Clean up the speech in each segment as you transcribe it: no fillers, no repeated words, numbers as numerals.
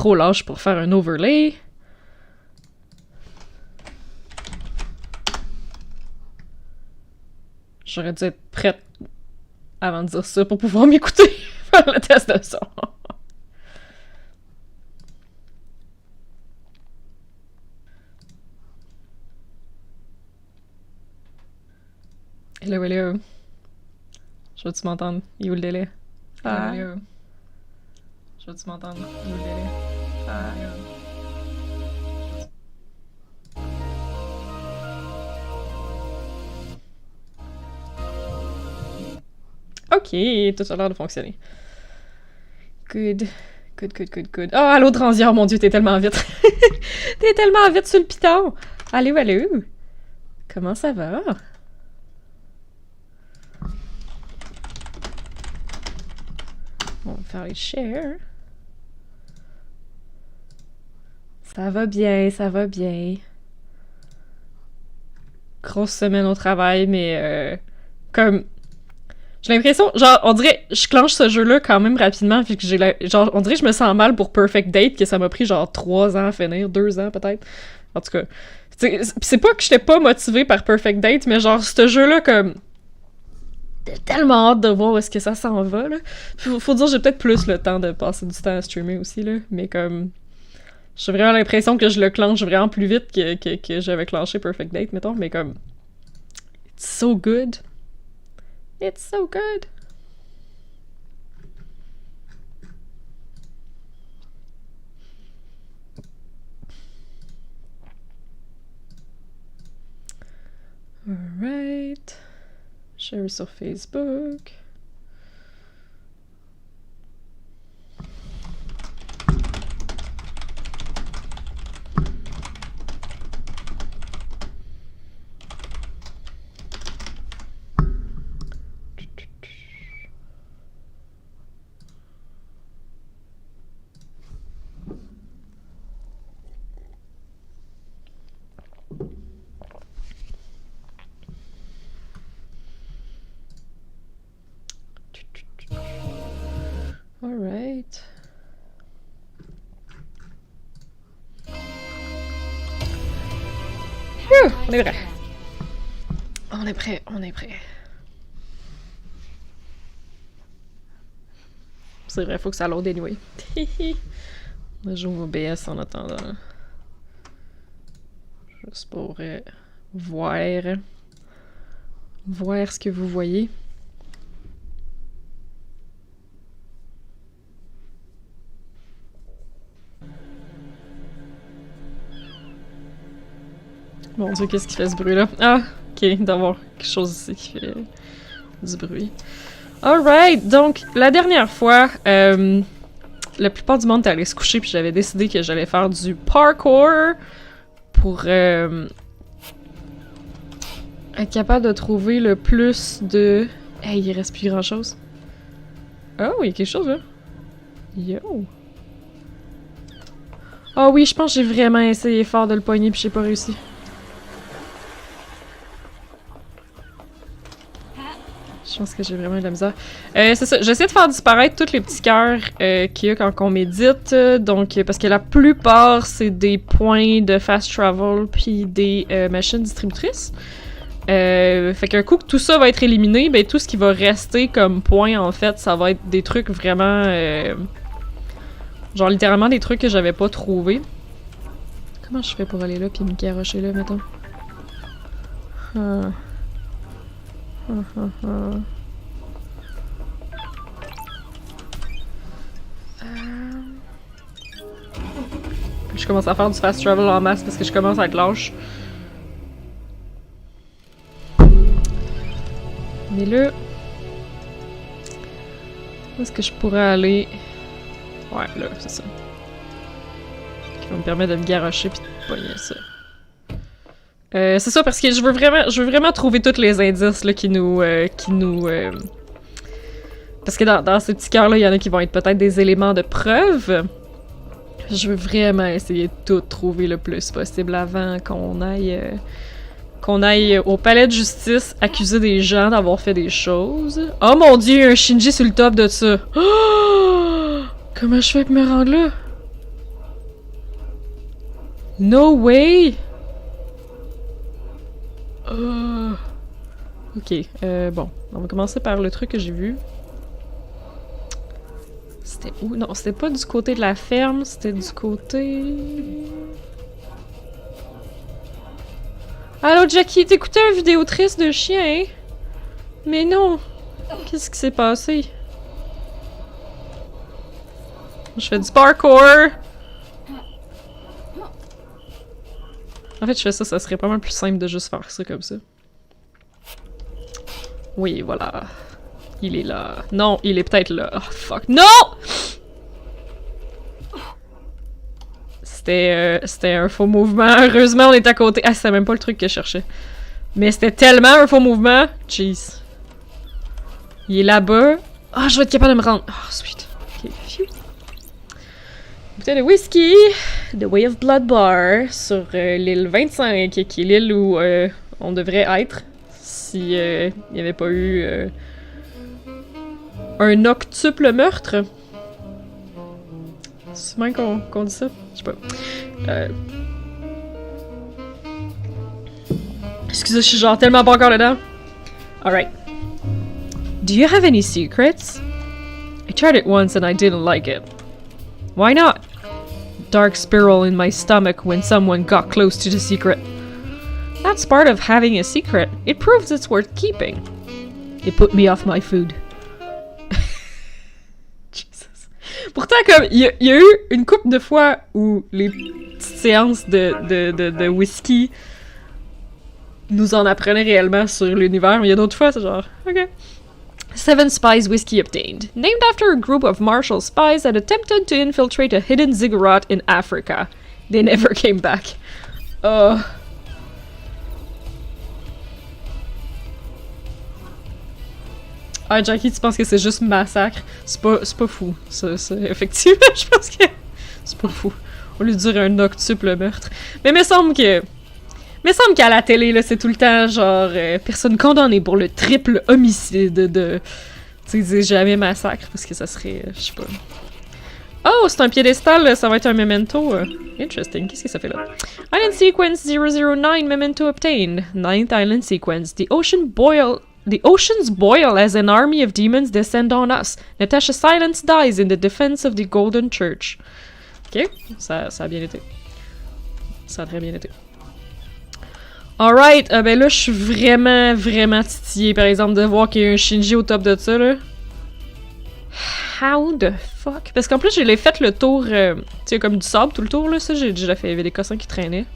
trop lâche pour faire un overlay. J'aurais dû être prête avant de dire ça pour pouvoir m'écouter faire le test de son. Hello, hello. Je veux-tu m'entendre? Il est où le délai? Ah. Hello. Je veux-tu m'entendre? Il est où le délai? Ah. Ok, tout a l'air de fonctionner. Good. Good, good, good, good. Oh, allô, Transier, mon dieu, t'es tellement vite. T'es tellement vite sur le piton. Allô, allô. Comment ça va? On va faire les shares. Ça va bien, ça va bien. Grosse semaine au travail, mais comme... J'ai l'impression, genre, on dirait, je clenche ce jeu-là quand même rapidement, vu que genre, on dirait que je me sens mal pour Perfect Date, que ça m'a pris genre 3 ans à finir, 2 ans peut-être. En tout cas, c'est pas que j'étais pas motivée par Perfect Date, mais genre, ce jeu-là, comme... J'ai tellement hâte de voir où est-ce que ça s'en va, là. Faut dire, j'ai peut-être plus le temps de passer du temps à streamer aussi, là, mais comme... J'ai vraiment l'impression que je le clenche vraiment plus vite que j'avais clenché Perfect Date, mettons, mais comme... It's so good. It's so good. Alright. Share sur Facebook. Alright. On est prêt. On est prêt, on est prêt. C'est vrai, faut que ça load anyway. J'ouvre OBS en attendant. Juste pour voir ce que vous voyez. Mon dieu, qu'est-ce qui fait ce bruit-là? Ah, ok, d'avoir quelque chose ici qui fait du bruit. Alright, donc, la dernière fois, la plupart du monde est allé se coucher, puis j'avais décidé que j'allais faire du parkour pour être capable de trouver le plus de... Hey, il reste plus grand-chose. Oh, il y a quelque chose, là. Yo! Ah oui, je pense que j'ai vraiment essayé fort de le pogner, puis j'ai pas réussi. Je pense que j'ai vraiment eu de la misère. C'est ça, j'essaie de faire disparaître tous les petits cœurs qu'il y a quand on médite. Donc, parce que la plupart, c'est des points de fast travel puis des machines distributrices. Fait qu'un coup que tout ça va être éliminé, ben tout ce qui va rester comme point, en fait, ça va être des trucs vraiment... genre littéralement des trucs que j'avais pas trouvés. Comment je fais pour aller là puis me garrocher là, mettons? Je commence à faire du fast travel en masse parce que je commence à être lâche. Mais là... Où est-ce que je pourrais aller? Ouais, là, c'est ça. Qui va me permettre de me garrocher pis de pogner ça. C'est ça, parce que je veux vraiment trouver tous les indices là, qui nous... Parce que dans ces petits cœurs-là, il y en a qui vont être peut-être des éléments de preuve. Je veux vraiment essayer de tout trouver le plus possible avant qu'on aille au palais de justice accuser des gens d'avoir fait des choses. Oh mon dieu, il y a un Shinji sur le top de ça! Oh! Comment je fais pour me rendre là? No way! Ok, bon. On va commencer par le truc que j'ai vu. C'était où? Non, c'était pas du côté de la ferme, c'était du côté... Allô, Jackie, t'écoutais une vidéo triste de chien, hein? Mais non! Qu'est-ce qui s'est passé? Je fais du parkour! En fait, je fais ça, ça serait pas mal plus simple de juste faire ça comme ça. Oui, voilà. Il est là. Non, il est peut-être là. Oh, fuck. Non! C'était un faux mouvement. Heureusement, on est à côté. Ah, c'était même pas le truc que je cherchais. Mais c'était tellement un faux mouvement. Jeez. Il est là-bas. Ah, je vais être capable de me rendre. Oh, sweet. Ok, phew. Bouteille de whisky. The Way of Blood Bar. Sur l'île 25, qui est l'île où on devrait être. Si il n'y avait pas eu un octuple meurtre. C'est bien qu'on dit ça? Je sais pas. Excusez, je suis genre tellement pas encore dedans. Alright. Do you have any secrets? I tried it once and I didn't like it. Why not? Dark spiral in my stomach when someone got close to the secret. That's part of having a secret. It proves it's worth keeping. It put me off my food. Jesus. Pourtant, comme, il y a eu une couple de fois où les petites séances de whisky nous en apprenaient réellement sur l'univers, mais il y a d'autres fois, c'est genre, ok. 7 spies whiskey obtained. Named after a group of martial spies that attempted to infiltrate a hidden ziggurat in Africa. They never came back. Ah, Jackie, tu penses que c'est juste massacre? C'est pas fou. Effectivement, je pense que c'est pas fou. Au lieu de dire un octuple meurtre. Mais il me semble qu'à la télé, là, c'est tout le temps genre personne condamnée pour le triple homicide de... Tu sais, jamais massacre, parce que ça serait... je sais pas... Oh, c'est un piédestal, là, ça va être un memento. Interesting, qu'est-ce que ça fait là? Island Sequence 009, memento obtained. 9th Island Sequence. The oceans boil as an army of demons descend on us. Natasha Silence dies in the defense of the Golden Church. Ok, ça a bien été. Ça a très bien été. Alright, ben là, je suis vraiment titillée, par exemple, de voir qu'il y a un Shinji au top de ça, là. How the fuck? Parce qu'en plus, j'ai fait le tour, tu sais, comme du sable tout le tour, là, ça, j'ai déjà fait, il y avait des cossins qui traînaient.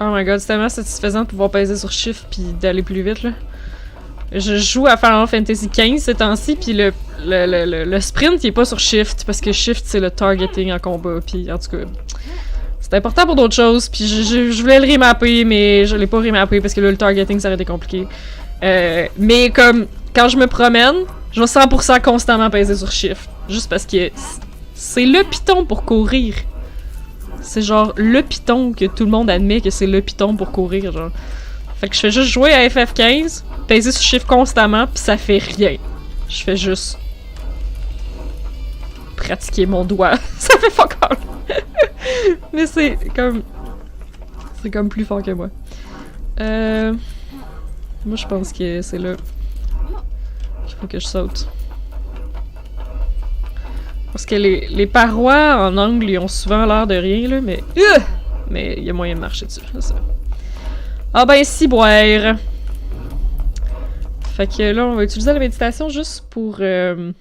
Oh my god, c'est tellement satisfaisant de pouvoir peser sur Shift pis d'aller plus vite, là. Je joue à Final Fantasy XV ces temps-ci, pis le sprint il est pas sur Shift, parce que Shift c'est le targeting en combat, pis en tout cas... C'est important pour d'autres choses, pis je voulais le remapper, mais je l'ai pas remappé parce que là le targeting ça aurait été compliqué. Mais comme, quand je me promène, je vais 100% constamment peser sur Shift. Juste parce que c'est le piton pour courir. C'est genre le piton que tout le monde admet que c'est le piton pour courir, genre. Fait que je fais juste jouer à FF15, peser sur Shift constamment, pis ça fait rien. Je fais juste pratiquer mon doigt. Ça fait fuck all. Mais c'est comme plus fort que moi. Moi je pense que c'est là qu'il faut que je saute. Parce que les parois en angle, ils ont souvent l'air de rien, là, mais... Mais il y a moyen de marcher dessus, c'est ça. Ah ben, si boire! Fait que là, on va utiliser la méditation juste pour... D'un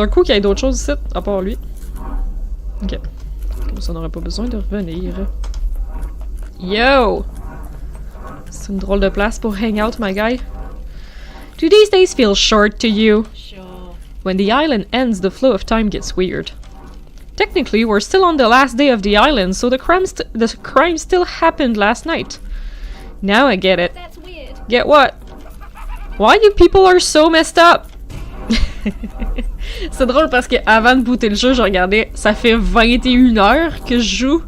coup, qu'il y ait d'autres choses ici, à part lui. Ok. Comme ça, on n'aurait pas besoin de revenir. Yo! C'est une drôle de place pour hang out, my guy. Do these days feel short to you? When the island ends, the flow of time gets weird. Technically, we're still on the last day of the island, so the crime still happened last night. Now I get it. That's weird. Get what? Why you people are so messed up? C'est drôle parce que avant de booter le jeu, je regardais, ça fait 21 heures que je joue.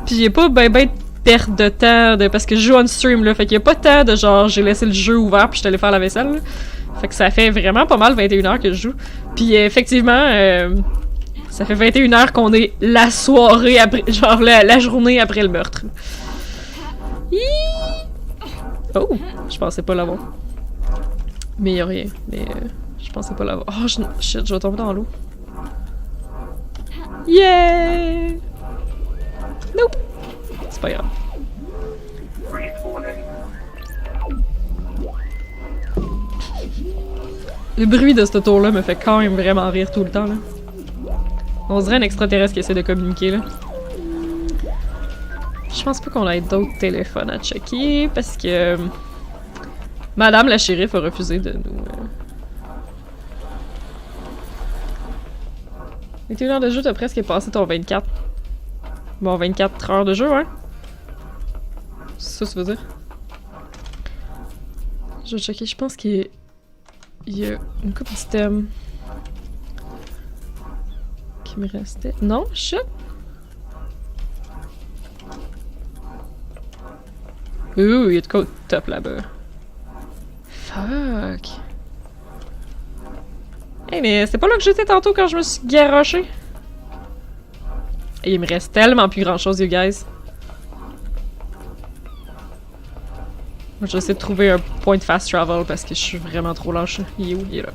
Puis il y a pas ben de perte de temps parce que je joue on stream là, fait qu'il y a pas de temps de genre j'ai laissé le jeu ouvert puis je suis allée faire la vaisselle. Là. Fait que ça fait vraiment pas mal 21h que je joue. Puis effectivement, ça fait 21h qu'on est la soirée après, genre la journée après le meurtre. Oh, je pensais pas l'avoir. Mais y'a rien, mais je pensais pas l'avoir. Oh, shit, je vais tomber dans l'eau. Yeah! Nope! C'est pas grave. Le bruit de ce tour-là me fait quand même vraiment rire tout le temps, là. On dirait un extraterrestre qui essaie de communiquer, là. Je pense pas qu'on ait d'autres téléphones à checker, parce que... Madame la shérif a refusé de nous... 21 heures de jeu, t'as presque passé ton 24. Bon, 24 heures de jeu, hein? C'est ça que ça veut dire? Je vais checker, je pense qu'il y a une couple d'items qui me restait. Non? Shit! Ouh, il y a de quoi au top là-bas. Fuck! Hey, mais c'est pas là que j'étais tantôt quand je me suis garoché? Et il me reste tellement plus grand-chose, you guys. Moi, j'essaie de trouver un point de fast travel parce que je suis vraiment trop lâche. Il est où? Il est là.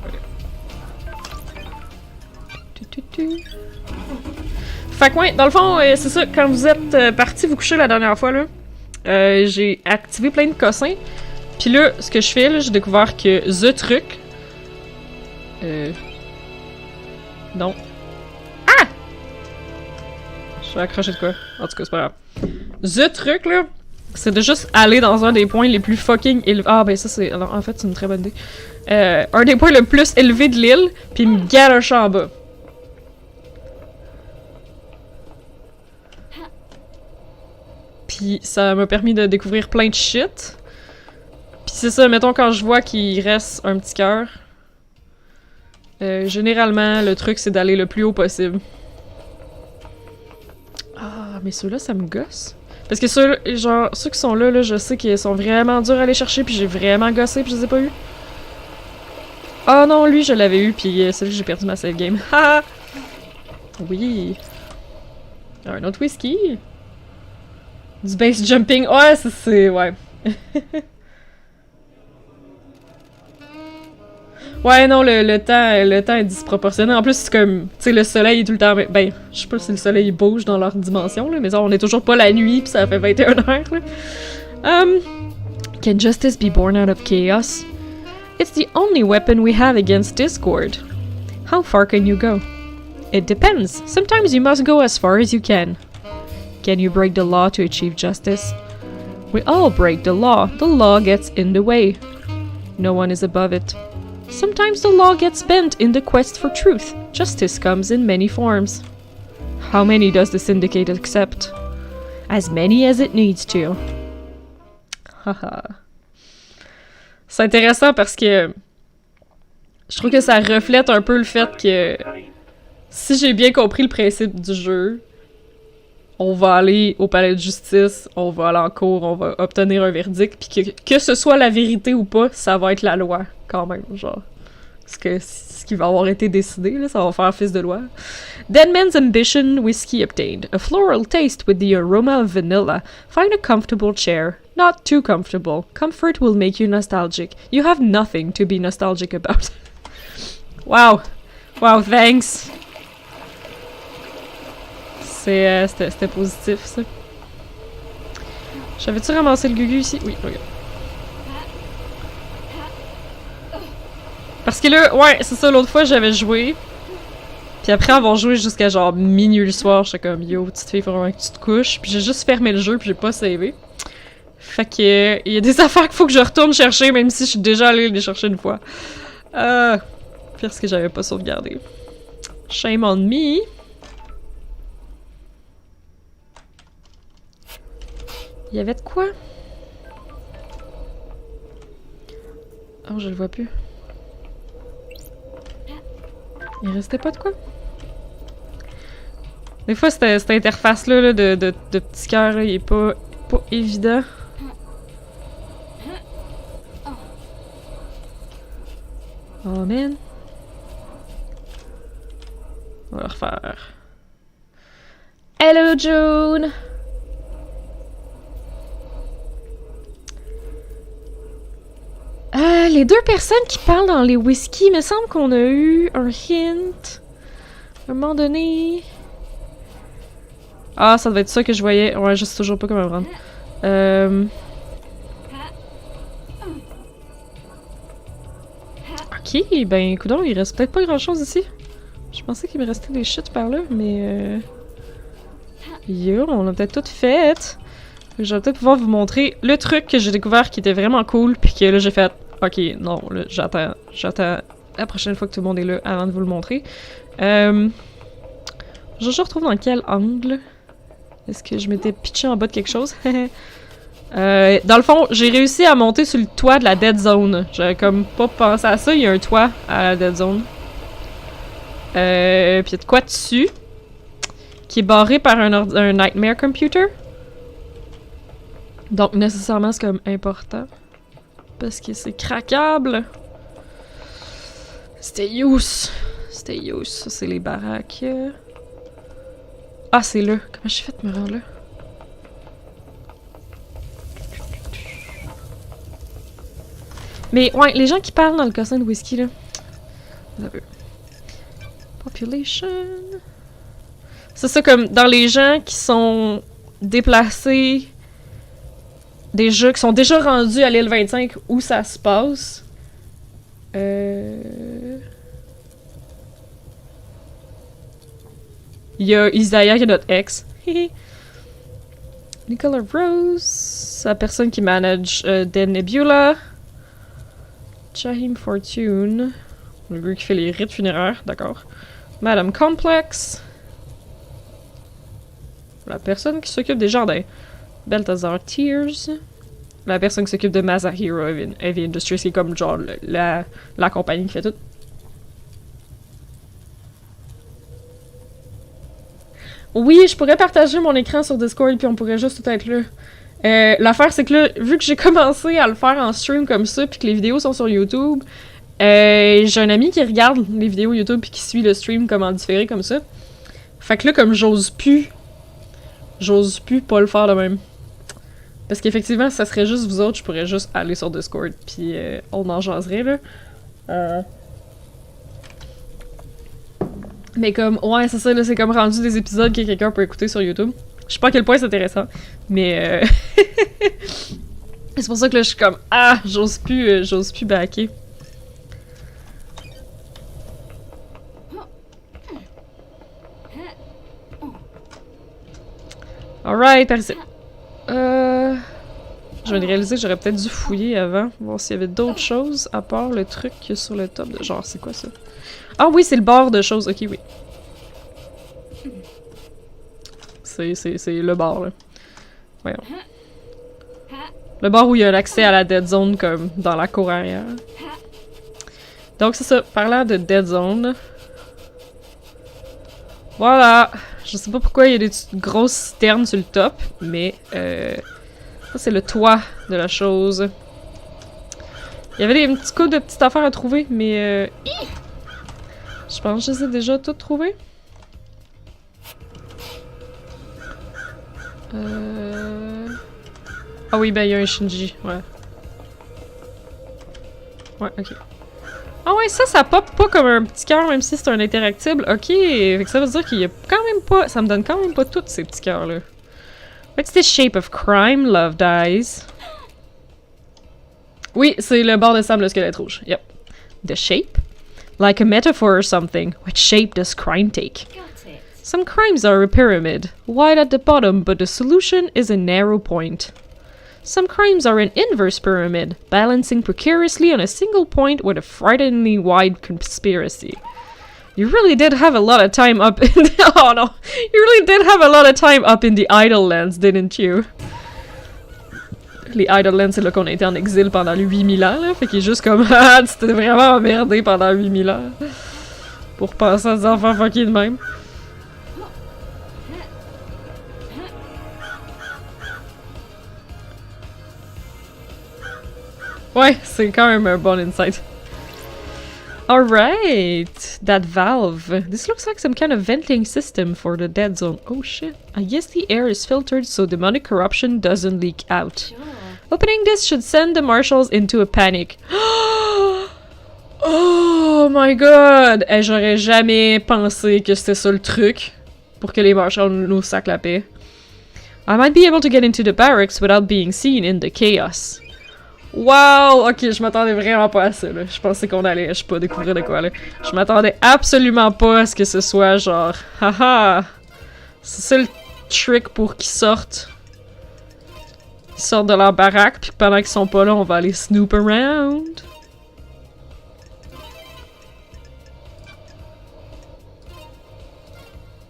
Fait que ouais, dans le fond, c'est ça, quand vous êtes parti vous coucher la dernière fois, là, j'ai activé plein de cossins. Puis là, ce que je fais, là, j'ai découvert que the truc... Non. Ah! Je suis accroché de quoi? En tout cas, c'est pas grave. The truc, là, c'est de juste aller dans un des points les plus fucking élevés. Ah, ben ça, c'est... Alors, en fait, c'est une très bonne idée. Un des points le plus élevés de l'île, puis me garocher en bas. Puis ça m'a permis de découvrir plein de shit. Puis c'est ça, mettons, quand je vois qu'il reste un petit cœur... généralement, le truc, c'est d'aller le plus haut possible. Ah, mais ceux-là, ça me gosse. Parce que ceux, genre, ceux qui sont là, je sais qu'ils sont vraiment durs à aller chercher, puis j'ai vraiment gossé, puis je les ai pas eu. Oh non, lui, je l'avais eu, puis c'est là que j'ai perdu ma save game. Ha! Oui. Un autre whisky. Du base jumping. Ouais, c'est... ouais. Ouais, non, le temps est disproportionné. En plus, c'est comme, tu sais, le soleil est tout le temps... Ben, je sais pas si le soleil bouge dans leur dimension, là, mais ça, on est toujours pas la nuit, pis ça fait 21 heures, là. Can justice be born out of chaos? It's the only weapon we have against discord. How far can you go? It depends. Sometimes you must go as far as you can. Can you break the law to achieve justice? We all break the law. The law gets in the way. No one is above it. Sometimes the law gets bent in the quest for truth. Justice comes in many forms. How many does the syndicate accept? As many as it needs to. Haha. C'est intéressant parce que je trouve que ça reflète un peu le fait que si j'ai bien compris le principe du jeu, on va aller au palais de justice, on va aller en cour, on va obtenir un verdict, puis que ce soit la vérité ou pas, ça va être la loi, quand même, genre. Parce que ce qui va avoir été décidé, là, ça va faire fils de loi. Dead Man's Ambition Whiskey obtained. A floral taste with the aroma of vanilla. Find a comfortable chair. Not too comfortable. Comfort will make you nostalgic. You have nothing to be nostalgic about. Wow. Wow, thanks. C'était positif, ça. J'avais-tu ramassé le gugu ici? Oui, regarde. Parce que là, ouais, c'est ça, l'autre fois, j'avais joué. Puis après avoir joué jusqu'à genre minuit le soir, j'étais comme, yo, petite fille, faut vraiment que tu te couches. Puis j'ai juste fermé le jeu, puis j'ai pas savé. Fait que, il y a des affaires qu'il faut que je retourne chercher, même si je suis déjà allée les chercher une fois. Parce que j'avais pas sauvegardé. Shame on me. Il y avait de quoi? Oh, je le vois plus. Il restait pas de quoi? Des fois, cette interface-là là, de petits cœurs, il est pas évident. Oh man. On va le refaire. Hello June! Les deux personnes qui parlent dans les whisky, il me semble qu'on a eu un hint. À un moment donné... Ah, ça devait être ça que je voyais. Ouais, je sais toujours pas comment me rendre. Ok, ben écoute, il reste peut-être pas grand-chose ici. Je pensais qu'il me restait des shit par là, mais... Yo, on a peut-être tout fait. Je vais peut-être pouvoir vous montrer le truc que j'ai découvert qui était vraiment cool, puis que là j'ai fait... Ok, non, là, j'attends la prochaine fois que tout le monde est là avant de vous le montrer. Je retrouve dans quel angle? Est-ce que je m'étais pitché en bas de quelque chose? Dans le fond, j'ai réussi à monter sur le toit de la dead zone. J'avais comme pas pensé à ça, il y a un toit à la dead zone. Puis il y a de quoi dessus? Qui est barré par un nightmare computer. Donc nécessairement c'est comme important. Parce que c'est craquable. C'était use. C'était use. Ça, c'est les baraques. Ah, c'est là. Comment j'ai fait de me rendre là? Mais ouais, les gens qui parlent dans le cossin de whisky, là. Population. C'est ça, comme dans les gens qui sont déplacés... Déjà, qui sont déjà rendus à l'île 25 où ça se passe. Il y a Isaiah qui est notre ex. Nicola Rose, la personne qui manage Dead Nebula. Jahim Fortune, le gars qui fait les rites funéraires, d'accord. Madame Complex. La personne qui s'occupe des jardins. Balthazar Tears. La personne qui s'occupe de Masahiro Heavy Industries, qui est comme genre la compagnie qui fait tout. Oui, je pourrais partager mon écran sur Discord puis on pourrait juste tout être là. L'affaire c'est que là, vu que j'ai commencé à le faire en stream comme ça puis que les vidéos sont sur YouTube, j'ai un ami qui regarde les vidéos YouTube puis qui suit le stream comme en différé comme ça. Fait que là, comme j'ose plus pas le faire de même. Parce qu'effectivement, si ça serait juste vous autres, je pourrais juste aller sur Discord, puis on en jaserait, là. Mais comme, ouais, c'est ça, là, c'est comme rendu des épisodes que quelqu'un peut écouter sur YouTube. Je sais pas à quel point c'est intéressant, mais c'est pour ça que là, je suis comme, ah, j'ose plus backer. Alright, par ici. Je viens de réaliser que j'aurais peut-être dû fouiller avant, voir s'il y avait d'autres choses à part le truc sur le top de... Genre, c'est quoi ça? Ah oui, c'est le bord de choses. Ok, oui. C'est le bord, là. Voyons. Le bord où il y a l'accès à la dead zone, comme dans la cour arrière. Donc, c'est ça. Parlant de dead zone... Voilà! Je sais pas pourquoi il y a des grosses citernes sur le top, mais ça c'est le toit de la chose. Il y avait des petits coups de petites affaires à trouver, mais je pense que je les ai déjà toutes trouvées. Ah oui, ben il y a un Shinji, ouais. Ouais, ok. Ah ouais, ça pop pas comme un petit cœur, même si c'est un interactible. Ok, fait que ça veut dire qu'il y a quand même pas... Ça me donne quand même pas tous ces petits cœurs-là. What's the shape of crime, love dies? Oui, c'est le bord de sable, le squelette rouge. Yep. The shape? Like a metaphor or something. What shape does crime take? Some crimes are a pyramid, wide at the bottom, but the solution is a narrow point. Some crimes are an inverse pyramid, balancing precariously on a single point with a frighteningly wide conspiracy. You really did have a lot of time up in the... Oh no! You really did have a lot of time up in the Idle Lands, didn't you? Les Idle Lands, c'est là qu'on a été en exil pendant 8000 ans, là. Fait qu'il est juste comme... Ah, tu t'es vraiment emmerdé pendant 8000 ans. Pour penser à des enfants fuckés de même. Ouais, c'est quand même un bon insight. Alright! That valve. This looks like some kind of venting system for the dead zone. Oh shit. I guess the air is filtered so demonic corruption doesn't leak out. Sure. Opening this should send the marshals into a panic. Oh my god! Eh, j'aurais jamais pensé que c'était ça le truc pour que les marshals nous sacent la paix. I might be able to get into the barracks without being seen in the chaos. Wow! Ok, je m'attendais vraiment pas à ça, là. Je pensais qu'on allait, je sais pas, découvrir de quoi, là. Je m'attendais absolument pas à ce que ce soit genre... Haha! C'est ça le trick pour qu'ils sortent. Ils sortent de leur baraque, puis pendant qu'ils sont pas là, on va aller snoop around.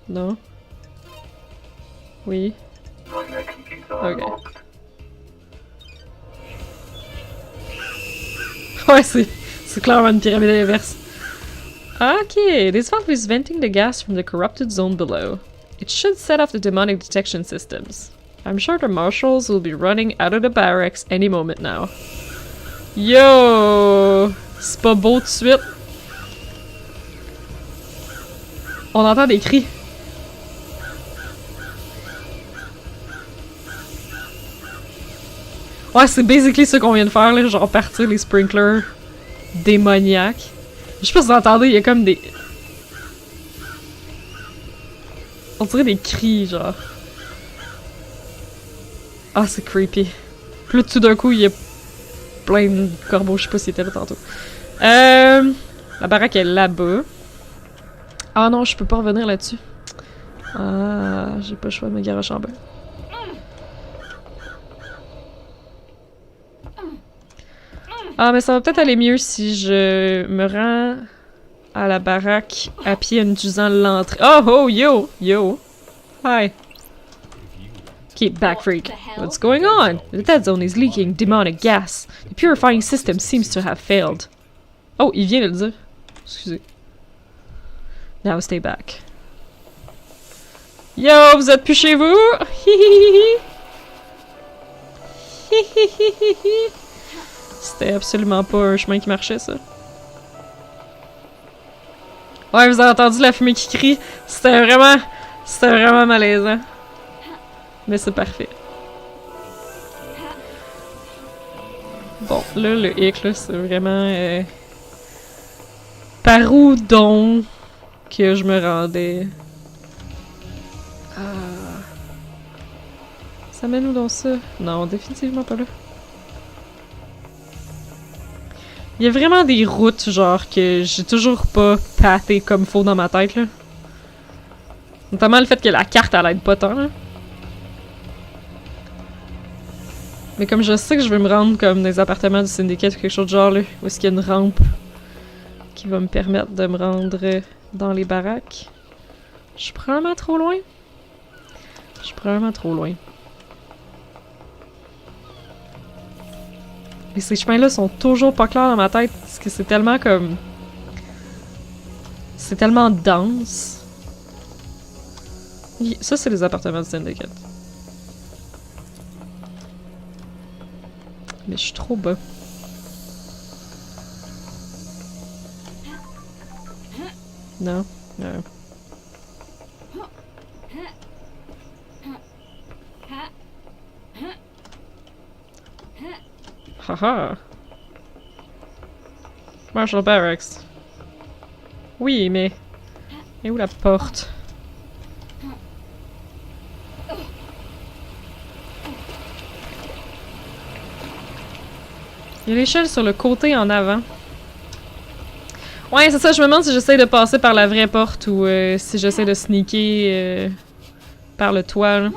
Non? Oui? Ok. Ouais, c'est clairement une pyramide inverse. Okay, this valve is venting the gas from the corrupted zone below. It should set off the demonic detection systems. I'm sure the marshals will be running out of the barracks any moment now. Yo! C'est pas beau tout de suite. On entend des cris. Ouais, c'est basically ce qu'on vient de faire, là, genre partir les sprinklers démoniaques. Je sais pas si vous entendez, il y a comme des... On dirait des cris, genre. Ah, c'est creepy. Puis là, tout d'un coup, il y a plein de corbeaux, je sais pas s'ils étaient là tantôt. La baraque est là-bas. Ah non, je peux pas revenir là-dessus. Ah, j'ai pas le choix de me garocher en bas. Ah, mais ça va peut-être aller mieux si je me rends à la baraque à pied en utilisant l'entrée. Oh, oh, yo, yo. Hi. Keep back, freak. What's going on? The dead zone is leaking demonic gas. The purifying system seems to have failed. Oh, il vient de le dire. Excusez. Now stay back. Yo, vous êtes plus chez vous? Hihihihi. Hihihihi. C'était absolument pas un chemin qui marchait, ça. Ouais, vous avez entendu la fumée qui crie? C'était vraiment malaisant. Mais c'est parfait. Bon, là, le hic, là, c'est vraiment... par où donc que je me rendais? Ah... Ça mène où donc ça? Non, définitivement pas là. Il y a vraiment des routes, genre, que j'ai toujours pas paté comme faut dans ma tête, là. Notamment le fait que la carte, elle aide pas tant, là. Mais comme je sais que je vais me rendre comme dans les appartements du syndicat ou quelque chose de genre, là, où est-ce qu'il y a une rampe qui va me permettre de me rendre dans les baraques. Je suis probablement trop loin. Je suis probablement trop loin. Et ces chemins-là sont toujours pas clairs dans ma tête, parce que c'est tellement comme... C'est tellement dense. Ça, c'est les appartements du syndicat. Mais je suis trop bas. Non? Non. Haha! Marshall Barracks. Oui, mais... Et où la porte? Il y a l'échelle sur le côté en avant. Ouais, c'est ça, je me demande si j'essaie de passer par la vraie porte ou si j'essaie de sneaker par le toit, là.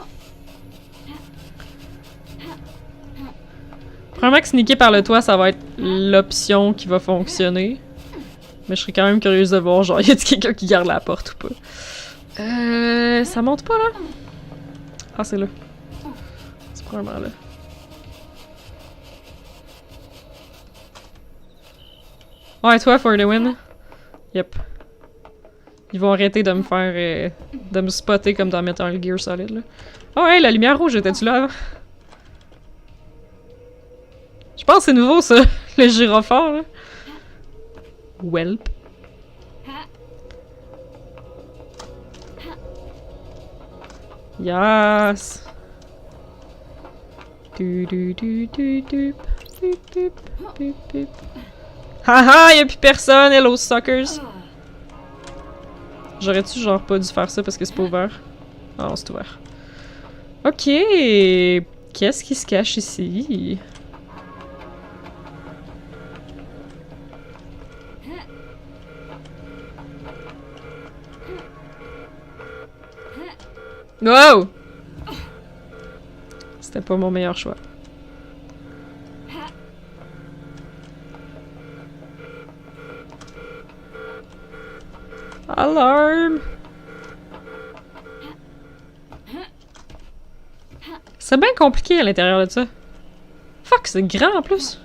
Probablement que sneaker par le toit, ça va être l'option qui va fonctionner. Mais je serais quand même curieuse de voir, genre, y a-t-il quelqu'un qui garde la porte ou pas? Ça monte pas, là? Ah, c'est là. C'est probablement là. Ouais, toi, for the win. Yep. Ils vont arrêter de me faire... de me spotter comme dans Metal Gear Solid, là. Oh, ouais, la lumière rouge, étais-tu là avant? Je pense que c'est nouveau, ça, le gyrophare, là. Welp. Yes! Haha, y'a plus personne, hello suckers! J'aurais-tu genre pas dû faire ça parce que c'est pas ouvert? Ah non, c'est ouvert. Ok! Qu'est-ce qui se cache ici? Wow! C'était pas mon meilleur choix. Alarme! C'est bien compliqué à l'intérieur de ça. Fuck, c'est grand en plus.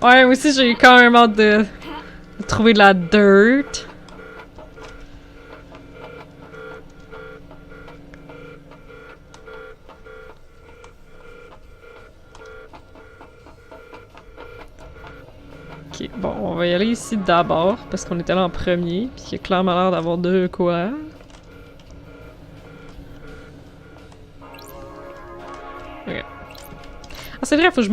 Ouais, moi aussi j'ai quand même hâte de trouver de la dirt. Ok, bon, on va y aller ici d'abord, parce qu'on était là en premier, puis qu'il y a clairement l'air d'avoir de quoi. Ok. Ah, c'est vrai, faut que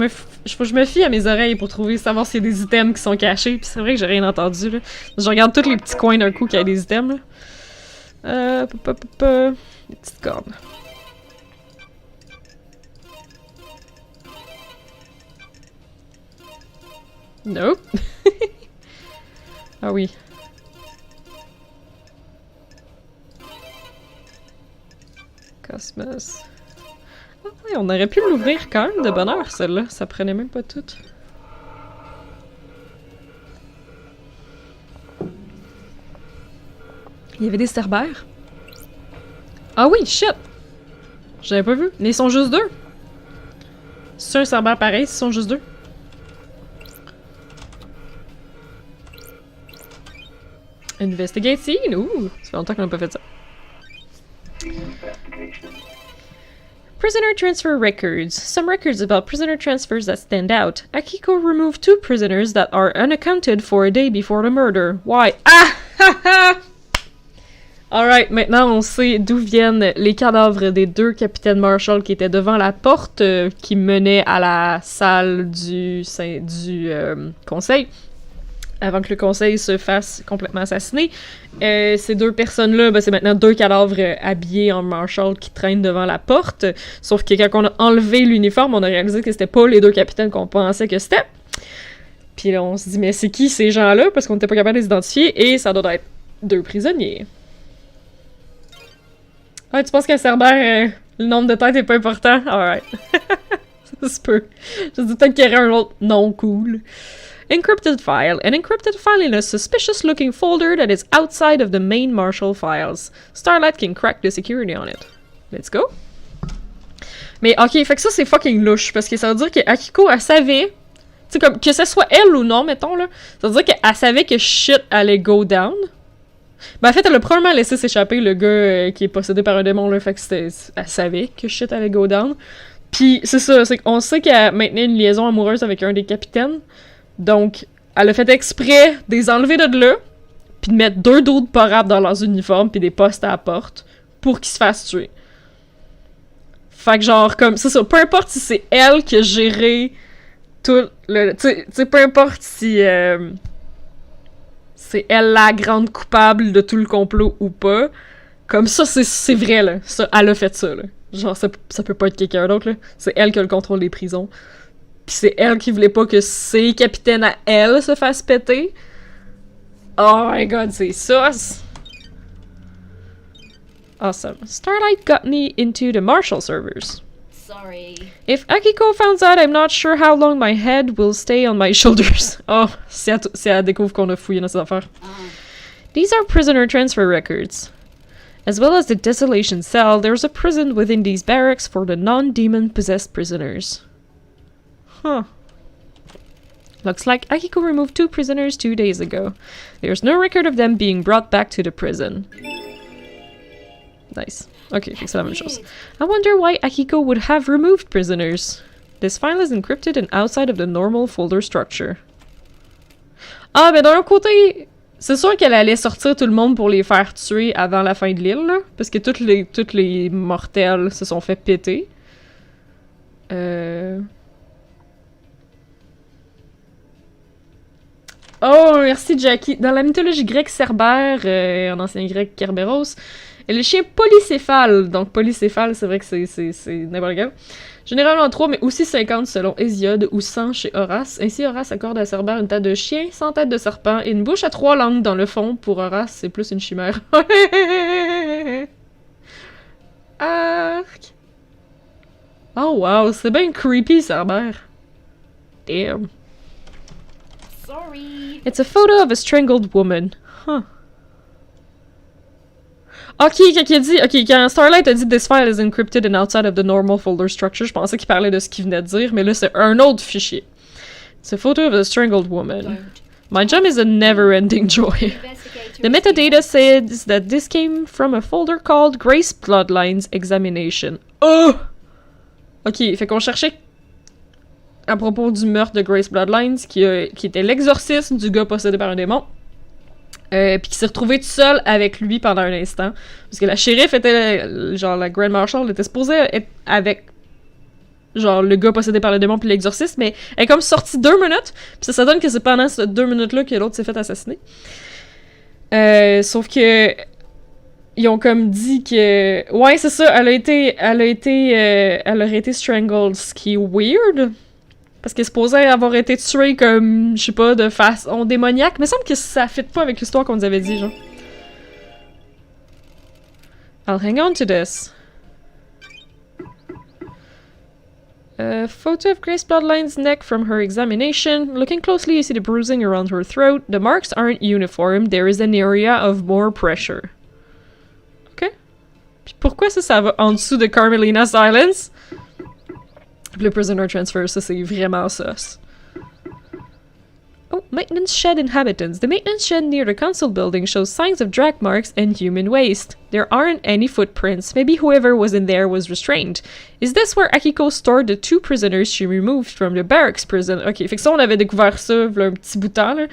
je me fie à mes oreilles pour savoir s'il y a des items qui sont cachés, puis c'est vrai que j'ai rien entendu, là. Je regarde tous les petits coins d'un coup qu'il y a des items, là. Les petites cordes. Nope. Ah oui. Cosmos. Ah ouais, on aurait pu l'ouvrir quand même de bonne heure, celle-là. Ça prenait même pas tout. Il y avait des cerbères. Ah oui, shit! J'avais pas vu. Mais ils sont juste deux. C'est un cerbère pareil, ils sont juste deux. Investigate scene! Ouh! Ça fait longtemps qu'on n'a pas fait ça. Prisoner transfer records. Some records about prisoner transfers that stand out. Akiko removed 2 prisoners that are unaccounted for a day before the murder. Why? Ah! Ha ha! Alright, maintenant on sait d'où viennent les cadavres des 2 capitaines Marshall qui étaient devant la porte qui menait à la salle du conseil. Avant que le conseil se fasse complètement assassiner. Ces 2 personnes-là, ben, c'est maintenant 2 cadavres habillés en Marshall qui traînent devant la porte. Sauf que quand on a enlevé l'uniforme, on a réalisé que c'était pas les 2 capitaines qu'on pensait que c'était. Puis là, on se dit, mais c'est qui ces gens-là? Parce qu'on n'était pas capable de les identifier, et ça doit être 2 prisonniers. Ah, tu penses qu'un cerbère, le nombre de têtes est pas important? Alright. Ça se peut. Je dis peut-être qu'il y aurait un autre non cool. Encrypted file. An encrypted file in a suspicious-looking folder that is outside of the main Marshall files. Starlight can crack the security on it. Let's go. Mais ok, fait que ça c'est fucking louche, parce que ça veut dire que Akiko, elle savait, tu sais comme, que ce soit elle ou non, mettons là, ça veut dire qu'elle savait que shit allait go down. Ben en fait, elle a probablement laissé s'échapper le gars qui est possédé par un démon là, fait que elle savait que shit allait go down. Puis c'est ça, c'est qu'on sait qu'elle maintenait une liaison amoureuse avec un des capitaines. Donc, elle a fait exprès de les enlever de là, puis de mettre 2 d'autres parables dans leurs uniformes, puis des postes à la porte, pour qu'ils se fassent tuer. Fait que genre, comme, c'est ça, peu importe si c'est elle qui a géré tout le... Tu sais, peu importe si c'est elle la grande coupable de tout le complot ou pas, comme ça, c'est vrai, là. Ça, elle a fait ça, là. Genre, ça peut pas être quelqu'un d'autre, là. C'est elle qui a le contrôle des prisons. Pis c'est elle qui voulait pas que ses capitaines à elle se fassent péter. Oh my god, c'est sauce! Awesome. Starlight got me into the Marshall servers. Sorry. If Akiko finds out, I'm not sure how long my head will stay on my shoulders. Oh, si elle découvre qu'on a fouillé nos affaires. These are prisoner transfer records. As well as the desolation cell, there's a prison within these barracks for the non-demon-possessed prisoners. Huh. Looks like Akiko removed 2 prisoners 2 days ago. There's no record of them being brought back to the prison. Nice. Ok, c'est la même chose. I wonder why Akiko would have removed prisoners. This file is encrypted and outside of the normal folder structure. Ah, ben d'un côté, c'est sûr qu'elle allait sortir tout le monde pour les faire tuer avant la fin de l'île, là, parce que toutes les mortels se sont fait péter. Oh, merci Jackie. Dans la mythologie grecque cerbère, en ancien grec Kerberos, elle est chien polycéphale. Donc polycéphale, c'est vrai que c'est n'importe quel. Généralement 3, mais aussi 50 selon Hésiode, ou 100 chez Horace. Ainsi, Horace accorde à Cerbère une tête de chien, sans tête de serpent, et une bouche à 3 langues dans le fond. Pour Horace, c'est plus une chimère. Arc! Oh wow, c'est bien creepy, Cerbère. Damn. Sorry. It's a photo of a strangled woman. Huh. Ok, quand Starlight a dit this file is encrypted and outside of the normal folder structure, je pensais qu'il parlait de ce qu'il venait de dire, mais là c'est un autre fichier. It's a photo of a strangled woman. My job is a never-ending joy. The metadata says that this came from a folder called Grace Bloodlines Examination. Oh! Ok, fait qu'on cherchait à propos du meurtre de Grace Bloodlines, qui était l'exorcisme du gars possédé par un démon. Puis qui s'est retrouvé tout seul avec lui pendant un instant. Parce que la shérif était, genre, la Grand Marshal était supposée être avec, genre, le gars possédé par le démon puis l'exorciste, mais elle est comme sortie 2 minutes, puis ça donne que c'est pendant ces 2 minutes-là que l'autre s'est fait assassiner. Sauf que ils ont comme dit que... Ouais, c'est ça, elle aurait été strangled, ce qui est weird. Parce qu'elle est supposée avoir été tuée comme, je sais pas, de façon démoniaque. Mais il semble que ça fit pas avec l'histoire qu'on nous avait dit, genre. I'll hang on to this. Photo of Grace Bloodline's neck from her examination. Looking closely, you see the bruising around her throat. The marks aren't uniform. There is an area of more pressure. Ok. Puis pourquoi ça va en dessous de Carmelina Silence? Le prisoner transfer, ça c'est vraiment sauce. Oh, maintenance shed inhabitants. The maintenance shed near the council building shows signs of drag marks and human waste. There aren't any footprints. Maybe whoever was in there was restrained. Is this where Akiko stored the 2 prisoners she removed from the barracks prison? Ok, fait que ça, on avait découvert ça, v'là un petit bout de temps, là.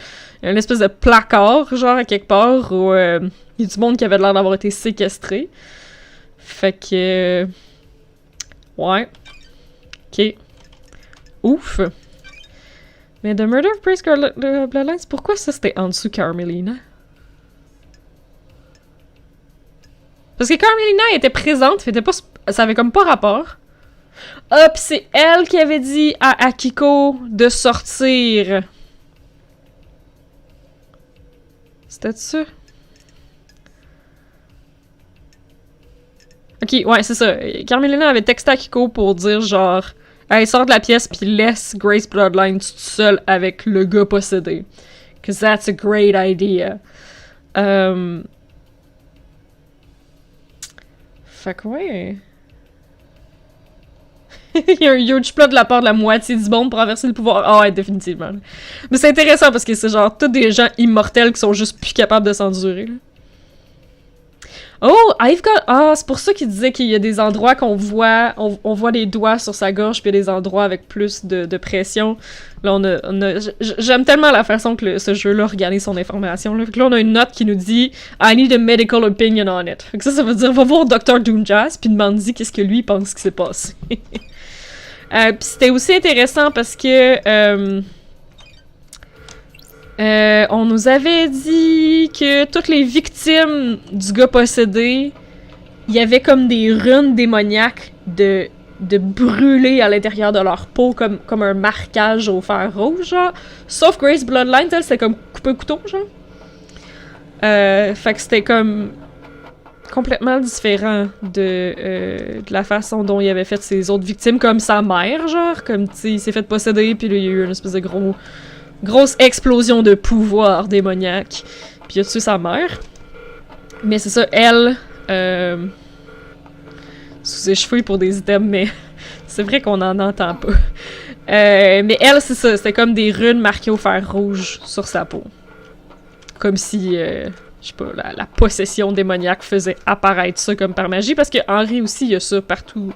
Une espèce de placard, genre, à quelque part, où il y a du monde qui avait l'air d'avoir été séquestré. Fait que... ouais. Ok. Ouf. Mais The Murder of Grace Bloodlines, pourquoi ça c'était en dessous Carmelina? Parce que Carmelina était présente, c'était pas, ça avait comme pas rapport. Ah, pis c'est elle qui avait dit à Akiko de sortir. C'était ça? Ok, ouais, c'est ça. Carmelina avait texté Akiko pour dire genre... Elle sort de la pièce puis laisse Grace Bloodline toute seule avec le gars possédé. Cause that's a great idea. Fait que ouais. Il y a un huge plot de la part de la moitié du monde pour renverser le pouvoir. Ah ouais, définitivement. Mais c'est intéressant parce que c'est genre tous des gens immortels qui sont juste plus capables de s'endurer. Là. Oh, I've got... Ah, c'est pour ça qu'il disait qu'il y a des endroits qu'on voit... On voit les doigts sur sa gorge, puis il y a des endroits avec plus de pression. Là, on a... J'aime tellement la façon que ce jeu-là organise son information. Là. Fait que là, on a une note qui nous dit « I need a medical opinion on it ». Fait que ça veut dire « Va voir Dr. Doomjazz, puis demande-y qu'est-ce que lui pense qui s'est passé. » Puis c'était aussi intéressant parce que... on nous avait dit que toutes les victimes du gars possédé, il y avait comme des runes démoniaques de brûler à l'intérieur de leur peau comme un marquage au fer rouge, genre. Sauf Grace Bloodline, elle, c'était comme coupé au couteau, genre. Fait que c'était comme complètement différent de la façon dont il avait fait ses autres victimes, comme sa mère, genre. Comme, tu sais, il s'est fait posséder, puis là, il y a eu une espèce de grosse explosion de pouvoir démoniaque. Puis il a tué sa mère. Mais c'est ça, elle... sous ses cheveux pour des items, mais c'est vrai qu'on en entend pas. Mais elle, c'est ça, c'était comme des runes marquées au fer rouge sur sa peau. Comme si, je sais pas, la possession démoniaque faisait apparaître ça comme par magie, parce que Henri aussi, il y a ça partout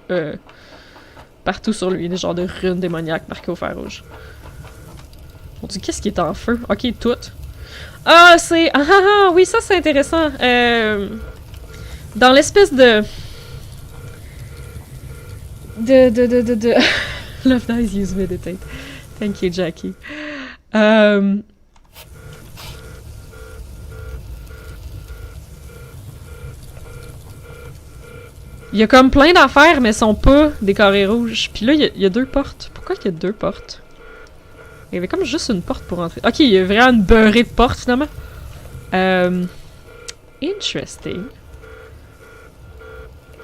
partout sur lui, des genres de runes démoniaques marquées au fer rouge. Mon Dieu, qu'est-ce qui est en feu? Ok, tout. Ah, c'est... oui, ça c'est intéressant. Dans l'espèce de... Love dies use meditate. Thank you, Jackie. Il y a comme plein d'affaires, mais elles sont pas décorées rouges. Puis là, il y a 2 portes. Pourquoi il y a 2 portes? Il y avait comme juste une porte pour entrer. Ok, il y a vraiment une beurrée de portes, finalement. Interesting.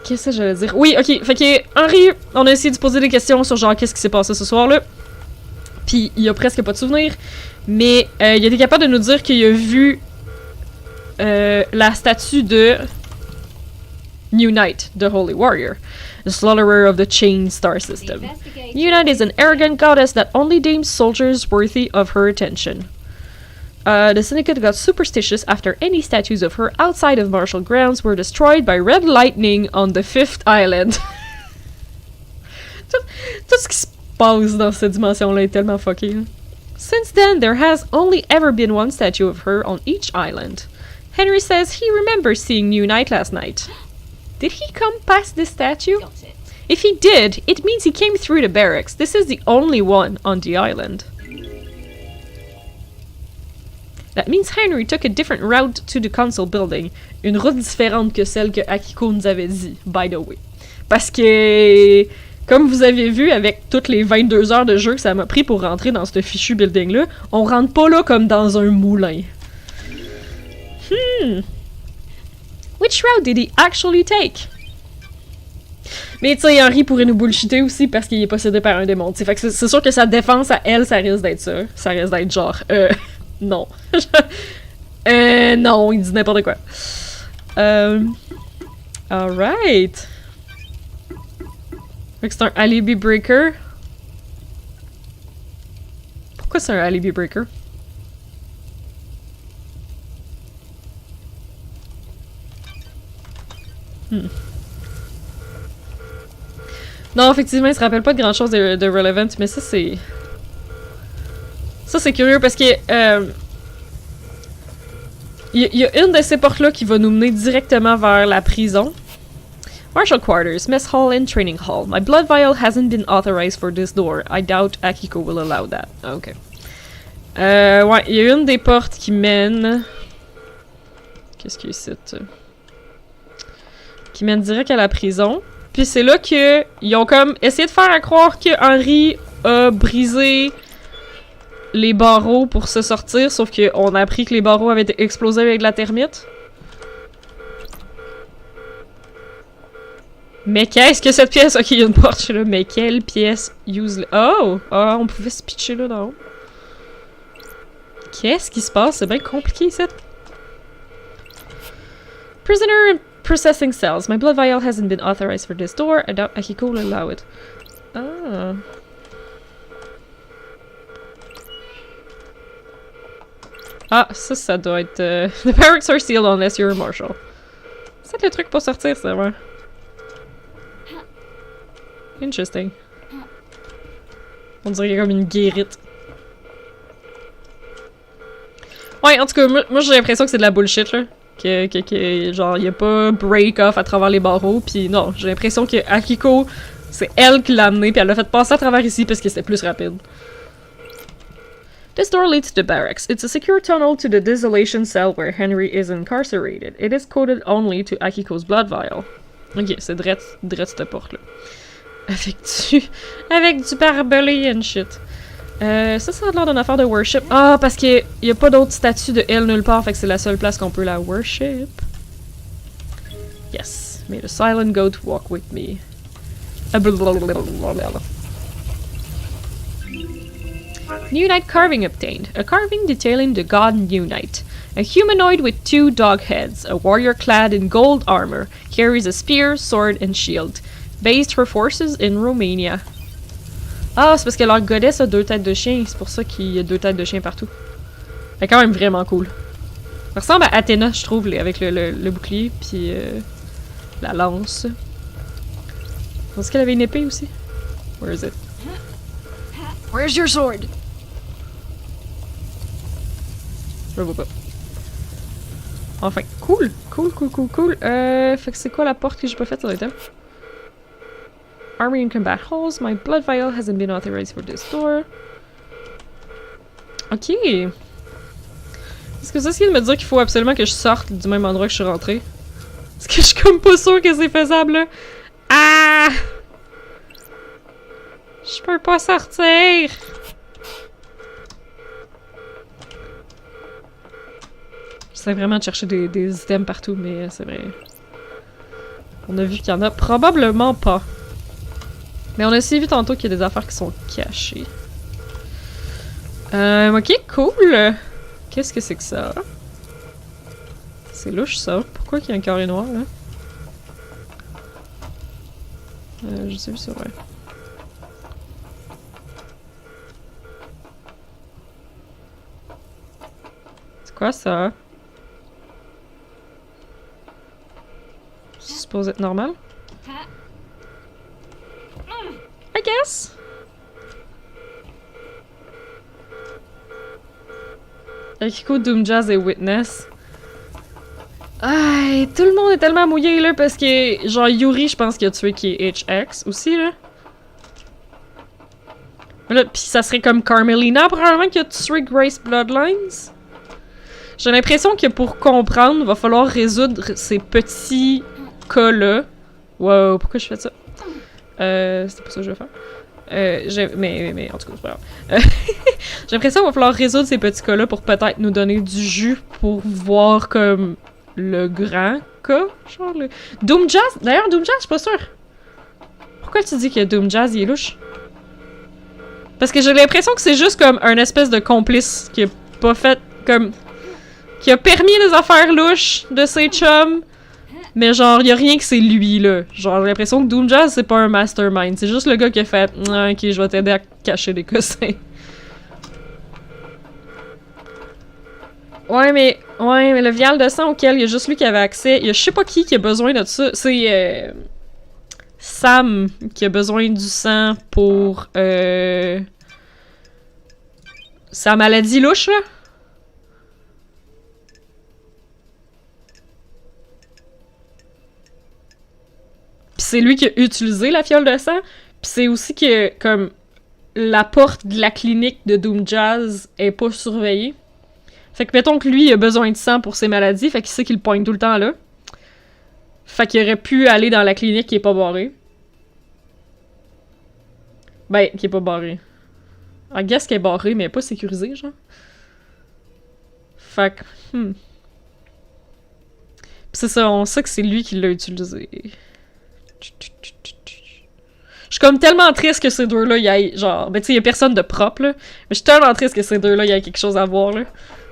Qu'est-ce que j'allais dire? Oui, ok. Fait que Henry, on a essayé de poser des questions sur genre qu'est-ce qui s'est passé ce soir-là. Puis il a presque pas de souvenirs. Mais il était capable de nous dire qu'il a vu la statue de New Knight, the Holy Warrior, the slaughterer of the chained star system. New Knight is an arrogant goddess that only deems soldiers worthy of her attention. The Syndicate got superstitious after any statues of her outside of martial grounds were destroyed by red lightning on the 5th island. tout ce qui se passe dans cette dimension-là est tellement fucké. Hein? Since then, there has only ever been one statue of her on each island. Henry says he remembers seeing New Knight last night. Did he come past this statue? If he did, it means he came through the barracks. This is the only one on the island. That means Henry took a different route to the council building. Une route différente que celle que Akiko nous avait dit, by the way. Parce que, comme vous avez vu, avec toutes les 22 heures de jeu que ça m'a pris pour rentrer dans ce fichu building-là, on rentre pas là comme dans un moulin. Which route did he actually take? Mais tu sais, Henry pourrait nous bullshiter aussi parce qu'il est possédé par un démon. T'sais. Fait que c'est sûr que sa défense à elle, ça risque d'être ça. Ça risque d'être genre, non. Non, il dit n'importe quoi. Alright. Fait que c'est un alibi breaker. Pourquoi c'est un alibi breaker? Non, effectivement, il se rappelle pas de grand chose de relevant, mais ça c'est... Ça c'est curieux parce que... Il y a une de ces portes-là qui va nous mener directement vers la prison. Martial quarters, mess hall and training hall. My blood vial hasn't been authorized for this door. I doubt Akiko will allow that. Ok. Ouais, il y a une des portes qui mène... Qu'est-ce qu'il y a ici? Qui mène direct à la prison. Puis c'est là que ils ont comme essayé de faire à croire que Henry a brisé les barreaux pour se sortir, sauf qu'on a appris que les barreaux avaient été explosés avec de la thermite. Mais qu'est-ce que cette pièce? Ok, il y a une porte là, mais quelle pièce useless? Oh! Ah, on pouvait se pitcher là d'en haut. Qu'est-ce qui se passe? C'est bien compliqué, ça. Prisoner processing cells. My blood vial hasn't been authorized for this door. I doubt Akiko will allow it. Ah. Ah, ça doit être... The barracks are sealed unless you're a marshal. C'est le truc pour sortir, ça, ouais. Interesting. On dirait qu'il y a comme une guérite. Ouais, en tout cas, moi j'ai l'impression que c'est de la bullshit, là. Genre, y a pas break-off à travers les barreaux, pis non, j'ai l'impression que Akiko, c'est elle qui l'a amené, pis elle l'a fait passer à travers ici parce que c'était plus rapide. This door leads to the barracks. It's a secure tunnel to the desolation cell where Henry is incarcerated. It is coded only to Akiko's blood vial. Ok, c'est drette cette porte-là. Avec du barbelé and shit. Ça a l'air d'une affaire de worship. Ah, parce qu'il y a pas d'autre statue de elle nulle part, fait que c'est la seule place qu'on peut la worship. Yes. May the silent goat walk with me. New Knight carving obtained. A carving detailing the god New Knight. A humanoid with 2 dog heads, a warrior clad in gold armor, carries a spear, sword, and shield. Based her forces in Romania. Ah, c'est parce que leur goddess a 2 têtes de chien, c'est pour ça qu'il y a 2 têtes de chien partout. C'est quand même vraiment cool. Ça ressemble à Athéna, je trouve, avec le bouclier, puis la lance. Est-ce qu'elle avait une épée aussi? Where is it? Where's your sword? Je le vois pas. Enfin, cool! Cool. Fait que c'est quoi la porte que j'ai pas faite sur l'item? Army in combat halls. My blood vial hasn't been authorized for this door. Ok. Est-ce que ça, c'est de me dire qu'il faut absolument que je sorte du même endroit que je suis rentrée? Parce que je suis comme pas sûre que c'est faisable, là. Ah! Je peux pas sortir! J'essaie vraiment de chercher des items partout, mais c'est vrai. On a vu qu'il y en a probablement pas. Mais on a aussi vu tantôt qu'il y a des affaires qui sont cachées. Ok, cool! Qu'est-ce que c'est que ça? C'est louche, ça. Pourquoi qu'il y a un carré noir, là? Je sais plus, c'est vrai. C'est quoi, ça? C'est supposé être normal? I guess? Akiko, Doom Jazz et Witness. Ah, tout le monde est tellement mouillé là parce que genre Yuri, je pense qu'il a tué qui est HX aussi là. Là, pis ça serait comme Carmelina probablement qui a tué Grace Bloodlines. J'ai l'impression que pour comprendre, il va falloir résoudre ces petits cas-là. Wow, pourquoi je fais ça? C'était pas ça que je vais faire. Mais en tout cas, c'est pas grave. J'ai l'impression qu'il va falloir résoudre ces petits cas-là pour peut-être nous donner du jus pour voir comme le grand cas, genre le... Doom Jazz? D'ailleurs, Doom Jazz, je suis pas sûre. Pourquoi tu dis que Doom Jazz, il est louche? Parce que j'ai l'impression que c'est juste comme un espèce de complice qui a pas fait comme... qui a permis les affaires louches de ses chums, mais genre, y a rien que c'est lui, là. Genre, j'ai l'impression que Doom Jazz, c'est pas un mastermind. C'est juste le gars qui a fait « Ok, je vais t'aider à cacher les cossins. » Ouais, mais le vial de sang auquel il y a juste lui qui avait accès, il y a je sais pas qui a besoin de ça. C'est Sam qui a besoin du sang pour sa maladie louche, là. Pis c'est lui qui a utilisé la fiole de sang. Pis c'est aussi que, comme, la porte de la clinique de Doom Jazz est pas surveillée. Fait que mettons que lui, il a besoin de sang pour ses maladies, fait qu'il sait qu'il le pointe tout le temps là. Fait qu'il aurait pu aller dans la clinique qui est pas barrée. Ben, qui est pas barrée. I guess qu'elle est barrée, mais elle est pas sécurisée, genre. Fait que, Pis c'est ça, on sait que c'est lui qui l'a utilisé. Je suis comme tellement triste que ces deux-là y aient, genre, ben tu sais, y'a personne de propre, là. Mais je suis tellement triste que ces deux-là y aient quelque chose à voir, là.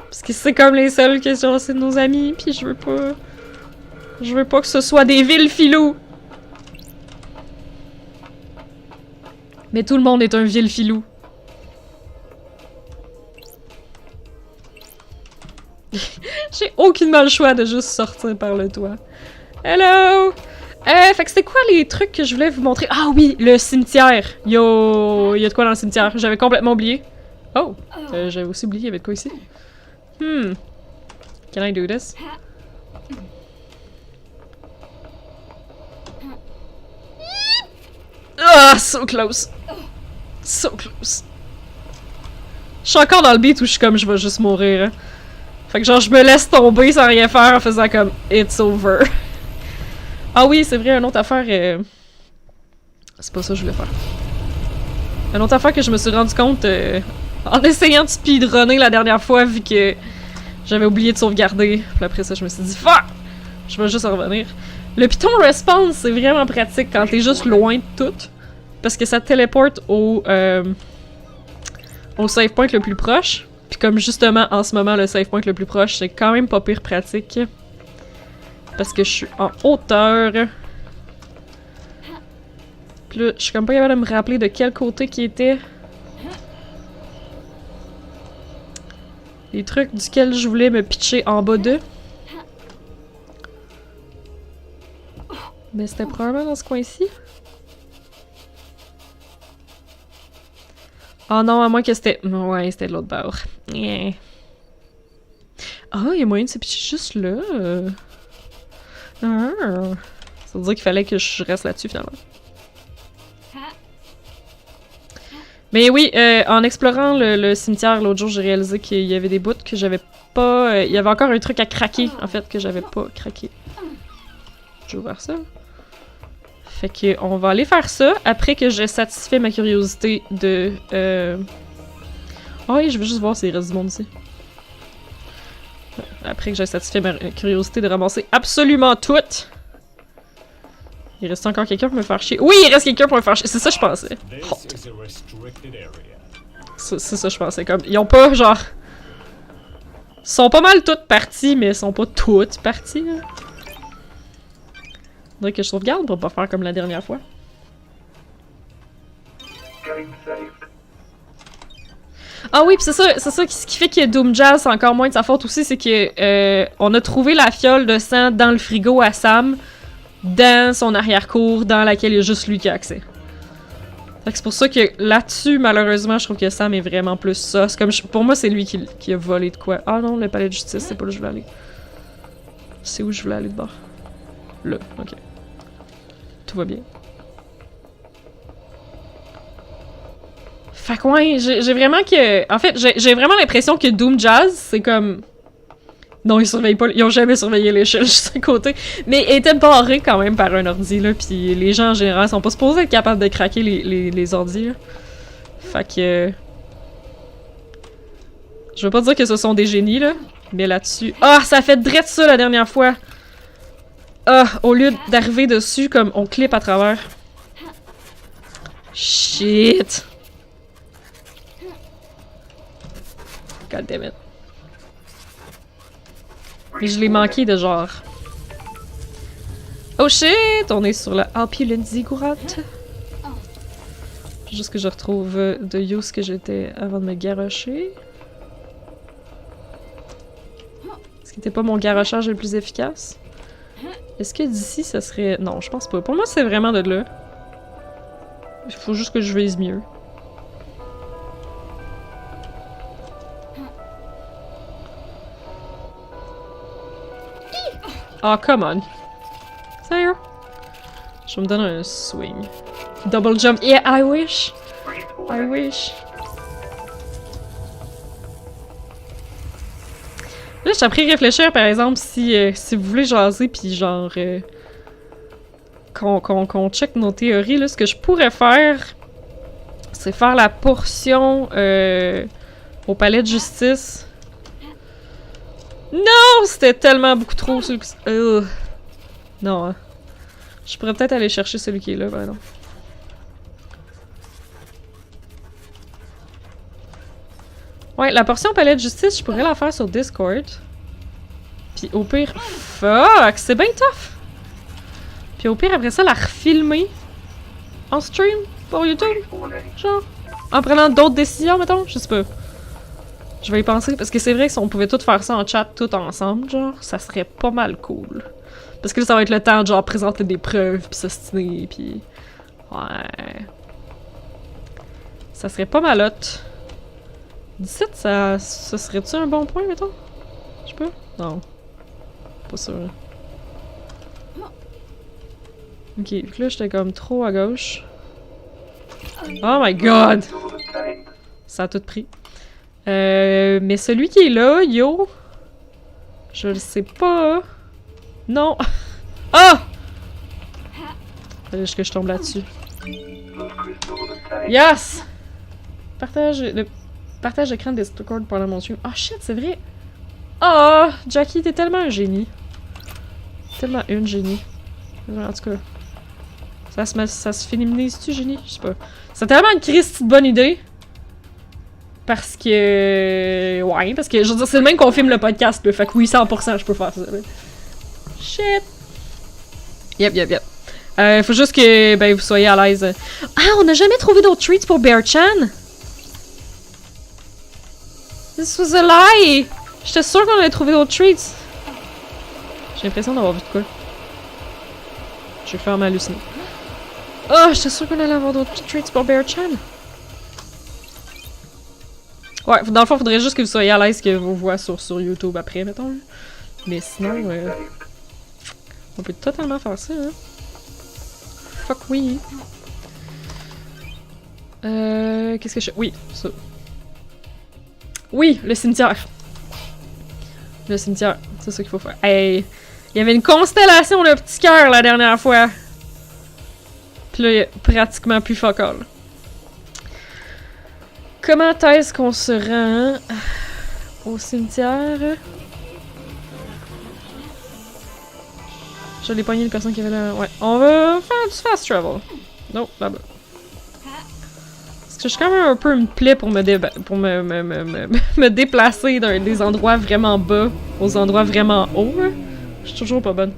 Parce que c'est comme les seuls que genre, c'est de nos amis, pis je veux pas... Je veux pas que ce soit des vils filous! Mais tout le monde est un vil filou. J'ai aucunement le choix de juste sortir par le toit. Hello! Fait que c'était quoi les trucs que je voulais vous montrer? Ah oui, le cimetière! Yo! Il y a de quoi dans le cimetière? J'avais complètement oublié. Oh! J'avais aussi oublié, il y avait de quoi ici. Can I do this? Ah! So close! So close! Je suis encore dans le beat où je suis comme je vais juste mourir. Hein. Fait que genre je me laisse tomber sans rien faire en faisant comme it's over. Ah oui, c'est vrai, une autre affaire. C'est pas ça que je voulais faire. Une autre affaire que je me suis rendu compte en essayant de speedrunner la dernière fois, vu que j'avais oublié de sauvegarder. Puis après ça, je me suis dit, fuck! Je vais juste en revenir. Le piton respawn, c'est vraiment pratique quand t'es juste loin de tout. Parce que ça te téléporte au save point le plus proche. Puis comme justement, en ce moment, le save point le plus proche, c'est quand même pas pire pratique. Parce que je suis en hauteur. Puis là, je suis comme pas capable de me rappeler de quel côté qui était. Les trucs duquel je voulais me pitcher en bas d'eux. Mais c'était probablement dans ce coin-ci. Oh non, à moins que c'était... Ouais, c'était de l'autre bord. Yeah. Ah, il y a moyen de se pitcher juste là. Ah. Ça veut dire qu'il fallait que je reste là-dessus, finalement. Mais oui, en explorant le cimetière l'autre jour, j'ai réalisé qu'il y avait des bouts que j'avais pas... il y avait encore un truc à craquer, en fait, que j'avais pas craqué. J'ai ouvert ça. Fait que on va aller faire ça après que j'ai satisfait ma curiosité de... Oh oui, je veux juste voir s'il reste du monde ici. Après que j'ai satisfait ma curiosité de ramasser absolument tout. Il reste encore quelqu'un pour me faire chier. Oui, il reste quelqu'un pour me faire chier. C'est ça que je pensais. Oh. C'est ça que je pensais. Comme, ils ont pas, genre... Ils sont pas mal toutes parties, mais ils sont pas toutes parties, là. Faudrait que je sauvegarde pour pas faire comme la dernière fois. Ah oui, pis c'est ça, ce qui fait que Doom Jazz, c'est encore moins de sa faute aussi, c'est que on a trouvé la fiole de sang dans le frigo à Sam, dans son arrière-cour, dans laquelle il y a juste lui qui a accès. Fait que c'est pour ça que là-dessus, malheureusement, je trouve que Sam est vraiment plus ça. Comme pour moi, c'est lui qui a volé de quoi. Ah non, le palais de justice, c'est pas là où je voulais aller. C'est où je voulais aller de bord. Là, ok. Tout va bien. Fait que ouais, j'ai vraiment que... En fait, j'ai vraiment l'impression que Doom Jazz, c'est comme... Non, ils surveillent pas... Ils ont jamais surveillé l'échelle juste à côté. Mais elle était barrée quand même par un ordi, là. Pis les gens, en général, sont pas supposés être capables de craquer les ordis, là. Fait que... Je veux pas dire que ce sont des génies, là. Mais là-dessus... Ah, ça a fait drette ça la dernière fois! Ah, au lieu d'arriver dessus, comme on clip à travers. Shit! God damn it. Mais je l'ai manqué de genre... Oh shit! On est sur la opulent ziggourate. Juste que je retrouve de use que j'étais avant de me garrocher. Ce qui n'était pas mon garrochage le plus efficace. Est-ce que d'ici, ça serait... Non, je pense pas. Pour moi, c'est vraiment de là. Il faut juste que je vise mieux. Ah, oh, come on. Sérieux? Je me donne un swing. Double jump. Yeah, I wish. I wish. Là, je t'ai appris à réfléchir, par exemple, si vous voulez jaser, pis genre... qu'on check nos théories, là, ce que je pourrais faire, c'est faire la portion au palais de justice. Non! C'était tellement beaucoup trop... Non, hein. Je pourrais peut-être aller chercher celui qui est là, pardon. Ouais, la portion palais de justice, je pourrais la faire sur Discord. Puis au pire... Fuck! C'est bien tough! Puis au pire, après ça, la refilmer en stream pour YouTube. Genre, en prenant d'autres décisions, mettons. Je sais pas. Je vais y penser, parce que c'est vrai que si on pouvait tout faire ça en chat, tout ensemble, genre, ça serait pas mal cool. Parce que là, ça va être le temps de, genre, présenter des preuves, pis s'ostiner, pis... Ouais... Ça serait pas mal hot. 17, ça serait-tu un bon point, mettons? Je sais pas? Non. Pas sûr. Ok, là, j'étais comme trop à gauche. Oh my god! Ça a tout pris. Mais celui qui est là, yo... Je le sais pas... Non! Ah! Fallait juste que je tombe là-dessus. Yes! Partage l'écran de Discord pendant mon stream. Oh shit, c'est vrai! Oh! Jackie, t'es tellement un génie. Tellement une génie. En tout cas... Ça se féminise-tu, génie? Je sais pas. C'est tellement une Christie de bonne idée. Parce que... Ouais, parce que, je veux dire, c'est le même qu'on filme le podcast, là. Fait que oui, 100%, je peux faire ça, là. Shit! Yep. Faut juste que, ben, vous soyez à l'aise. Ah, on n'a jamais trouvé d'autres treats pour Bear-chan? This was a lie! J'étais sûre qu'on allait trouver d'autres treats. J'ai l'impression d'avoir vu de quoi. Je vais faire m'halluciner. Oh, j'étais sûre qu'on allait avoir d'autres treats pour Bear-chan. Ouais, dans le fond, faudrait juste que vous soyez à l'aise que vous voyez sur YouTube après, mettons. Mais sinon, on peut totalement faire ça, hein. Fuck oui. Qu'est-ce que je... Oui, ça. Oui, le cimetière. Le cimetière, c'est ça qu'il faut faire. Hey, il y avait une constellation de petits cœurs la dernière fois. Puis là, il y a pratiquement plus fuck all. Comment est-ce qu'on se rend au cimetière? Je l'ai pogné le cochon qui avait là. Ouais, on va faire du fast travel. Non, là-bas. Parce que je suis quand même un peu une plaie pour me déplacer dans des endroits vraiment bas aux endroits vraiment hauts. Là. Je suis toujours pas bonne.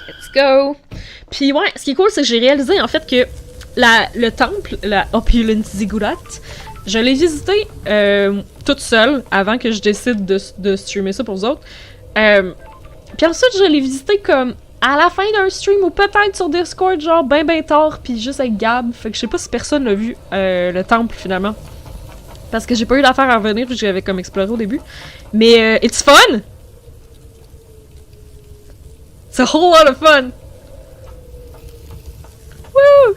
Let's go! Puis ouais, ce qui est cool, c'est que j'ai réalisé en fait que le temple, la Opulent Ziggurat, je l'ai visité toute seule avant que je décide de streamer ça pour vous autres. Puis ensuite, je l'ai visité comme à la fin d'un stream ou peut-être sur Discord, genre ben tard, puis juste avec Gab. Fait que je sais pas si personne l'a vu, le temple finalement. Parce que j'ai pas eu d'affaire à revenir, puis j'avais comme exploré au début. Mais it's fun! It's a whole lot of fun! Woo!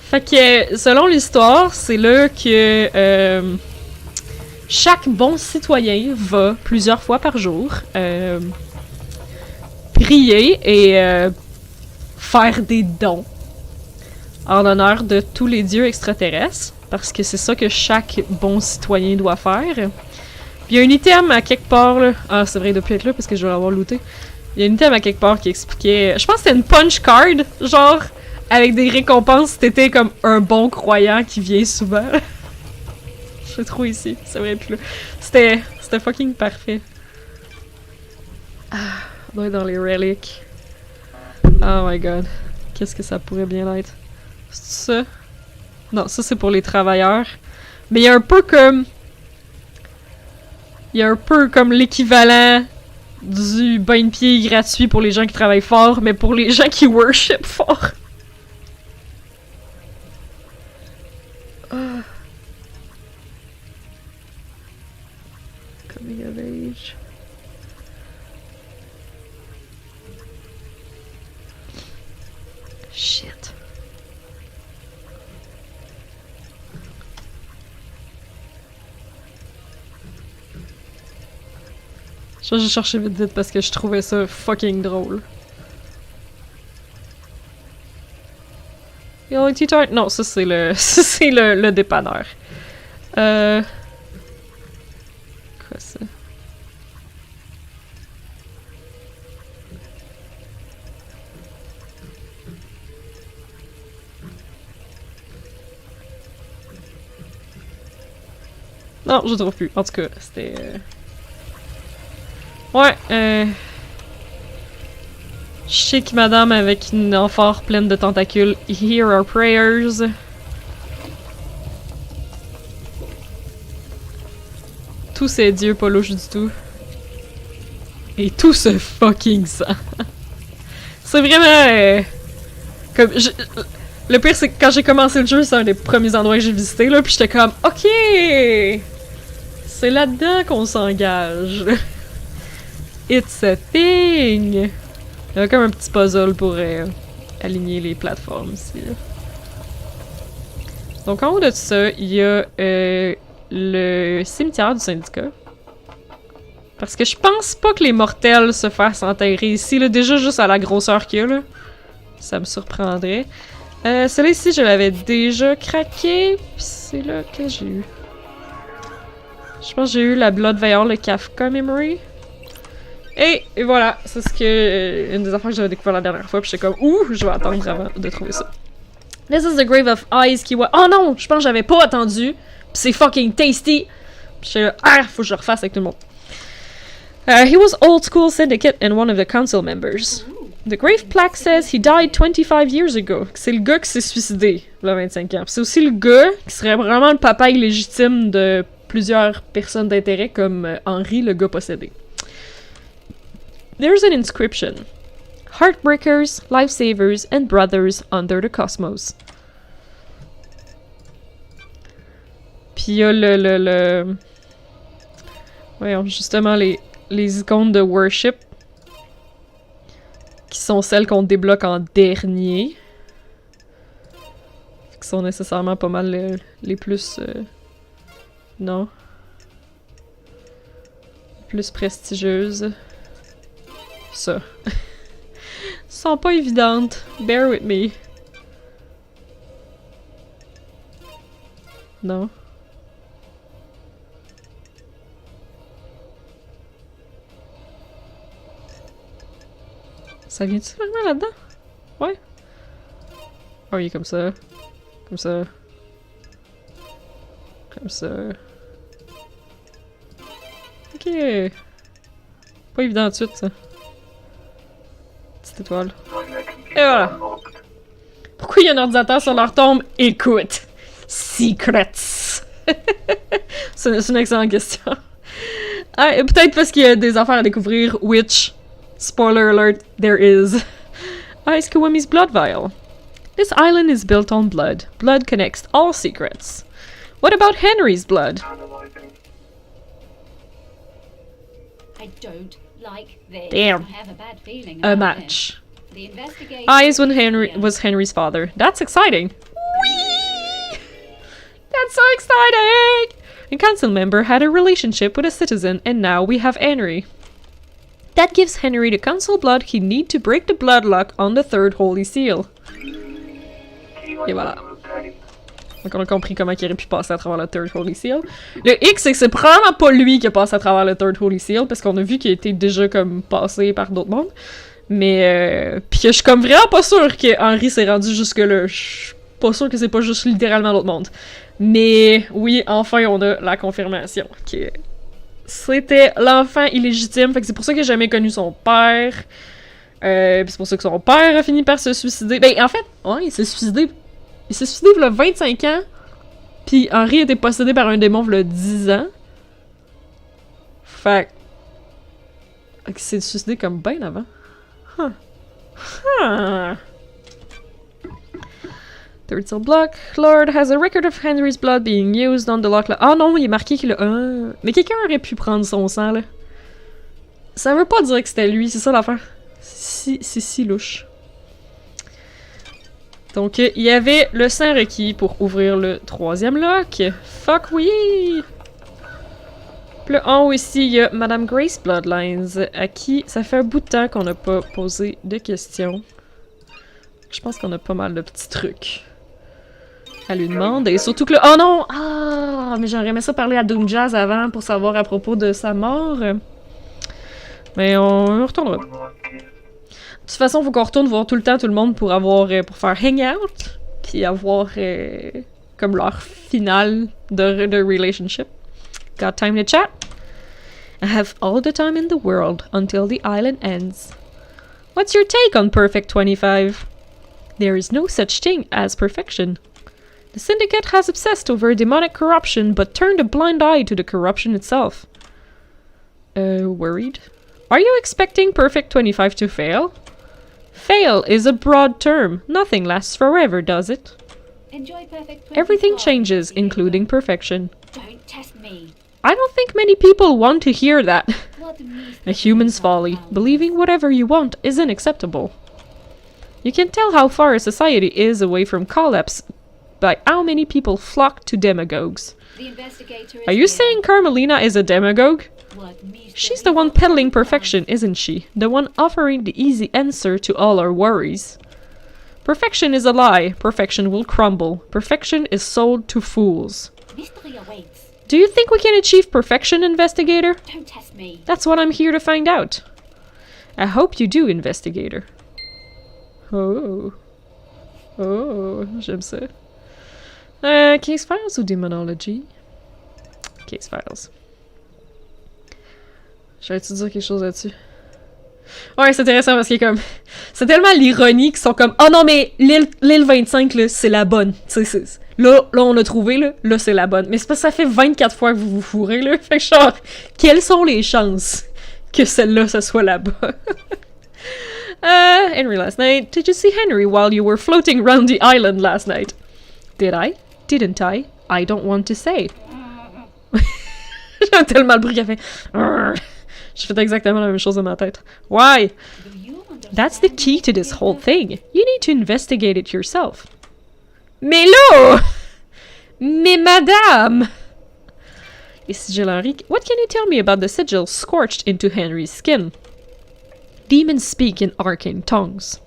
Fait que, selon l'histoire, c'est là que chaque bon citoyen va plusieurs fois par jour prier et faire des dons en l'honneur de tous les dieux extraterrestres, parce que c'est ça que chaque bon citoyen doit faire. Puis il y a un item à quelque part, là. Ah, c'est vrai, il doit plus être là parce que je vais l'avoir looté. Il y a un item à quelque part qui expliquait... Je pense que c'était une punch card, genre... Avec des récompenses, t'étais comme un bon croyant qui vient souvent. Je le trouve ici, ça devrait être là. C'était fucking parfait. Ah, on doit être dans les reliques. Oh my god. Qu'est-ce que ça pourrait bien être? C'est ça? Non, ça c'est pour les travailleurs. Mais il y a un peu comme... Il y a un peu comme l'équivalent du bain de pied gratuit pour les gens qui travaillent fort, mais pour les gens qui worship fort. Coming of age. Shit. J'ai cherché vite parce que je trouvais ça fucking drôle. Reality Tart? Non, ça c'est le... c'est le dépanneur. Quoi ça? Non, je trouve plus. En tout cas, c'était... Ouais, chic madame avec une amphore pleine de tentacules. Hear our prayers. Tous ces dieux pas louches du tout. Et tout ce fucking sang. C'est vraiment... comme... Le pire, c'est que quand j'ai commencé le jeu, c'est un des premiers endroits que j'ai visité, là, pis j'étais comme, OK! C'est là-dedans qu'on s'engage. It's a thing! Il y a comme un petit puzzle pour aligner les plateformes ici. Là. Donc en haut de tout ça, il y a le cimetière du syndicat. Parce que je pense pas que les mortels se fassent enterrer ici. Là. Déjà juste à la grosseur qu'il y a, là. Ça me surprendrait. Celle-là ici, je l'avais déjà craqué. Puis c'est là que j'ai eu. Je pense que j'ai eu la Blood Veil, le Kafka Memory. Et voilà, c'est ce que une des affaires que j'avais découvert la dernière fois, puis j'étais comme ouh, je vais attendre avant de trouver ça. This is the grave of eyes qui wa... Oh non, je pense que j'avais pas attendu. Puis c'est fucking tasty. Puis j'étais là, ah, faut que je le refasse avec tout le monde. He was old school syndicate and one of the council members. The grave plaque says he died 25 years ago. C'est le gars qui s'est suicidé, là, 25 ans. Puis c'est aussi le gars qui serait vraiment le papa illégitime de plusieurs personnes d'intérêt, comme Henry, le gars possédé. There's an inscription. Heartbreakers, lifesavers, and brothers under the cosmos. Puis il y a le... Voyons, justement, les icônes de worship. Qui sont celles qu'on débloque en dernier. Qui sont nécessairement pas mal les plus... non. Plus prestigieuses. Ça. Sont pas évidentes. Bear with me. Non. Ça vient-tu vraiment là-dedans? Ouais. Oh, il est comme ça. Comme ça. Comme ça. Ok. Pas évident tout de suite, ça. Petite étoile. Et voilà. Pourquoi il y a un ordinateur sur leur tombe? Écoute. Secrets. C'est une excellente question. Ah, peut-être parce qu'il y a des affaires à découvrir, which... Spoiler alert, there is. Ice Kiwami's blood vial. This island is built on blood. Blood connects all secrets. What about Henry's blood? I don't like this. Damn. I have a bad feeling A about match. this. The investigation Eyes when Henry was Henry's father. That's exciting. Whee! That's so exciting! A council member had a relationship with a citizen, and now we have Henry. That gives Henry the council blood he need to break the blood lock on the third holy seal. Et voilà. Donc on a compris comment il aurait pu passer à travers le third holy seal. Le X, c'est que c'est probablement pas lui qui a passé à travers le third holy seal, parce qu'on a vu qu'il était déjà comme passé par d'autres mondes. Mais pis je suis comme vraiment pas sûre que Henry s'est rendu jusque là. Je suis pas sûre que c'est pas juste littéralement l'autre monde. Mais oui, enfin on a la confirmation que c'était l'enfant illégitime, fait que c'est pour ça qu'il a jamais connu son père. Pis c'est pour ça que son père a fini par se suicider. Ben, en fait, ouais, il s'est suicidé. Il s'est suicidé il y a 25 ans. Pis Henry a été possédé par un démon il y a 10 ans. Fait qu'il s'est suicidé comme bien avant. Huh. Huh. Third seal block. Lord has a record of Henry's blood being used on the lock. Ah non, il est marqué qu'il a un. Mais quelqu'un aurait pu prendre son sang, là. Ça veut pas dire que c'était lui, c'est ça l'affaire. C'est si louche. Donc, il y avait le sang requis pour ouvrir le troisième lock. Fuck oui! Puis là, en haut ici, il y a Madame Grace Bloodlines, à qui ça fait un bout de temps qu'on n'a pas posé de questions. Je pense qu'on a pas mal de petits trucs à lui demander. Et surtout que là... Oh non! Ah! Mais j'aurais aimé ça parler à Doom Jazz avant pour savoir à propos de sa mort. Mais on retournera. De toute façon, faut qu'on retourne voir tout le temps tout le monde pour avoir... pour faire hangout. Puis avoir... comme leur finale de relationship. Got time to chat? I have all the time in the world until the island ends. What's your take on Perfect 25? There is no such thing as perfection. The Syndicate has obsessed over demonic corruption but turned a blind eye to the corruption itself. Worried? Are you expecting Perfect 25 to fail? Fail is a broad term. Nothing lasts forever, does it? Enjoy Perfect 25. Everything changes, including perfection. Don't test me. I don't think many people want to hear that. What amusement A human's folly. Believing whatever you want is unacceptable. You can tell how far a society is away from collapse by how many people flock to demagogues. The investigator is Are you here. saying Carmelina is a demagogue? What mystery She's the one peddling perfection, isn't she? The one offering the easy answer to all our worries. Perfection is a lie. Perfection will crumble. Perfection is sold to fools. Mystery awaits. Do you think we can achieve perfection, investigator? Don't test me. That's what I'm here to find out. I hope you do, investigator. Oh. Oh, j'aime ça. Case files ou demonology? Case files. J'allais-tu dire quelque chose là-dessus? Ouais, c'est intéressant parce qu'il est comme... C'est tellement l'ironie qu'ils sont comme... Oh non, mais l'île 25, là, c'est la bonne. Tu sais, là, on a trouvé, là c'est la bonne. Mais c'est parce que ça fait 24 fois que vous vous fourrez, là. Fait que genre, quelles sont les chances que celle-là, ça soit là-bas. Henry last night. Did you see Henry while you were floating around the island last night? Did I? Didn't I? I don't want to say. J'ai tellement le bruit qu'elle fait. J'ai fait exactement la même chose dans ma tête. Why? Do you understand? That's the key to this whole thing. You need to investigate it yourself. Mais là! Mais madame! Les sigils Henry. What can you tell me about the sigils scorched into Henry's skin? Demons speak in arcane tongues.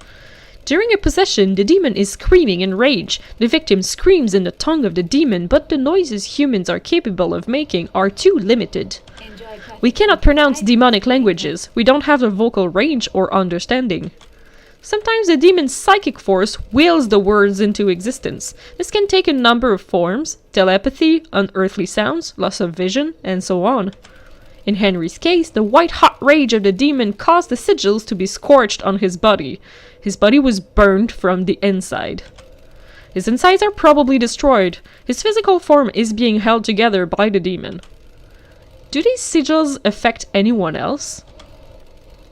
During a possession, the demon is screaming in rage. The victim screams in the tongue of the demon, but the noises humans are capable of making are too limited. Enjoy practicing. We cannot pronounce demonic languages. We don't have the vocal range or understanding. Sometimes the demon's psychic force wills the words into existence. This can take a number of forms: telepathy, unearthly sounds, loss of vision, and so on. In Henry's case, the white-hot rage of the demon caused the sigils to be scorched on his body. His body was burned from the inside. His insides are probably destroyed. His physical form is being held together by the demon. Do these sigils affect anyone else?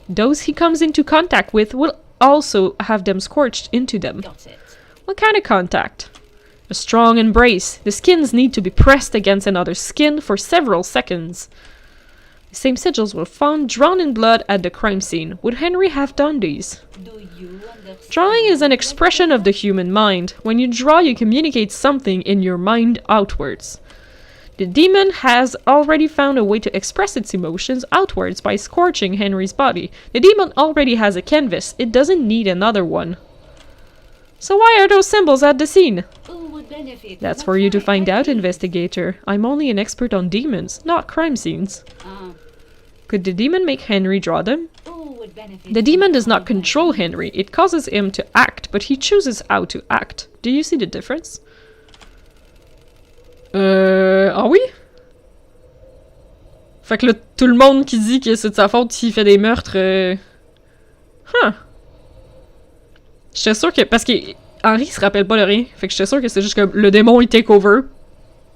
Those he comes into contact with will also have them scorched into them. Got it. What kind of contact? A strong embrace. The skins need to be pressed against another skin for several seconds. The same sigils were found drawn in blood at the crime scene. Would Henry have done these? Do you understand? Drawing is an expression of the human mind. When you draw, you communicate something in your mind outwards. The demon has already found a way to express its emotions outwards by scorching Henry's body. The demon already has a canvas. It doesn't need another one. So why are those symbols at the scene? Who would benefit? That's for you to find out, investigator. I'm only an expert on demons, not crime scenes. Could the demon make Henry draw them? Who would benefit? The demon does not control Henry. It causes him to act, but he chooses how to act. Do you see the difference? Ah oui? Fait que là, tout le monde qui dit que c'est de sa faute s'il fait des meurtres, Huh. J'étais sûre que... Parce que Henry se rappelle pas de rien. Fait que j'étais sûre que c'est juste que le démon, il take over.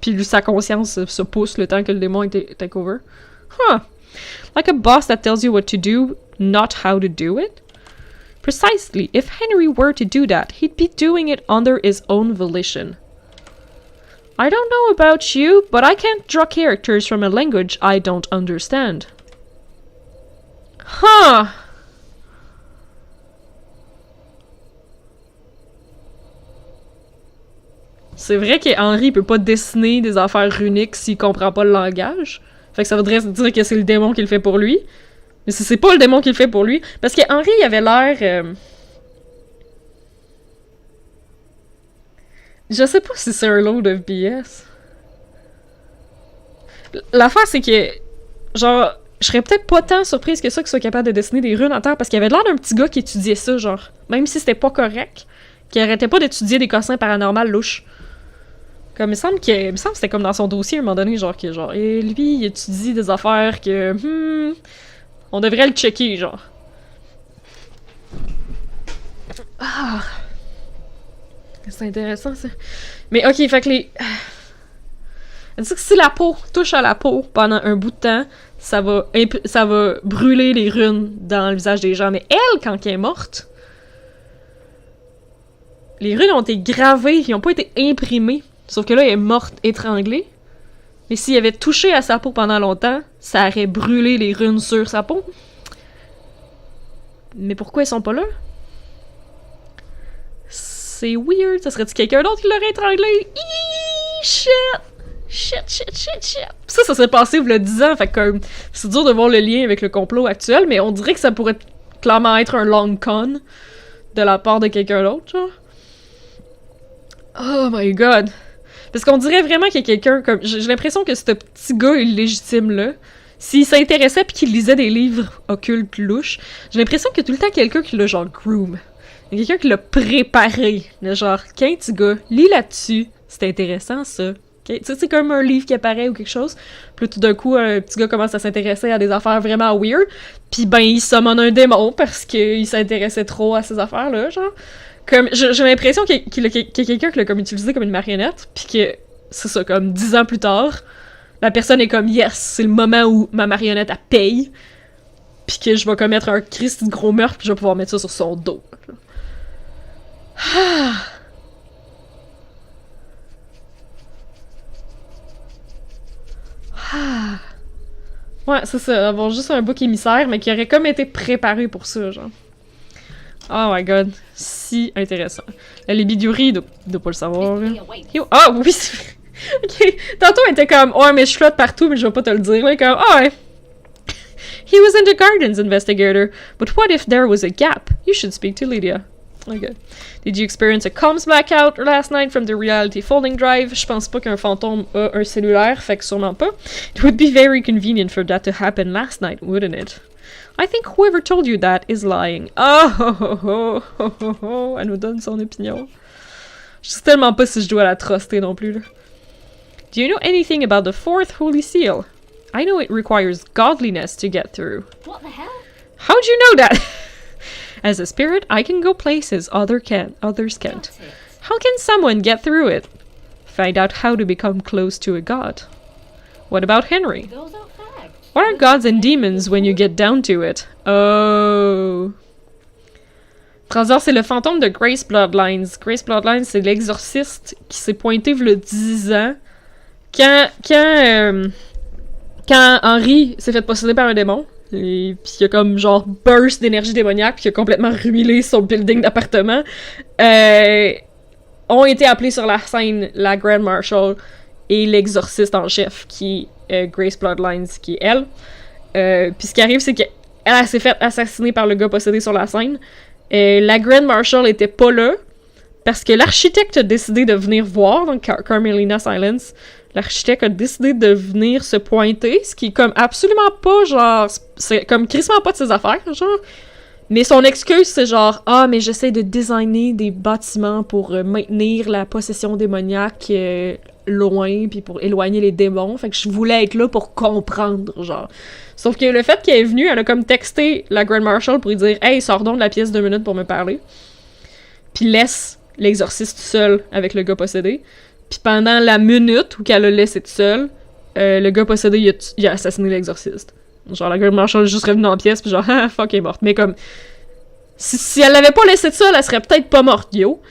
Puis lui, sa conscience se pousse le temps que le démon, il take over. Huh. Like a boss that tells you what to do, not how to do it? Precisely. If Henry were to do that, he'd be doing it under his own volition. I don't know about you, but I can't draw characters from a language I don't understand. Huh! C'est vrai qu'Henry peut pas dessiner des affaires runiques s'il comprend pas le langage. Fait que ça voudrait dire que c'est le démon qui le fait pour lui. Mais si c'est pas le démon qui le fait pour lui... Parce que Henry, il avait l'air... Je sais pas si c'est un load of BS. L'affaire, c'est que... Genre, je serais peut-être pas tant surprise que ça qu'il soit capable de dessiner des runes en terre, parce qu'il avait l'air d'un petit gars qui étudiait ça, genre. Même si c'était pas correct. Qui arrêtait pas d'étudier des cossins paranormaux louches. Comme, il me semble que c'était comme dans son dossier à un moment donné, genre, que genre, et lui, il étudie des affaires que, on devrait le checker, genre. Ah! C'est intéressant, ça. Mais ok, fait que les... Elle dit que si la peau touche à la peau pendant un bout de temps, ça va brûler les runes dans le visage des gens. Mais elle, quand elle est morte, les runes ont été gravées, ils ont pas été imprimées. Sauf que là, elle est morte étranglée. Mais s'il avait touché à sa peau pendant longtemps, ça aurait brûlé les runes sur sa peau. Mais pourquoi ils sont pas là? C'est weird. Ça serait-tu quelqu'un d'autre qui l'aurait étranglé? Shit! Ça serait passé il y a 10 ans. Fait que c'est dur de voir le lien avec le complot actuel, mais on dirait que ça pourrait clairement être un long con de la part de quelqu'un d'autre, genre. Oh my god. Parce qu'on dirait vraiment qu'il y a quelqu'un comme... J'ai l'impression que ce petit gars illégitime-là, s'il s'intéressait pis qu'il lisait des livres occultes pis louches, j'ai l'impression qu'il y a tout le temps quelqu'un qui l'a genre groom. Il y a quelqu'un qui l'a préparé. Le genre, qu'un petit gars, lis là-dessus, c'est intéressant ça. Okay? Tu sais, c'est comme un livre qui apparaît ou quelque chose. Puis tout d'un coup, un petit gars commence à s'intéresser à des affaires vraiment weird. Puis ben, il summon un démon parce qu'il s'intéressait trop à ces affaires-là, genre. Comme, j'ai l'impression qu'il y a quelqu'un qui l'a comme utilisé comme une marionnette, pis que, c'est ça, comme 10 ans plus tard, la personne est comme, yes, c'est le moment où ma marionnette, elle paye. pis que je vais commettre un Christ de gros meurtre, pis je vais pouvoir mettre ça sur son dos. Ah. Ah. Ouais, c'est ça, avoir juste un bouc émissaire, mais qui aurait comme été préparé pour ça, genre. Oh my god, si intéressant. La libiduri, doit pas le savoir. Ah oui, c'est vrai. Ok, tantôt elle était comme, ouais, mais je flotte partout, mais je vais pas te le dire. Là, comme, ah ouais. He was in the gardens, investigator. But what if there was a gap? You should speak to Lydia. Okay. Did you experience a comms blackout last night from the reality folding drive? Je pense pas qu'un fantôme a un cellulaire, fait que sûrement pas. It would be very convenient for that to happen last night, wouldn't it? I think whoever told you that is lying. Oh, elle nous donne son opinion. Je sais tellement pas si je dois la truster non plus, là. Do you know anything about the fourth holy seal? I know it requires godliness to get through. What the hell? How'd you know that? As a spirit, I can go places others can't. That's it. How can someone get through it? Find out how to become close to a god. What about Henry? Those are facts. What are gods and demons when you get down to it? Oh. Transor, c'est le fantôme de Grace Bloodlines. Grace Bloodlines, c'est l'exorciste qui s'est pointé v'là 10 ans. Quand Henry s'est fait posséder par un démon, et puis il a comme genre burst d'énergie démoniaque, puis il a complètement ruiné son building d'appartement, ont été appelés sur la scène la Grand Marshal et l'exorciste en chef, qui est Grace Bloodlines, qui est elle. Puis ce qui arrive, c'est qu'elle s'est fait assassiner par le gars possédé sur la scène. La Grand Marshal était pas là, parce que l'architecte a décidé de venir voir, donc Carmelina Silence. L'architecte a décidé de venir se pointer, ce qui est comme absolument pas, genre, c'est comme crissement pas de ses affaires, genre. Mais son excuse, c'est genre, ah, mais j'essaie de designer des bâtiments pour maintenir la possession démoniaque loin, puis pour éloigner les démons, fait que je voulais être là pour comprendre, genre. Sauf que le fait qu'elle est venue, elle a comme texté la Grand Marshal pour lui dire, hey, sors donc de la pièce 2 minutes pour me parler. Puis laisse l'exorciste seul avec le gars possédé. Puis pendant la minute où qu'elle l'a laissé tout seul, le gars possédé, il a assassiné l'exorciste. Genre, la Grand Marshal est juste revenue dans la pièce, puis genre, ah, fuck, elle est morte. Mais comme, si elle l'avait pas laissé seule, elle serait peut-être pas morte, yo.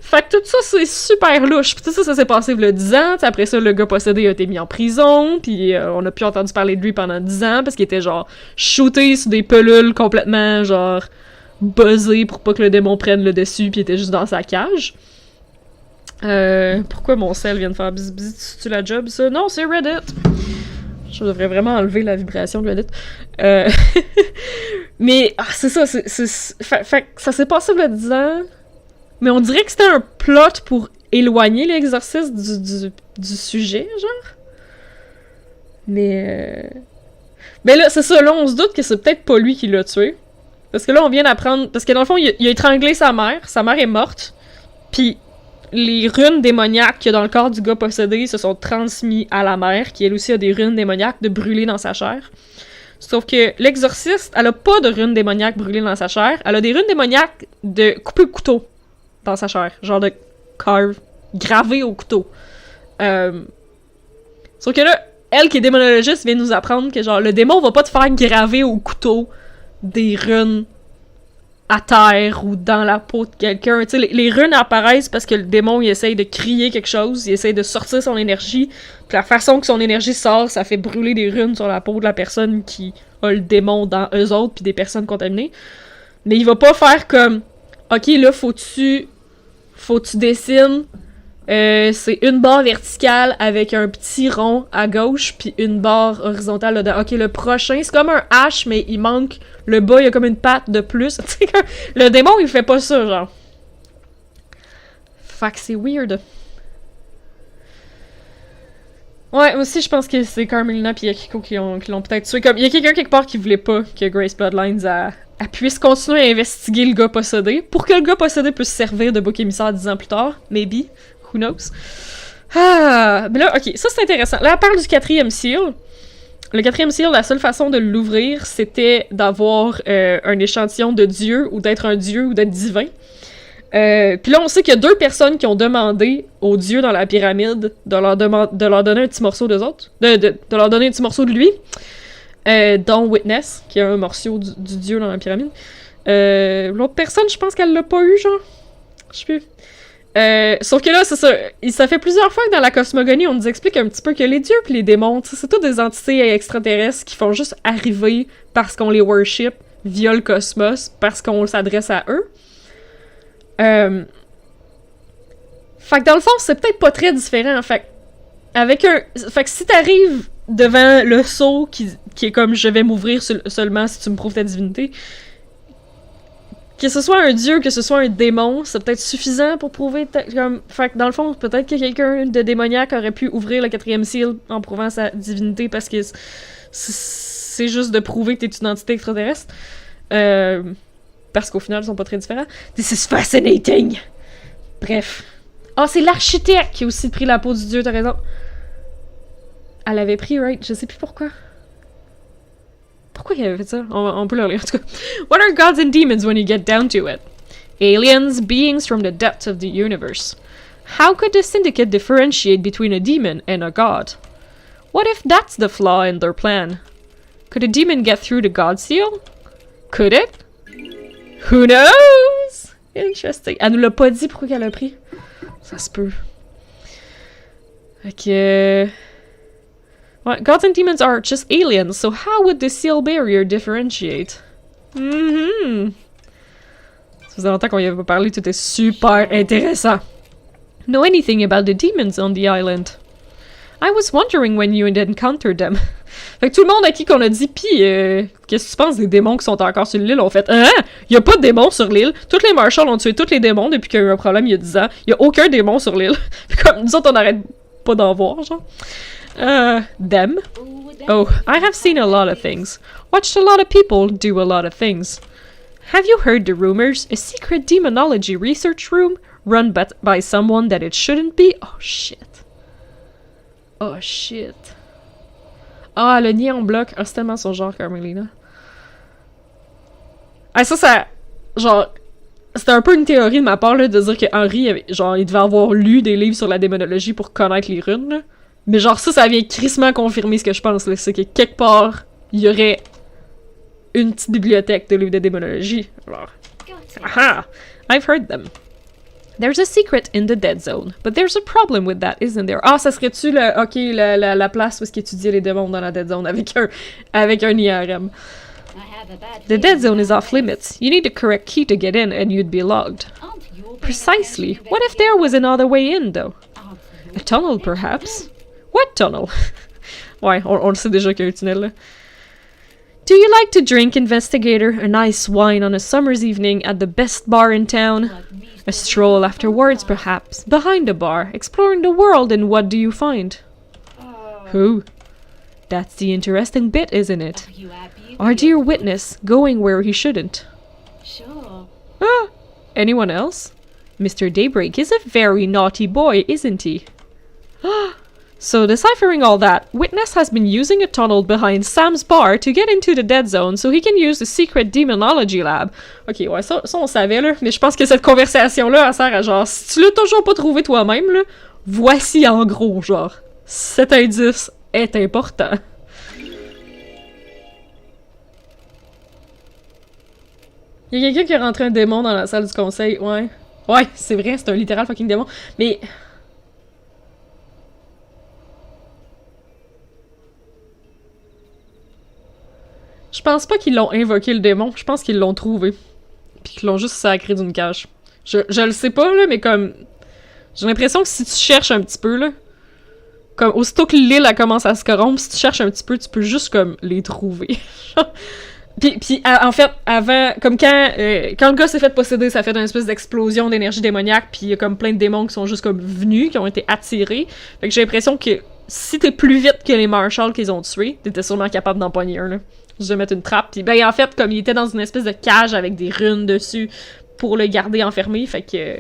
Fait que tout ça, c'est super louche. Puis tout ça, ça s'est passé il y a 10 ans. T'sais, après ça, le gars possédé a été mis en prison, puis on a plus entendu parler de lui pendant 10 ans, parce qu'il était genre shooté sur des pelules complètement, genre, buzzé pour pas que le démon prenne le dessus, puis il était juste dans sa cage. Pourquoi mon sel vient de faire bzz, c'est-tu la job, ça? Non, c'est Reddit! Je devrais vraiment enlever la vibration de Reddit. Mais, c'est ça, fait ça s'est passé il y a 10 ans, mais on dirait que c'était un plot pour éloigner l'exorciste du sujet, genre. Mais là, c'est ça, là, on se doute que c'est peut-être pas lui qui l'a tué. Parce que là, on vient d'apprendre... Parce que dans le fond, il a étranglé sa mère est morte, puis les runes démoniaques qu'il y a dans le corps du gars possédé se sont transmis à la mère, qui elle aussi a des runes démoniaques de brûler dans sa chair. Sauf que l'exorciste, elle a pas de runes démoniaques brûlées dans sa chair, elle a des runes démoniaques de couper au couteau dans sa chair, genre de carve, gravé au couteau. Sauf que là, elle qui est démonologiste vient nous apprendre que genre le démon va pas te faire graver au couteau des runes à terre ou dans la peau de quelqu'un. Tu sais, les runes apparaissent parce que le démon, il essaye de crier quelque chose, il essaye de sortir son énergie, puis la façon que son énergie sort, ça fait brûler des runes sur la peau de la personne qui a le démon dans eux autres, puis des personnes contaminées. Mais il va pas faire comme, ok, là, faut-tu dessines, c'est une barre verticale avec un petit rond à gauche, puis une barre horizontale là-dedans. Ok, le prochain, c'est comme un H, mais il manque le bas, il y a comme une patte de plus. Le démon, il fait pas ça, genre. Fait que c'est weird. Ouais, aussi, je pense que c'est Carmelina pis Akiko qui l'ont peut-être tué. Comme, il y a quelqu'un quelque part qui voulait pas que Grace Bloodlines puisse continuer à investiguer le gars possédé, pour que le gars possédé puisse servir de bouc émissaire 10 ans plus tard. Maybe. Who knows? Ah! Mais là, ok, ça c'est intéressant. Là, elle parle du 4e seal. Le 4e seal, la seule façon de l'ouvrir, c'était d'avoir un échantillon de Dieu, ou d'être un Dieu, ou d'être divin. Puis là, on sait qu'il y a 2 personnes qui ont demandé aux dieux dans la pyramide de leur donner un petit morceau d'eux autres. De leur donner un petit morceau de lui. dont Witness, qui a un morceau du dieu dans la pyramide. L'autre personne, je pense qu'elle l'a pas eu, genre. Je sais plus. Sauf que là, c'est ça. Ça fait plusieurs fois que dans la cosmogonie, on nous explique un petit peu que les dieux pis les démons, c'est toutes des entités extraterrestres qui font juste arriver parce qu'on les worship via le cosmos, parce qu'on s'adresse à eux. Fait que dans le fond, c'est peut-être pas très différent. Fait que si t'arrives devant le sceau qui est comme je vais m'ouvrir seulement si tu me prouves ta divinité, que ce soit un dieu, que ce soit un démon, c'est peut-être suffisant pour prouver fait que dans le fond, peut-être que quelqu'un de démoniaque aurait pu ouvrir le 4e seal en prouvant sa divinité parce que c'est juste de prouver que t'es une entité extraterrestre. Parce qu'au final, ils sont pas très différents. This is fascinating! Bref. Ah, c'est l'architecte qui a aussi pris la peau du dieu, t'as raison. Elle l'avait pris, right? Je sais plus pourquoi. Pourquoi il avait fait ça? On peut le lire, en tout cas. What are gods and demons when you get down to it? Aliens, beings from the depths of the universe. How could the Syndicate differentiate between a demon and a god? What if that's the flaw in their plan? Could a demon get through the god seal? Could it? Who knows? Interesting. Elle nous l'a pas dit pourquoi elle l'a pris. Ça se peut. Ok. Well, gods and demons are just aliens, so how would the seal barrier differentiate? Ça faisait longtemps qu'on y avait pas parlé, tout est super intéressant. Know anything about the demons on the island? I was wondering when you had encountered them. Fait que tout le monde à qui qu'on a dit, pis qu'est-ce que tu penses des démons qui sont encore sur l'île? On fait, hein? Y a pas de démons sur l'île. Toutes les marshals ont tué tous les démons depuis qu'il y a eu un problème il y a 10 ans. Y a aucun démon sur l'île. Puis comme nous autres, on arrête pas d'en voir, genre. Them? Oh, I have seen a lot of things. Watched a lot of people do a lot of things. Have you heard the rumors? A secret demonology research room run by someone that it shouldn't be? Oh shit. Oh shit. Ah, le nid en bloc. Ah, c'est tellement son genre, Carmelina. Ah, ça... Genre... C'était un peu une théorie de ma part, là, de dire que Henry, il devait avoir lu des livres sur la démonologie pour connaître les runes, là. Mais genre, ça vient crissement confirmer ce que je pense, là. C'est que quelque part, il y aurait une petite bibliothèque de livres de démonologie. Alors... Aha! I've heard them. There's a secret in the dead zone, but there's a problem with that, isn't there? Ah, ça serait-tu la place où est-ce qu'étudiait les démons dans la dead zone avec un IRM? The dead zone is off limits. You need the correct key to get in and you'd be logged. Precisely. What if there was another way in, though? A tunnel, perhaps? What tunnel? Ouais, on le sait déjà qu'il y a un tunnel, là. Do you like to drink, investigator? A nice wine on a summer's evening at the best bar in town? A stroll afterwards, perhaps, behind the bar, exploring the world, and what do you find? Who? That's the interesting bit, isn't it? Our dear witness, going where he shouldn't. Sure. Ah! Anyone else? Mr. Daybreak is a very naughty boy, isn't he? So, deciphering all that, Witness has been using a tunnel behind Sam's bar to get into the dead zone so he can use the secret demonology lab. Ok, ouais, ça on savait, là, mais je pense que cette conversation-là, elle sert à genre, si tu l'as toujours pas trouvé toi-même, là, voici en gros, genre, cet indice est important. Il y a quelqu'un qui a rentré un démon dans la salle du conseil, ouais. Ouais, c'est vrai, c'est un littéral fucking démon, mais... Je pense pas qu'ils l'ont invoqué le démon, je pense qu'ils l'ont trouvé. Puis qu'ils l'ont juste sacré d'une cage. Je le sais pas, là, mais comme... J'ai l'impression que si tu cherches un petit peu, là... Comme, aussitôt que l'île, elle commence à se corrompre, si tu cherches un petit peu, tu peux juste, comme, les trouver. Puis en fait, avant... Comme quand le gars s'est fait posséder, ça a fait une espèce d'explosion d'énergie démoniaque, puis il y a comme plein de démons qui sont juste, comme, venus, qui ont été attirés. Fait que j'ai l'impression que si t'es plus vite que les marshals qu'ils ont tués, t'étais sûrement capable d'en pogner un, là. Je vais mettre une trappe. Puis ben en fait, comme il était dans une espèce de cage avec des runes dessus pour le garder enfermé, fait que...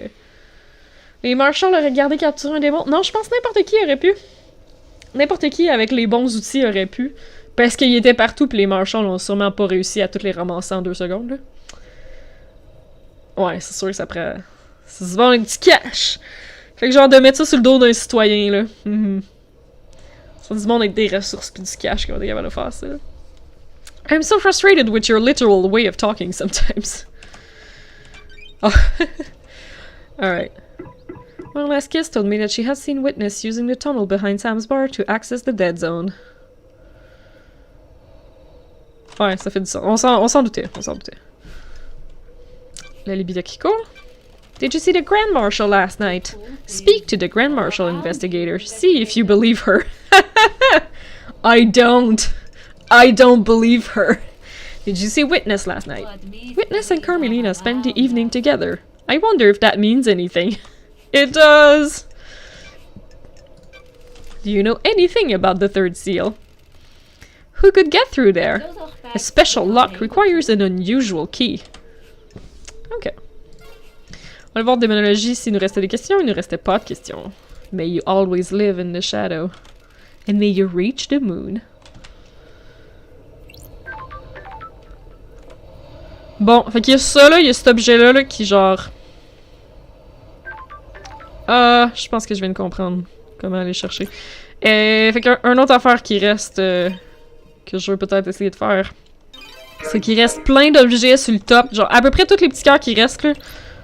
Les marshals auraient gardé capturer un démon. Non, je pense que n'importe qui aurait pu. N'importe qui avec les bons outils aurait pu. Parce qu'il était partout, puis les marshals ont sûrement pas réussi à toutes les ramasser en 2 secondes, là. Ouais, c'est sûr que ça prend... C'est souvent un petit cash. Fait que genre de mettre ça sur le dos d'un citoyen, là. C'est du monde avec des ressources pis du cash qui va être capable de faire ça. I'm so frustrated with your literal way of talking sometimes. Oh. Alright. One last kiss told me that she has seen Witness using the tunnel behind Sam's bar to access the dead zone. Ouais, ça fait du sens. On s'en doutait, on s'en doutait. La libido qui court. Did you see the Grand Marshal last night? Speak to the Grand Marshal investigator. See if you believe her. I don't. I don't believe her. Did you see Witness last night? Witness and Carmelina spent the evening together. I wonder if that means anything. It does. Do you know anything about the third seal? Who could get through there? A special lock requires an unusual key. Ok. On va voir démonologie s'il nous restait des questions. Il nous restait pas de questions. May you always live in the shadow. And may you reach the moon. Bon, fait qu'il y a ça là, il y a cet objet-là là, qui genre... Ah, je pense que je viens de comprendre comment aller chercher. Fait qu'un autre affaire qui reste, que je veux peut-être essayer de faire, c'est qu'il reste plein d'objets sur le top. Genre, à peu près tous les petits cœurs qui restent là,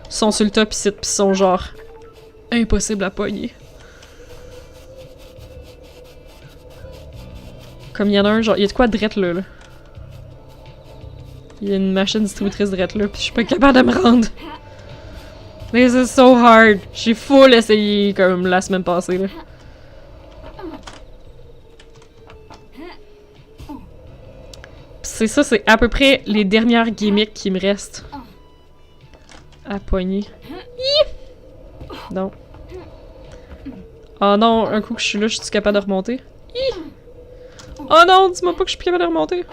sont sur le top ici, pis sont genre impossibles à pogner. Comme il y en a un, genre, il y a de quoi drette là. Il y a une machine distributrice drette là, pis je suis pas capable de me rendre. This is so hard. J'ai full essayé comme la semaine passée là. C'est ça, c'est à peu près les dernières gimmicks qui me restent à poigner. Non. Oh non, un coup que je suis là, je suis capable de remonter. Oh non, dis-moi pas que je suis plus capable de remonter.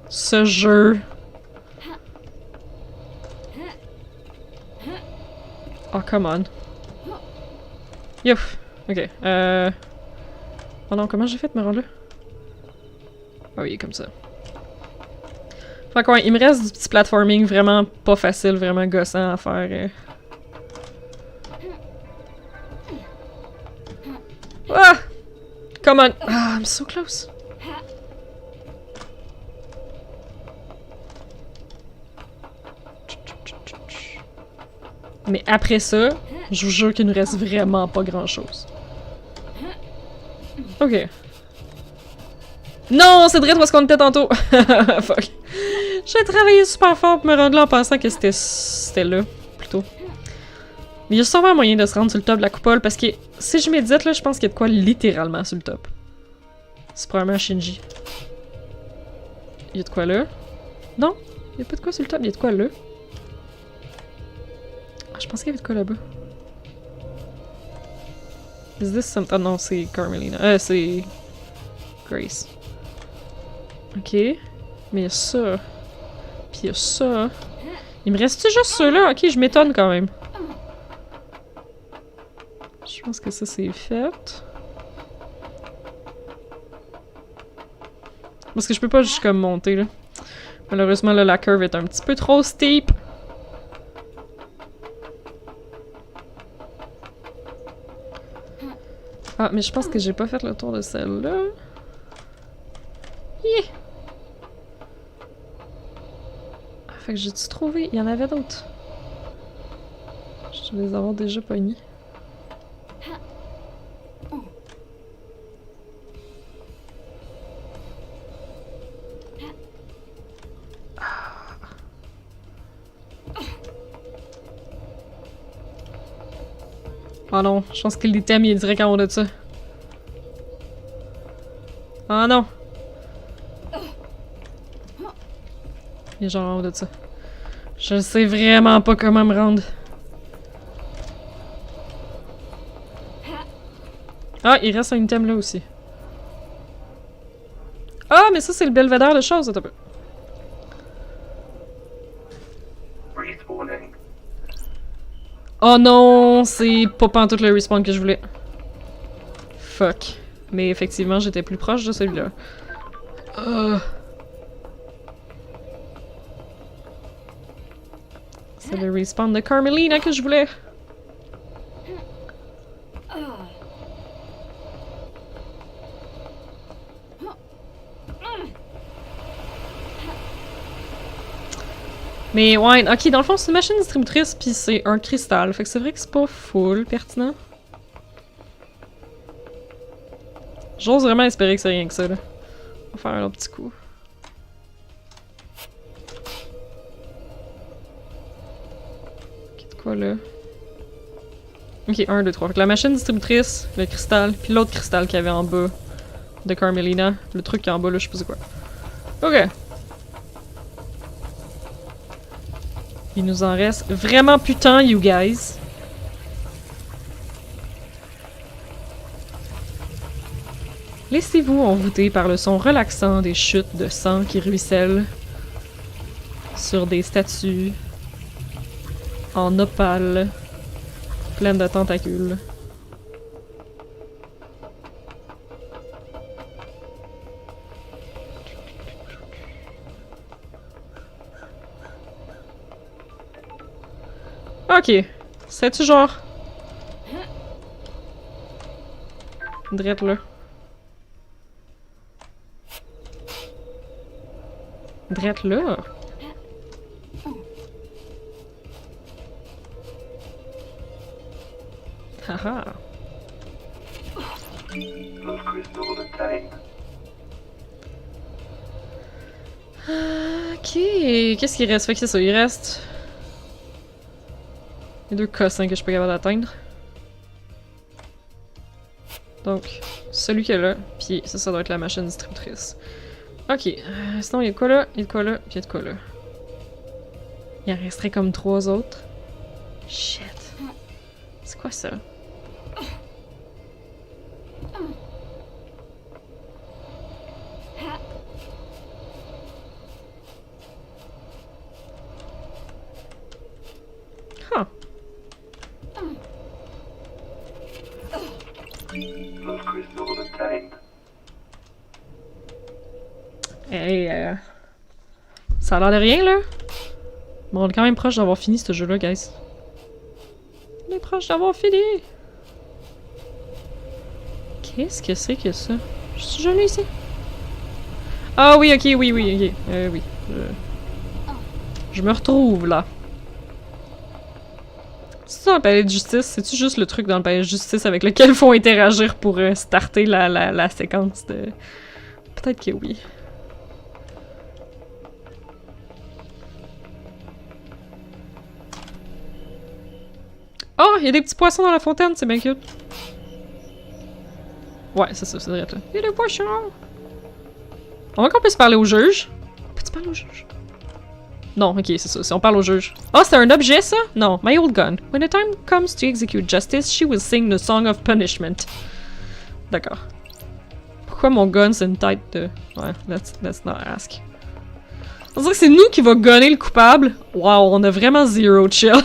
Ce jeu. Oh, come on. Youf. Ok. Oh non, comment j'ai fait de me rendre là? Ah oui, comme ça. Fait que ouais, il me reste du petit platforming vraiment pas facile, vraiment gossant à faire. Ah! Come on! Ah, I'm so close! Mais après ça, je vous jure qu'il nous reste vraiment pas grand-chose. Ok. Non, c'est direct où est-ce qu'on était tantôt! Fuck. J'ai travaillé super fort pour me rendre là en pensant que c'était là, plutôt. Mais il y a sûrement moyen de se rendre sur le top de la coupole, parce que si je médite là, je pense qu'il y a de quoi littéralement sur le top. C'est probablement Shinji. Il y a de quoi là? Non? Il y a pas de quoi sur le top, il y a de quoi là? Ah, je pensais qu'il y avait de quoi là-bas. Is this something? Ah non, c'est Carmelina. C'est... Grace. Ok. Mais il y a ça. Puis il y a ça. Il me reste-tu juste ceux-là? Ok, je m'étonne quand même. Je pense que ça c'est fait. Parce que je peux pas juste comme monter là. Malheureusement là, la curve est un petit peu trop steep. Ah, mais je pense que j'ai pas fait le tour de celle-là. Yeah. Ah, fait que j'ai-tu trouvé? Il y en avait d'autres. Je vais les avoir déjà pognés. Oh non, je pense que l'item il est direct en haut de ça. Oh non! Il est genre en haut de ça. Je sais vraiment pas comment me rendre. Ah, il reste un item là aussi. Ah, mais ça c'est le belvédère de choses, attends un peu. Oh non, c'est pas pantoute le respawn que je voulais. Fuck. Mais effectivement, j'étais plus proche de celui-là. C'est le respawn de Carmelina que je voulais. Mais ouais, ok, dans le fond, c'est une machine distributrice, puis c'est un cristal. Fait que c'est vrai que c'est pas full pertinent. J'ose vraiment espérer que c'est rien que ça, là. On va faire un autre petit coup. Ok, de quoi, là? Ok, 1, 2, 3. Fait que la machine distributrice, le cristal, puis l'autre cristal qu'il y avait en bas de Carmelina. Le truc qui est en bas, là, je sais pas c'est quoi. Ok. Il nous en reste vraiment putain, you guys. Laissez-vous envoûter par le son relaxant des chutes de sang qui ruissellent sur des statues en opale pleines de tentacules. Ok. C'est-tu genre... Drette là. Drette là. Haha. Ok. Qu'est-ce qu'il reste? Fait que c'est ça. Il reste... les 2 cossins que je suis pas capable d'atteindre. Donc, celui qui est là, puis ça doit être la machine distributrice. Ok, sinon il y a de quoi là, il y a de quoi là, puis il y a de quoi là. Il en resterait comme 3 autres. Shit. C'est quoi ça? Huh. Hey, ça a l'air de rien, là? Bon, on est quand même proche d'avoir fini ce jeu-là, guys. On est proche d'avoir fini! Qu'est-ce que c'est que ça? Je suis gelée ici? Ah oui, ok, oui, ok. Oui. Je me retrouve, là. C'est ça, un palais de justice? C'est-tu juste le truc dans le palais de justice avec lequel il faut interagir pour starter la séquence de... Peut-être que oui. Oh, il y a des petits poissons dans la fontaine, c'est bien cute. Ouais, c'est ça, c'est vrai là. Il y a des poissons! On va qu'on puisse parler au juge. Peux-tu parler au juge? Non, ok, c'est ça, si on parle au juge. Oh, c'est un objet, ça? Non, my old gun. When the time comes to execute justice, she will sing the song of punishment. D'accord. Pourquoi mon gun, c'est une tête de... Ouais, let's not ask. On dirait que c'est nous qui va gunner le coupable. Wow, on a vraiment zero chill.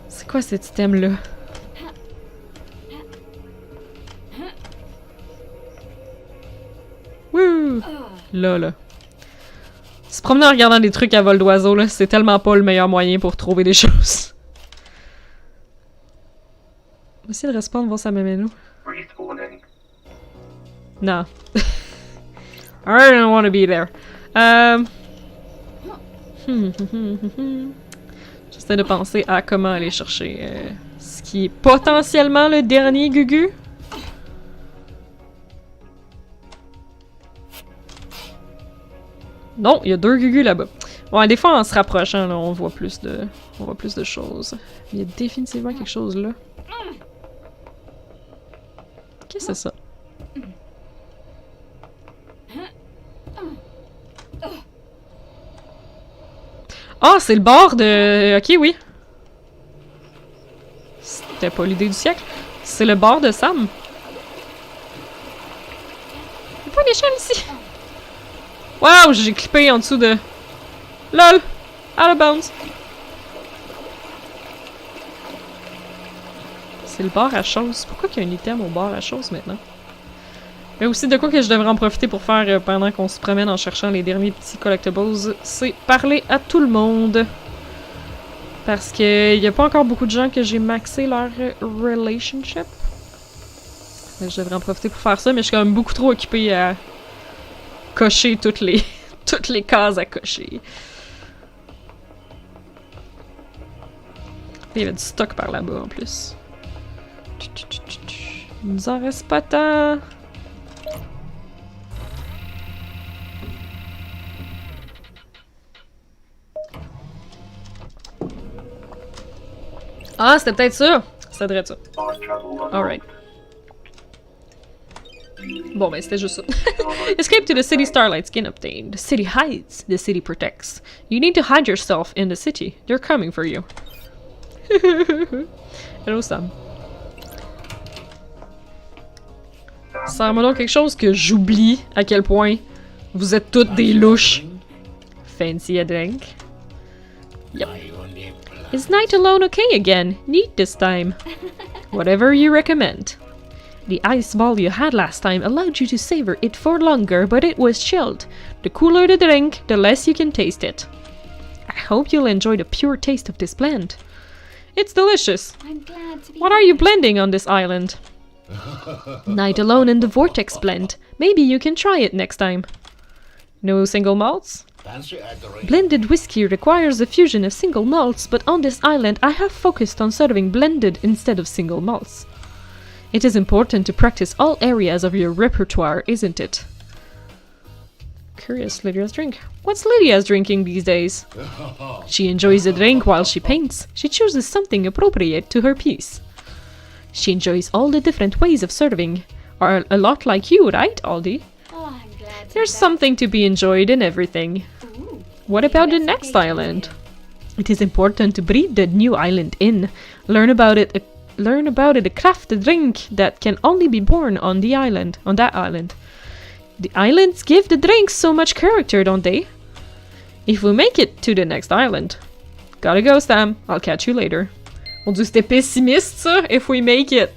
C'est quoi cet item-là? Wouh! Là. Se promener en regardant des trucs à vol d'oiseau, là, c'est tellement pas le meilleur moyen pour trouver des choses. On va essayer de respawner voir ça m'amène où. Non. I don't want to be there. J'essaie de penser à comment aller chercher ce qui est potentiellement le dernier Gugu. Non, il y a 2 Gugu là-bas. Ouais, des fois en se rapprochant, là, on voit plus de choses. Il y a définitivement quelque chose là. Qu'est-ce que c'est ça? Ah, c'est le bord de... Ok, oui. C'était pas l'idée du siècle. C'est le bord de Sam. Il y a pas d'échelle ici. Wow, j'ai clippé en dessous de... LOL! Out of bounds. C'est le bar à chose. Pourquoi qu'il y a un item au bar à chose maintenant? Mais aussi de quoi que je devrais en profiter pour faire pendant qu'on se promène en cherchant les derniers petits collectibles, c'est parler à tout le monde. Parce que y a pas encore beaucoup de gens que j'ai maxé leur relationship. Je devrais en profiter pour faire ça, mais je suis quand même beaucoup trop occupée à cocher toutes les toutes les cases à cocher. Il y avait du stock par là-bas en plus. Il nous en reste pas tant. Ah, c'était peut-être ça! Ça devrait être ça. Alright. Bon, ben, c'était juste ça. Escape to the city starlight skin obtained. The city hides, the city protects. You need to hide yourself in the city. They're coming for you. Hello, Sam. Sers-moi donc quelque chose que j'oublie à quel point vous êtes toutes des louches. Fancy a drink. Yep. Is night alone okay again? Neat this time. Whatever you recommend. The ice ball you had last time allowed you to savor it for longer, but it was chilled. The cooler the drink, the less you can taste it. I hope you'll enjoy the pure taste of this blend. It's delicious. I'm glad to be What are you blending on this island? Night alone and the vortex blend. Maybe you can try it next time. No single malts? Blended whiskey requires a fusion of single malts, but on this island I have focused on serving blended instead of single malts. It is important to practice all areas of your repertoire, isn't it? Curious Lydia's drink. What's Lydia's drinking these days? She enjoys a drink while she paints. She chooses something appropriate to her piece. She enjoys all the different ways of serving. Are a lot like you, right, Aldi? Oh, I'm glad to There's be back. something to be enjoyed in everything. Ooh. What about the next island? It is important to breathe the new island in. Learn about it, craft a drink that can only be born on the island, on that island. The islands give the drinks so much character, don't they? If we make it to the next island. Gotta go, Sam. I'll catch you later. Mon dieu, c'était pessimiste, ça. If we make it.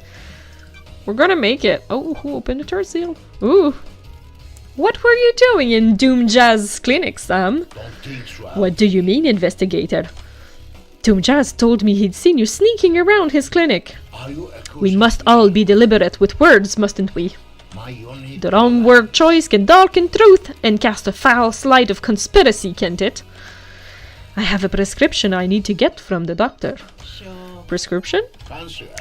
We're gonna make it. Oh, who opened the third seal? Ooh. What were you doing in Doom Jazz's clinic, Sam? What do you mean, investigator? Doom Jazz told me he'd seen you sneaking around his clinic. We must all be deliberate with words, mustn't we? The wrong word choice can darken truth and cast a false light of conspiracy, can't it? I have a prescription I need to get from the doctor. Sure. Prescription?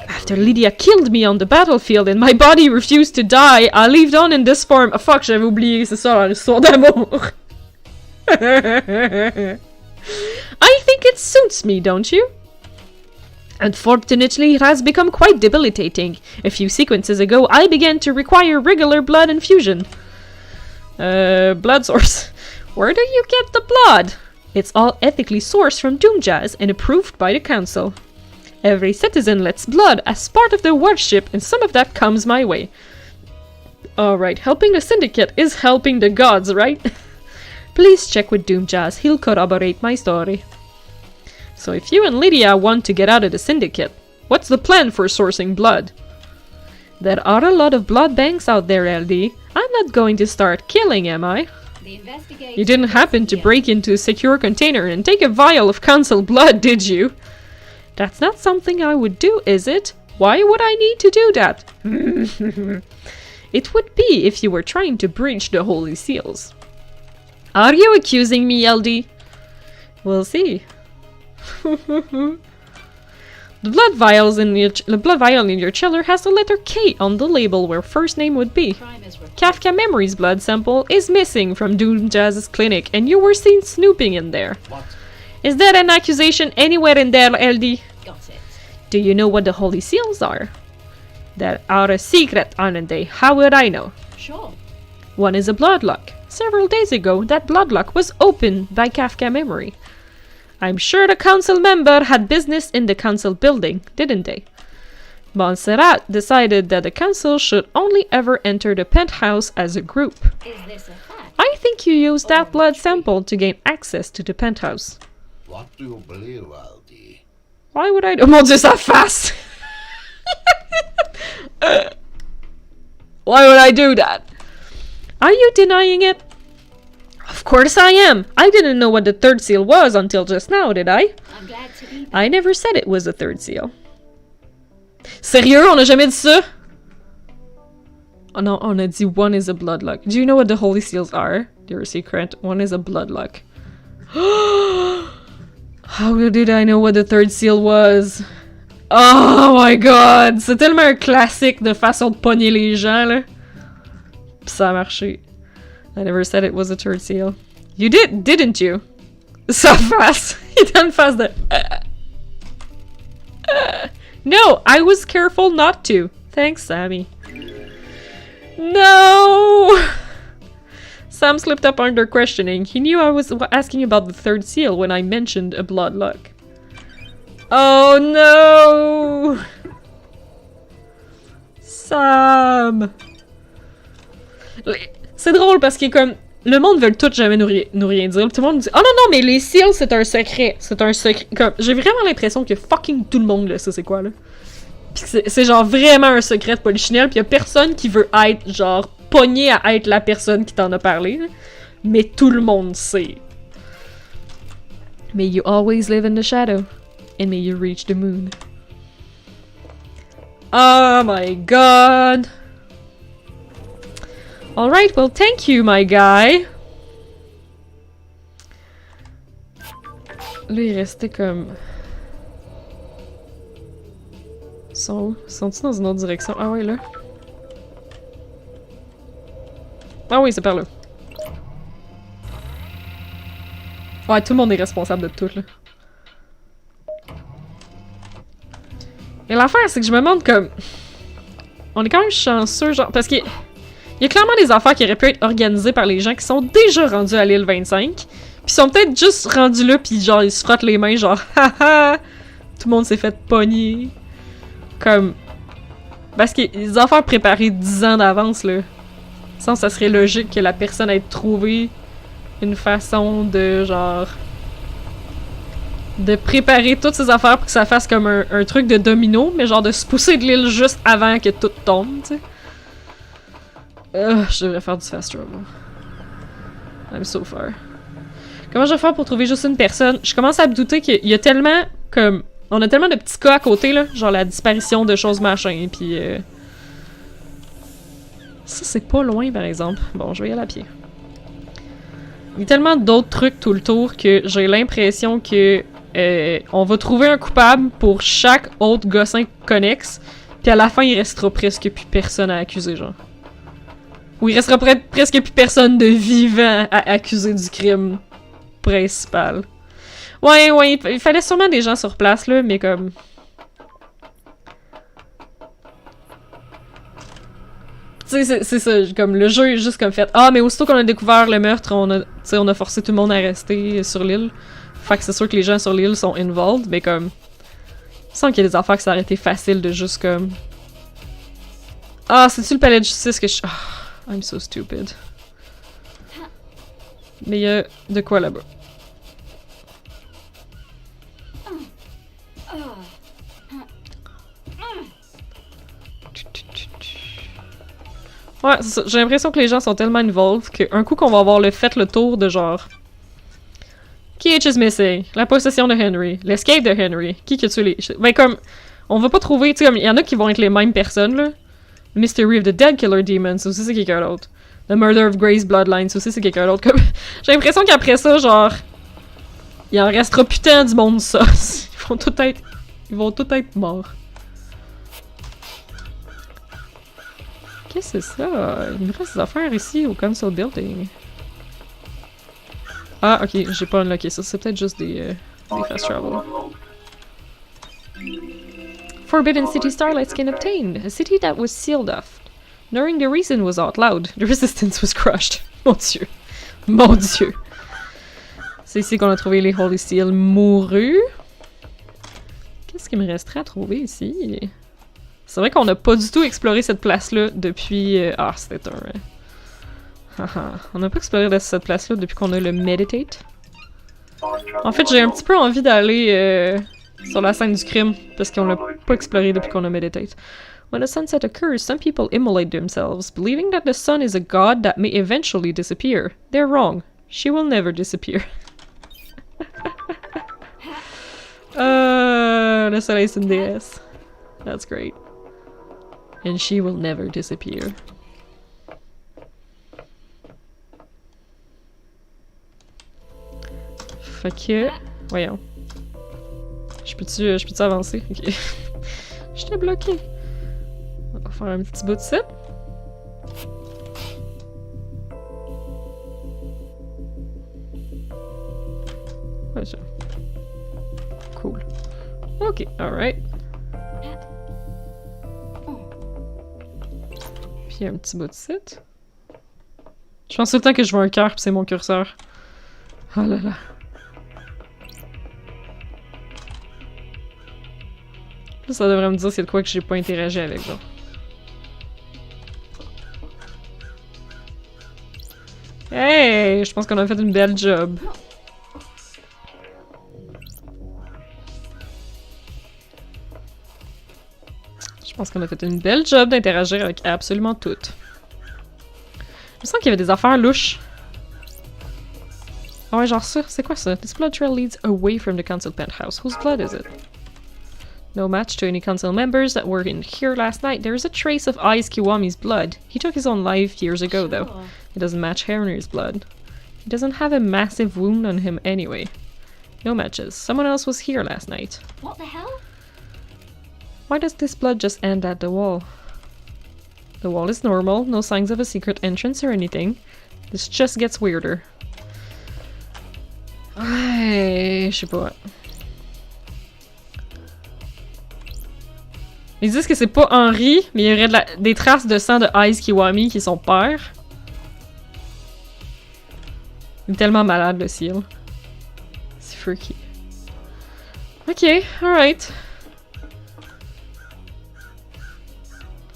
After Lydia killed me on the battlefield and my body refused to die, I lived on in this form. Oh fuck, j'avais oublié, c'est ça l'histoire d'amour. I think it suits me, don't you? Unfortunately, it has become quite debilitating. A few sequences ago, I began to require regular blood infusion. Blood source. Where do you get the blood? It's all ethically sourced from Doom Jazz and approved by the council. Every citizen lets blood as part of their worship, and some of that comes my way. Alright, helping the syndicate is helping the gods, right? Please check with Doom Jazz, he'll corroborate my story. So if you and Lydia want to get out of the syndicate, what's the plan for sourcing blood? There are a lot of blood banks out there, LD. I'm not going to start killing, am I? The investigator. You didn't happen to break into a secure container and take a vial of council blood, did you? That's not something I would do, is it? Why would I need to do that? It would be if you were trying to breach the holy seals. Are you accusing me, LD? We'll see. The blood vial in your chiller has the letter K on the label where first name would be. Crime is reported. Kafka Memory's blood sample is missing from Doom Jazz's clinic, and you were seen snooping in there. What? Is there an accusation anywhere in there, LD? Got it. Do you know what the holy seals are? They are a secret, aren't they? How would I know? Sure. One is a bloodlock. Several days ago, that bloodlock was opened by Kafka Memory. I'm sure the council member had business in the council building, didn't they? Montserrat decided that the council should only ever enter the penthouse as a group. Is this a fact? I think you used that blood sample to gain access to the penthouse. What do you believe, Aldi? Why would I do- Mon dieu, ça fast! Why would I do that? Are you denying it? Of course I am! I didn't know what the third seal was until just now, did I? I'm glad to be back. I never said it was a third seal. Sérieux, on n'a jamais dit ça? Oh non, on a dit one is a bloodlock. Do you know what the holy seals are? They're a secret. One is a bloodlock. How did I know what the third seal was? Oh my god! C'est tellement un classique de façon de pogner les gens, là. Pis ça a marché. I never said it was a third seal. You did, didn't you? Sa face! Il a une face de... No, I was careful not to. Thanks, Sammy. No! Sam slipped up under questioning. He knew I was asking about the third seal when I mentioned a bloodlock. Oh no! Sam! C'est drôle parce que comme le monde veut tout jamais nous rien dire. Tout le monde dit « Oh non non, mais les seals c'est un secret. C'est un secret. » Comme j'ai vraiment l'impression que fucking tout le monde le sait c'est quoi là. Pis c'est genre vraiment un secret de polichinelle, pis y a personne qui veut être genre pogné à être la personne qui t'en a parlé. Là. Mais tout le monde sait. May you always live in the shadow. And may you reach the moon. Oh my god. Alright, well thank you my guy. Là il restait comme... Sont-ils dans une autre direction? Ah ouais là. Ah oui, c'est par là. Ouais, tout le monde est responsable de tout là. Mais l'affaire, c'est que je me demande comme... On est quand même chanceux, genre... Parce qu'il y a clairement des affaires qui auraient pu être organisées par les gens qui sont déjà rendus à l'île 25. Puis sont peut-être juste rendus là, puis genre, ils se frottent les mains, genre... Haha! Tout le monde s'est fait pogner. Comme... Parce que les affaires préparées 10 ans d'avance, là... Ça serait logique que la personne ait trouvé une façon de, genre... De préparer toutes ces affaires pour que ça fasse comme un truc de domino, mais genre de se pousser de l'île juste avant que tout tombe, tu sais. Je devrais faire du fast travel. I'm so far. Comment je vais faire pour trouver juste une personne? Je commence à me douter qu'il y a tellement, comme... On a tellement de petits cas à côté, là. Genre la disparition de choses machin, pis... Ça, c'est pas loin, par exemple. Bon, je vais y aller à pied. Il y a tellement d'autres trucs tout le tour que j'ai l'impression que... on va trouver un coupable pour chaque autre gossin connexe, puis à la fin, il restera presque plus personne à accuser, genre. Ou il restera presque plus personne de vivant à accuser du crime principal. Ouais, il fallait sûrement des gens sur place, là, mais comme... Tu sais, c'est ça, comme le jeu est juste comme fait. Ah, mais aussitôt qu'on a découvert le meurtre, on a forcé tout le monde à rester sur l'île. Fait que c'est sûr que les gens sur l'île sont involved, mais comme... Il me semble qu'il y a des affaires que ça aurait été facile de juste comme... Ah, c'est-tu le palais de justice que je... Oh, I'm so stupid. Mais il y a de quoi là-bas. Ouais, c'est ça. J'ai l'impression que les gens sont tellement involved qu'un coup qu'on va avoir fait le tour de genre... KH is missing. La possession de Henry. L'escape de Henry. Qui a tué les... Ben comme... On va pas trouver... Tu sais, comme... Il y en a qui vont être les mêmes personnes, là. The Mystery of the Dead Killer Demons. Ça aussi, c'est quelqu'un d'autre. The Murder of Gray's Bloodline. Ça aussi, c'est quelqu'un d'autre. Comme... J'ai l'impression qu'après ça, genre... Il en restera putain du monde ça. Ils vont tous être morts. Qu'est-ce que c'est ça? Il me reste des affaires ici au console building. Ah, ok, j'ai pas unlocké ça. C'est peut-être juste des fast travel. Forbidden City Starlight Skin obtained. A city that was sealed off. Knowing the reason was out loud. The resistance was crushed. Mon dieu. Mon dieu. C'est ici qu'on a trouvé les Holy Seal mourus. Qu'est-ce qu'il me resterait à trouver ici? C'est vrai qu'on n'a pas du tout exploré cette place-là depuis... Ah, c'était un... On n'a pas exploré cette place-là depuis qu'on a le Meditate. En fait, j'ai un petit peu envie d'aller sur la scène du crime, parce qu'on l'a pas exploré depuis qu'on a Meditate. When a sunset occurs, some people immolate themselves, believing that the sun is a god that may eventually disappear. They're wrong. She will never disappear. Le soleil c'est une déesse. That's great. And she will never disappear. Fait que... Voyons. Je peux-tu avancer? Ok. J'étais bloqué. On va faire un petit bout de ça. Ouais, ça. Cool. Ok, alright. Puis un petit bout de site. Je pense tout le temps que je vois un cœur pis c'est mon curseur. Oh là là. Là, ça devrait me dire c'est de quoi que j'ai pas interagi avec, genre. Hey! Je pense qu'on a fait une belle job. Je pense qu'on a fait une belle job d'interagir avec absolument toutes. Je sens qu'il y avait des affaires louches. Ah ouais, genre ça. C'est quoi ça? This blood trail leads away from the council penthouse. Whose blood is it? No match to any council members that were in here last night. There is a trace of Ai's Kiwami's blood. He took his own life years ago, though. It doesn't match Henry's blood. He doesn't have a massive wound on him anyway. No matches. Someone else was here last night. What the hell? Why does this blood just end at the wall? The wall is normal, no signs of a secret entrance or anything. This just gets weirder. Ouais, je sais pas. Ils disent que c'est pas Henry, mais il y aurait des traces de sang de Ice Kiwami qui est son père. Il est tellement malade, le seal. C'est freaky. Ok, alright.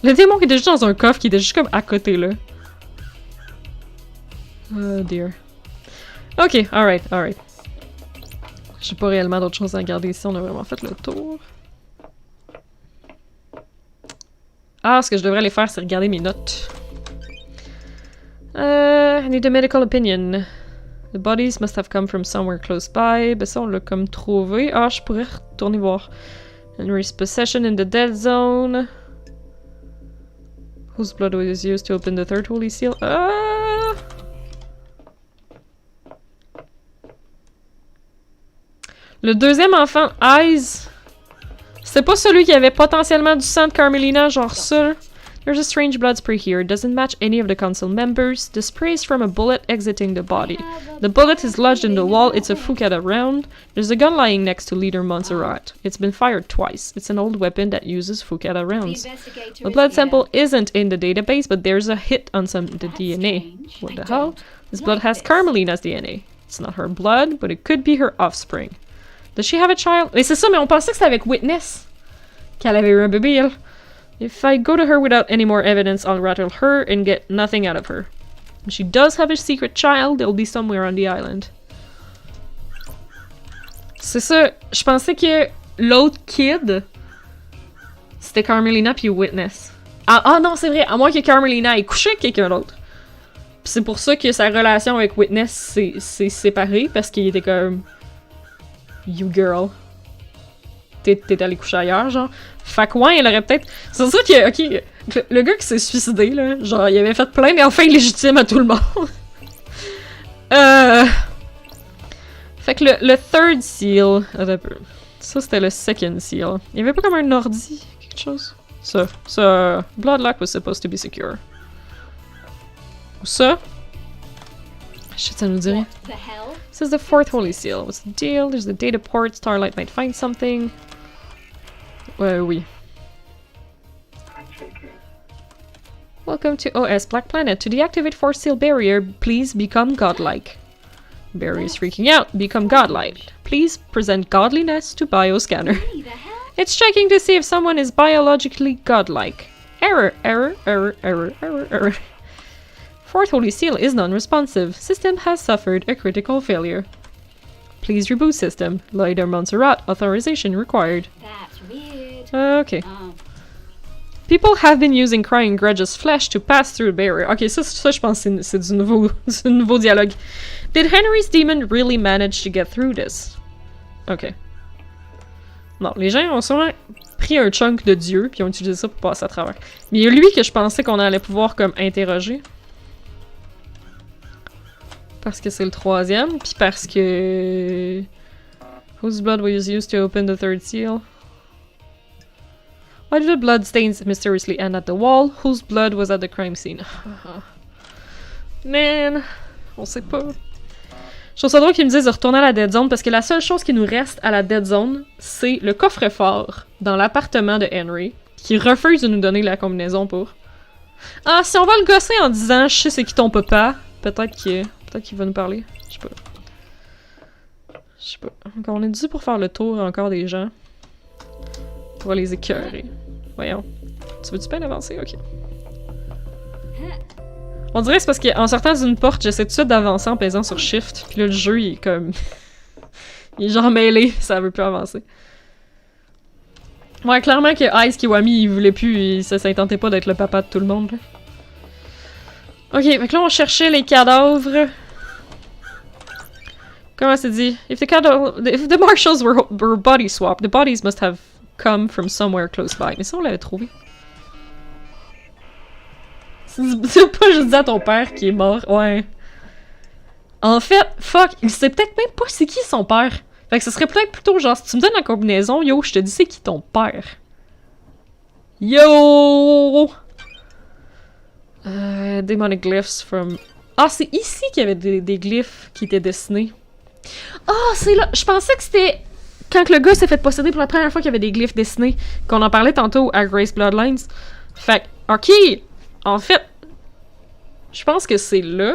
Le démon qui était juste dans un coffre, qui était juste comme à côté, là. Oh dear. Ok, alright, alright. J'ai pas réellement d'autres choses à regarder ici, on a vraiment fait le tour. Ah, ce que je devrais aller faire, c'est regarder mes notes. I need a medical opinion. The bodies must have come from somewhere close by. Ben ça, on l'a comme trouvé. Ah, je pourrais retourner voir. Henry's possession in the dead zone. Whose blood was used to open the third holy seal? Ah! Le deuxième enfant, Eyes. C'est pas celui qui avait potentiellement du sang de Carmelina, genre ça. There's a strange blood spray here. It doesn't match any of the council members. The spray is from a bullet exiting the body. The bullet is lodged in the wall. It's a Fukada round. There's a gun lying next to Leader Montserrat. It's been fired twice. It's an old weapon that uses Fukada rounds. The blood sample isn't in the database, but there's a hit on some of the DNA. What the hell? This blood has Carmelina's DNA. It's not her blood, but it could be her offspring. Does she have a child? Mais c'est ça, mais on pensait que c'était avec Witness qu'elle avait eu un bébé, elle. If I go to her without any more evidence, I'll rattle her and get nothing out of her. If she does have a secret child, they'll be somewhere on the island. C'est ça, je pensais que l'autre kid, c'était Carmelina puis Witness. Ah non, c'est vrai, à moins que Carmelina ait couché avec quelqu'un d'autre. Pis c'est pour ça que sa relation avec Witness s'est séparée, parce qu'il était comme... You girl. T'es allé coucher ailleurs, genre. Fait que ouais, elle aurait peut-être... C'est ça que, ok, le gars qui s'est suicidé, là, genre, il avait fait plein d'enfants illégitimes à tout le monde. Fait que le third seal... Attends un peu. Ça, c'était le second seal. Il y avait pas comme un ordi, quelque chose? Ça... Bloodlock was supposed to be secure. Ou ça? Shit, ça nous dit rien. What the hell? This is the fourth holy seal. What's the deal? There's the data port. Starlight might find something. Oui. Welcome to OS Black Planet. To deactivate fourth seal barrier, please become godlike. Barrier is freaking out. Become godlike. Please present godliness to bioscanner. Hey, the hell? It's checking to see if someone is biologically godlike. Error. Fourth holy seal is non-responsive. System has suffered a critical failure. Please reboot system. Leader Montserrat. Authorization required. That's weird. Okay. People have been using Crying Grudge's flesh to pass through the barrier. Ok, ça je pense que c'est du nouveau dialogue. Did Henry's demon really manage to get through this? Ok. Non, les gens ont sûrement pris un chunk de Dieu puis ont utilisé ça pour passer à travers. Mais il y a lui que je pensais qu'on allait pouvoir comme interroger. Parce que c'est le troisième, puis parce que... Whose blood was used to open the third seal? Why did the blood stains mysteriously end at the wall? Whose blood was at the crime scene? Man, on sait pas. Je trouve ça drôle qu'ils me disent de retourner à la dead zone parce que la seule chose qui nous reste à la dead zone, c'est le coffre-fort dans l'appartement de Henry, qui refuse de nous donner la combinaison pour. Ah, si on va le gosser en disant je sais c'est qui ton papa, peut-être qu'il va nous parler. Je sais pas. Je sais pas. Donc, on est dû pour faire le tour encore des gens. Pour les écœurer. Voyons. Tu veux-tu bien avancer? Ok. On dirait que c'est parce qu'en sortant d'une porte, j'essaie tout de suite d'avancer en pesant sur Shift. Puis là, le jeu, il est comme... il est genre mêlé, ça veut plus avancer. Ouais, clairement que Ice Kiwami, il voulait plus, ça tentait pas d'être le papa de tout le monde. Là. Ok, fait que là, on cherchait les cadavres. Comment c'est dit? If the marshals were body swapped, the bodies must have come from somewhere close by. Mais ça, on l'avait trouvé. C'est pas juste dire à ton père qui est mort. Ouais. En fait, fuck, il sait peut-être même pas c'est qui son père. Fait que ce serait peut-être plutôt genre, si tu me donnes la combinaison, yo, je te dis c'est qui ton père. Yo! Demonic glyphs from... Ah, c'est ici qu'il y avait des glyphes qui étaient dessinés. Ah, c'est là! Je pensais que c'était... Quand le gars s'est fait posséder pour la première fois qu'il y avait des glyphes dessinés, qu'on en parlait tantôt à Grace Bloodlines. Fait que, ok! En fait, je pense que c'est là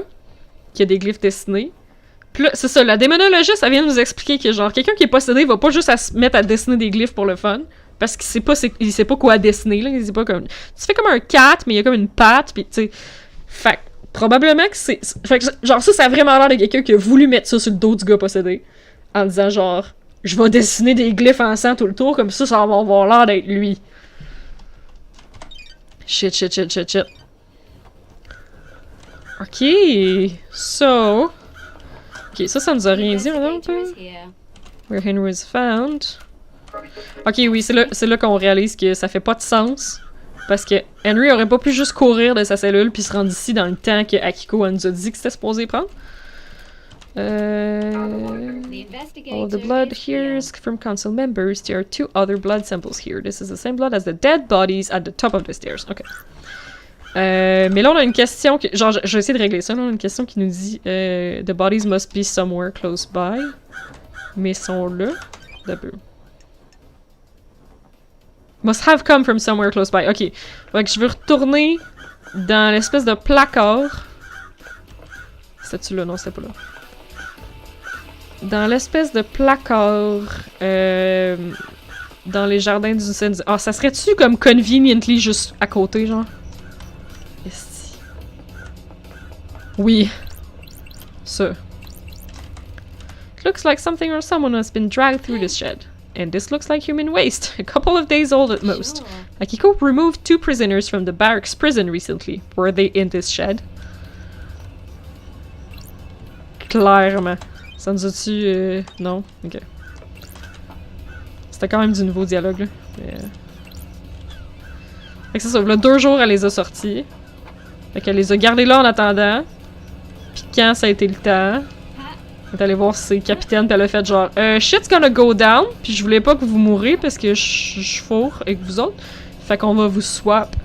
qu'il y a des glyphes dessinés. Puis là, c'est ça, la démonologiste, ça vient nous expliquer que genre, quelqu'un qui est possédé va pas juste se mettre à dessiner des glyphes pour le fun, parce qu'il sait pas quoi dessiner, là, il sait pas comme... Tu fais comme un cat, mais il y a comme une patte, pis tu sais... Fait que, probablement que c'est... Fait que, genre, ça a vraiment l'air de quelqu'un qui a voulu mettre ça sur le dos du gars possédé, en disant genre, je vais dessiner des glyphes en sang tout le tour, comme ça va avoir l'air d'être lui. Shit. Ok, so... Ok, ça nous a rien dit, maintenant. Where Henry was found. Ok, oui, c'est là qu'on réalise que ça fait pas de sens. Parce que Henry aurait pas pu juste courir de sa cellule puis se rendre ici dans le temps que Akiko nous a dit que c'était supposé prendre. All of the blood here is from council members. There are 2 other blood samples here. This is the same blood as the dead bodies at the top of the stairs. Ok. Mais là, on a une question qui... Genre, je vais essayer de régler ça. Là, on a une question qui nous dit The bodies must be somewhere close by. Mais sont là. D'abord. Must have come from somewhere close by. Ok. Fait que je veux retourner dans l'espèce de placard. C'était-tu là? Non, c'était pas là. Dans l'espèce de placard... dans les jardins du Seine. Ah, ça serait-tu comme conveniently juste à côté, genre? Oui. Ça. It looks like something or someone has been dragged through this shed. And this looks like human waste. A couple of days old at most. Sure. Akiko removed 2 prisoners from the barracks prison recently. Were they in this shed? Clairement. Ça nous a-tu... Non? Ok. C'était quand même du nouveau dialogue, là. Mais... Fait que c'est ça, là, 2 jours, elle les a sortis. Fait qu'elle les a gardés là en attendant. Puis quand ça a été le temps, elle est allée voir ses capitaines, pis elle a fait genre shit's gonna go down, puis je voulais pas que vous mourrez parce que je fourre avec vous autres. Fait qu'on va vous swap.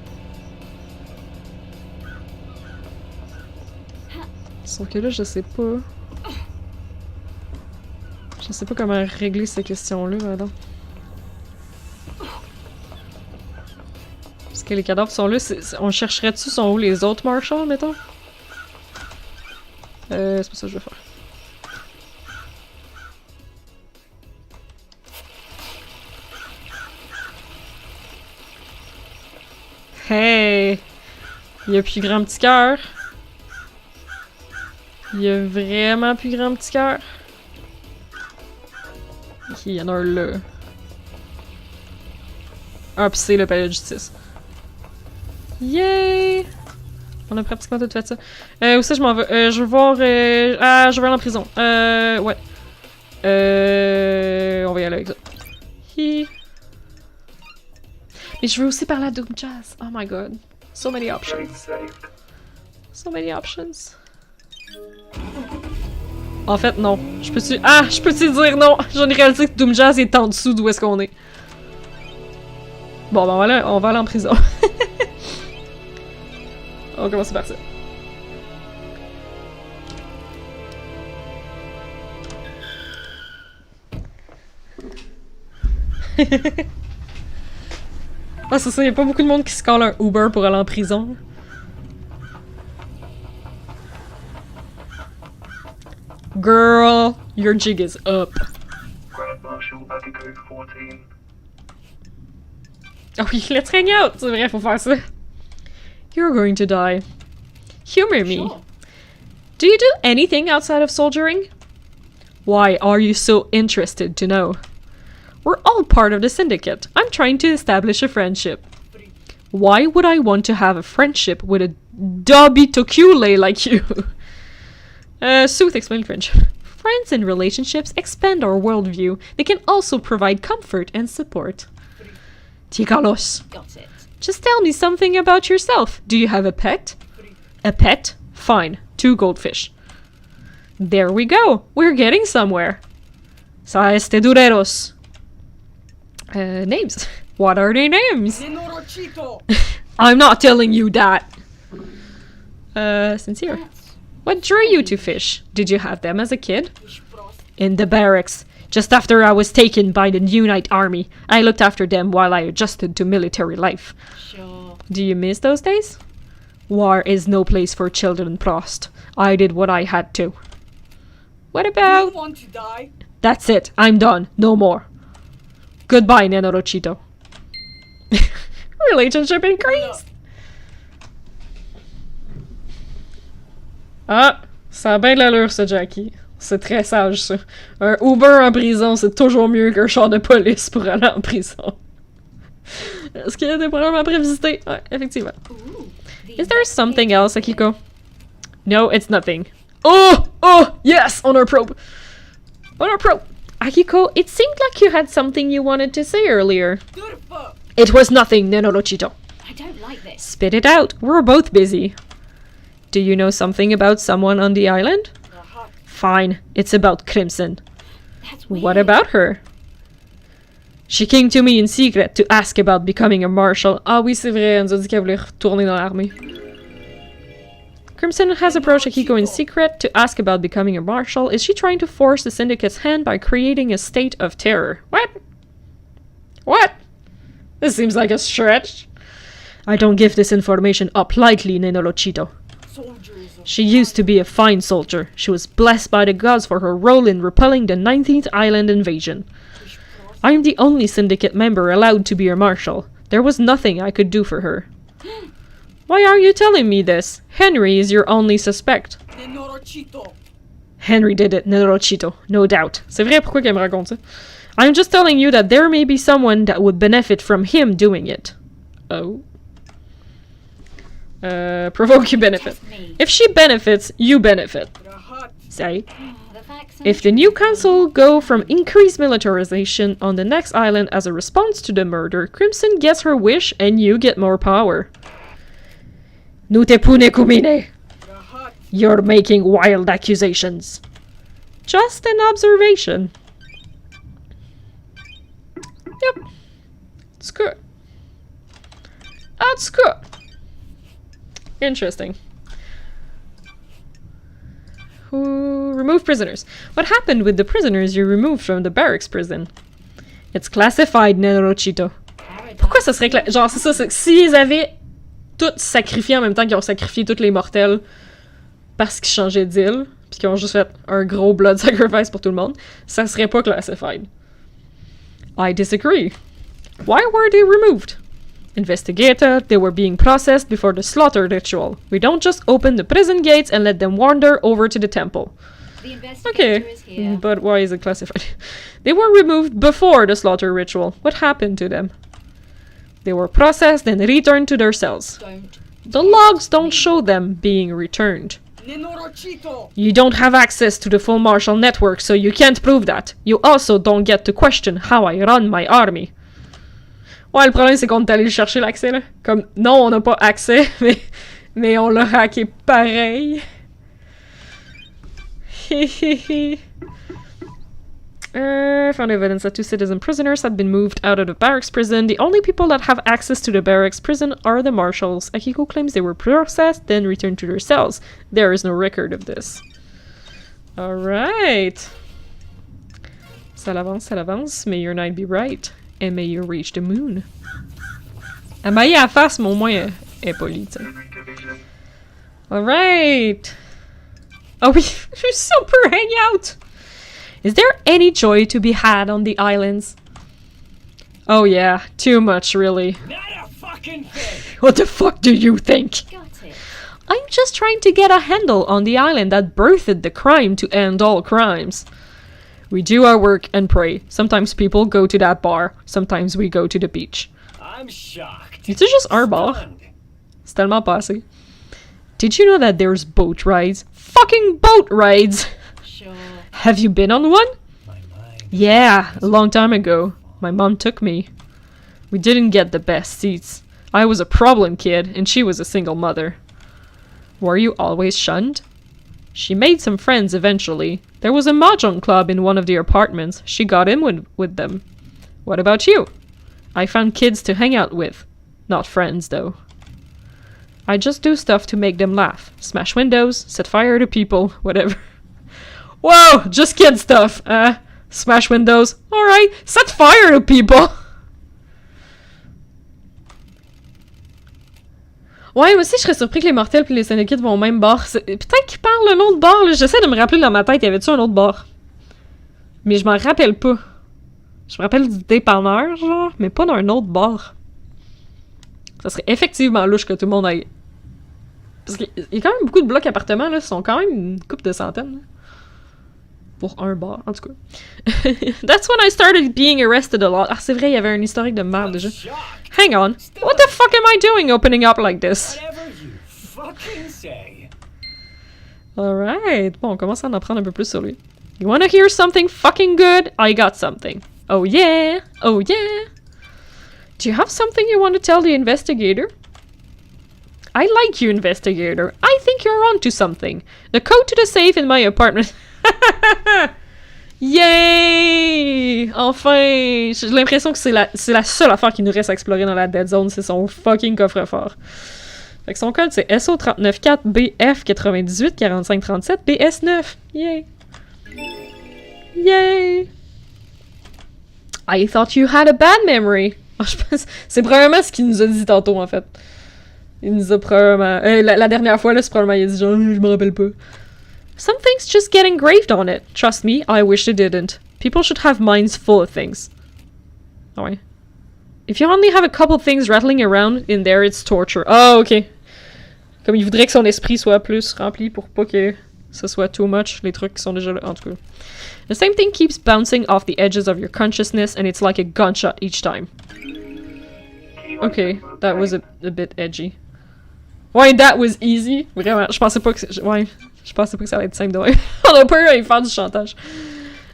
Sauf que là, je sais pas. Je sais pas comment régler ces questions-là, madame. Parce que les cadavres sont là, on chercherait-tu sont où les autres marshals, mettons? C'est pas ça que je vais faire. Hey! Il y a plus grand petit cœur. Il y a vraiment plus grand petit cœur. Ok, il y en a un là. Ah, pis c'est le palais de justice. Yay! On a pratiquement tout fait ça. Où ça je m'en vais? Je veux voir... Ah, je veux aller en prison. Ouais. On va y aller avec ça. Hi. Mais je veux aussi parler à Doom Jazz. Oh my god. So many options. So many options. En fait, non. Je peux-tu dire non? J'en ai réalisé que Doomjazz est en dessous d'où est-ce qu'on est. Bon, ben voilà, on va aller en prison. On commence par ça. Ah, c'est ça, y'a pas beaucoup de monde qui se colle un Uber pour aller en prison. Girl, your jig is up. Grand Marshal Akiko 14. Ah oui, let's hang out! C'est vrai, faut faire ça. You're going to die. Humor me. Sure. Do you do anything outside of soldiering? Why are you so interested to know? We're all part of the syndicate. I'm trying to establish a friendship. Why would I want to have a friendship with a Dobby Tokule like you? Sooth explained French. Friends and relationships expand our worldview. They can also provide comfort and support. Tikalos. Got it. Just tell me something about yourself. Do you have a pet? A pet? Fine. 2 goldfish. There we go. We're getting somewhere. Sa este dureros. Names. What are their names? I'm not telling you that. Sincere. What drew you to fish? Did you have them as a kid? In the barracks. Just after I was taken by the Unite Army. I looked after them while I adjusted to military life. Sure. Do you miss those days? War is no place for children, Prost. I did what I had to. What about... You want to die? That's it. I'm done. No more. Goodbye, Nenorochito. Relationship increased. Ah, ça a bien de l'allure, ça, Jackie. C'est très sage, ça. Un Uber en prison, c'est toujours mieux qu'un char de police pour aller en prison. Est-ce qu'il y a des problèmes à prévisiter? Ouais, effectivement. Ooh, the Is there something else, Akiko? No, it's nothing. Oh! Oh! Yes! On our probe! On our probe! Akiko, it seemed like you had something you wanted to say earlier. Do the fuck. It was nothing, Nenorochito. I don't like this. Spit it out. We're both busy. Do you know something about someone on the island? Uh-huh. Fine. It's about Crimson. That's weird. What about her? She came to me in secret to ask about becoming a marshal. Ah oui, c'est vrai, elle nous a dit qu'elle voulait retourner dans l'armée. Crimson has approached Akiko in secret to ask about becoming a marshal. Is she trying to force the Syndicate's hand by creating a state of terror? What? What? This seems like a stretch. I don't give this information up lightly, Nenorochito. Soldiers. She used to be a fine soldier. She was blessed by the gods for her role in repelling the 19th Island invasion. I am the only Syndicate member allowed to be a marshal. There was nothing I could do for her. Why are you telling me this? Henry is your only suspect. Nenorochito. Henry did it, Nenorochito, no doubt. C'est vrai, pourquoi qu'elle me raconte ça? I'm just telling you that there may be someone that would benefit from him doing it. Oh. Provoke you benefit. Test me. If she benefits, you benefit. Uh-huh. Say. Oh, the facts If the new council go from increased militarization on the next island as a response to the murder, Crimson gets her wish and you get more power. Nute pune kumine. Uh-huh. You're making wild accusations. Just an observation. Yep. It's good. That's good. Interesting. Who remove prisoners? What happened with the prisoners you removed from the barracks prison? It's classified, Nenorochito. Pourquoi ça serait genre c'est ça, c'est que s'ils avaient tout sacrifié en même temps qu'ils ont sacrifié tous les mortels parce qu'ils changeaient d'île, puis qu'ils ont juste fait un gros blood sacrifice pour tout le monde, ça serait pas classified. I disagree. Why were they removed? Investigated, they were being processed before the slaughter ritual. We don't just open the prison gates and let them wander over to the temple. The investigator Okay, is here. but why is it classified? They were removed before the slaughter ritual. What happened to them? They were processed and returned to their cells. Don't. The logs don't show them being returned. Nenorochito. You don't have access to the full martial network, so you can't prove that. You also don't get to question how I run my army. Ouais, le problème, c'est qu'on est allé le chercher l'accès, là. Comme, non, on n'a pas accès, mais on l'a hacké pareil. Found evidence that 2 citizen prisoners had been moved out of the barracks prison. The only people that have access to the barracks prison are the marshals. Akiko claims they were processed, then returned to their cells. There is no record of this. Alright. Ça l'avance. May your night be bright. And may you reach the moon. Elle m'a eu à la face, mais au moins, elle est polie, tu sais. Alright. Oh oui, super hangout! Is there any joy to be had on the islands? Oh yeah, too much, really. Not a fucking thing! What the fuck do you think? Got it. I'm just trying to get a handle on the island that birthed the crime to end all crimes. We do our work and pray. Sometimes people go to that bar. Sometimes we go to the beach. I'm shocked. C'est juste un bar. Stunned. C'est tellement pas assez. Did you know that there's boat rides? Fucking boat rides! Sure. Have you been on one? My mind. Yeah, a long time ago. My mom took me. We didn't get the best seats. I was a problem kid, and she was a single mother. Were you always shunned? She made some friends eventually. There was a mahjong club in one of the apartments. She got in with them. What about you? I found kids to hang out with. Not friends, though. I just do stuff to make them laugh. Smash windows, set fire to people, whatever. Whoa! Just kid stuff. Smash windows. Alright. Set fire to people! Ouais, moi aussi, je serais surpris que les mortels puis les syndicats vont au même bar. Peut-être qu'ils parlent d'un autre bar, là. J'essaie de me rappeler dans ma tête, y avait-tu un autre bar? Mais je m'en rappelle pas. Je me rappelle du dépanneur, genre, mais pas d'un autre bar. Ça serait effectivement louche que tout le monde aille. Parce qu'il y a quand même beaucoup de blocs appartements, là. Ils sont quand même une couple de centaines, là. Pour un bar, en tout cas. That's when I started being arrested a lot. Ah, c'est vrai, il y avait un historique de merde déjà. Shocked. Hang on. What the fuck am I doing opening up like this? Whatever you fucking say. Alright. Bon, on commence à en apprendre un peu plus sur lui. You wanna hear something fucking good? I got something. Oh yeah! Oh yeah! Do you have something you want to tell the investigator? I like you, investigator. I think you're onto something. The code to the safe in my apartment. Yay! Enfin! J'ai l'impression que c'est la seule affaire qui nous reste à explorer dans la Dead Zone, c'est son fucking coffre-fort. Fait que son code, c'est SO394BF984537 BS9. Yay! Yay! I thought you had a bad memory. Oh, je pense... C'est probablement ce qu'il nous a dit tantôt, en fait. Il nous a probablement... la dernière fois, là, c'est probablement... Il a dit genre, je me rappelle pas. Something's just get engraved on it. Trust me, I wish it didn't. People should have minds full of things. Ah ouais. If you only have a couple things rattling around in there, it's torture. Oh, ok. Comme il voudrait que son esprit soit plus rempli pour pas que ce soit too much, les trucs qui sont déjà là, en tout cas. The same thing keeps bouncing off the edges of your consciousness, and it's like a gunshot each time. Okay, that was a bit edgy. Ouais, that was easy. Vraiment, je pensais pas que... Ouais, je pensais pas que ça allait être simple de même. On a peur d'aller faire du chantage.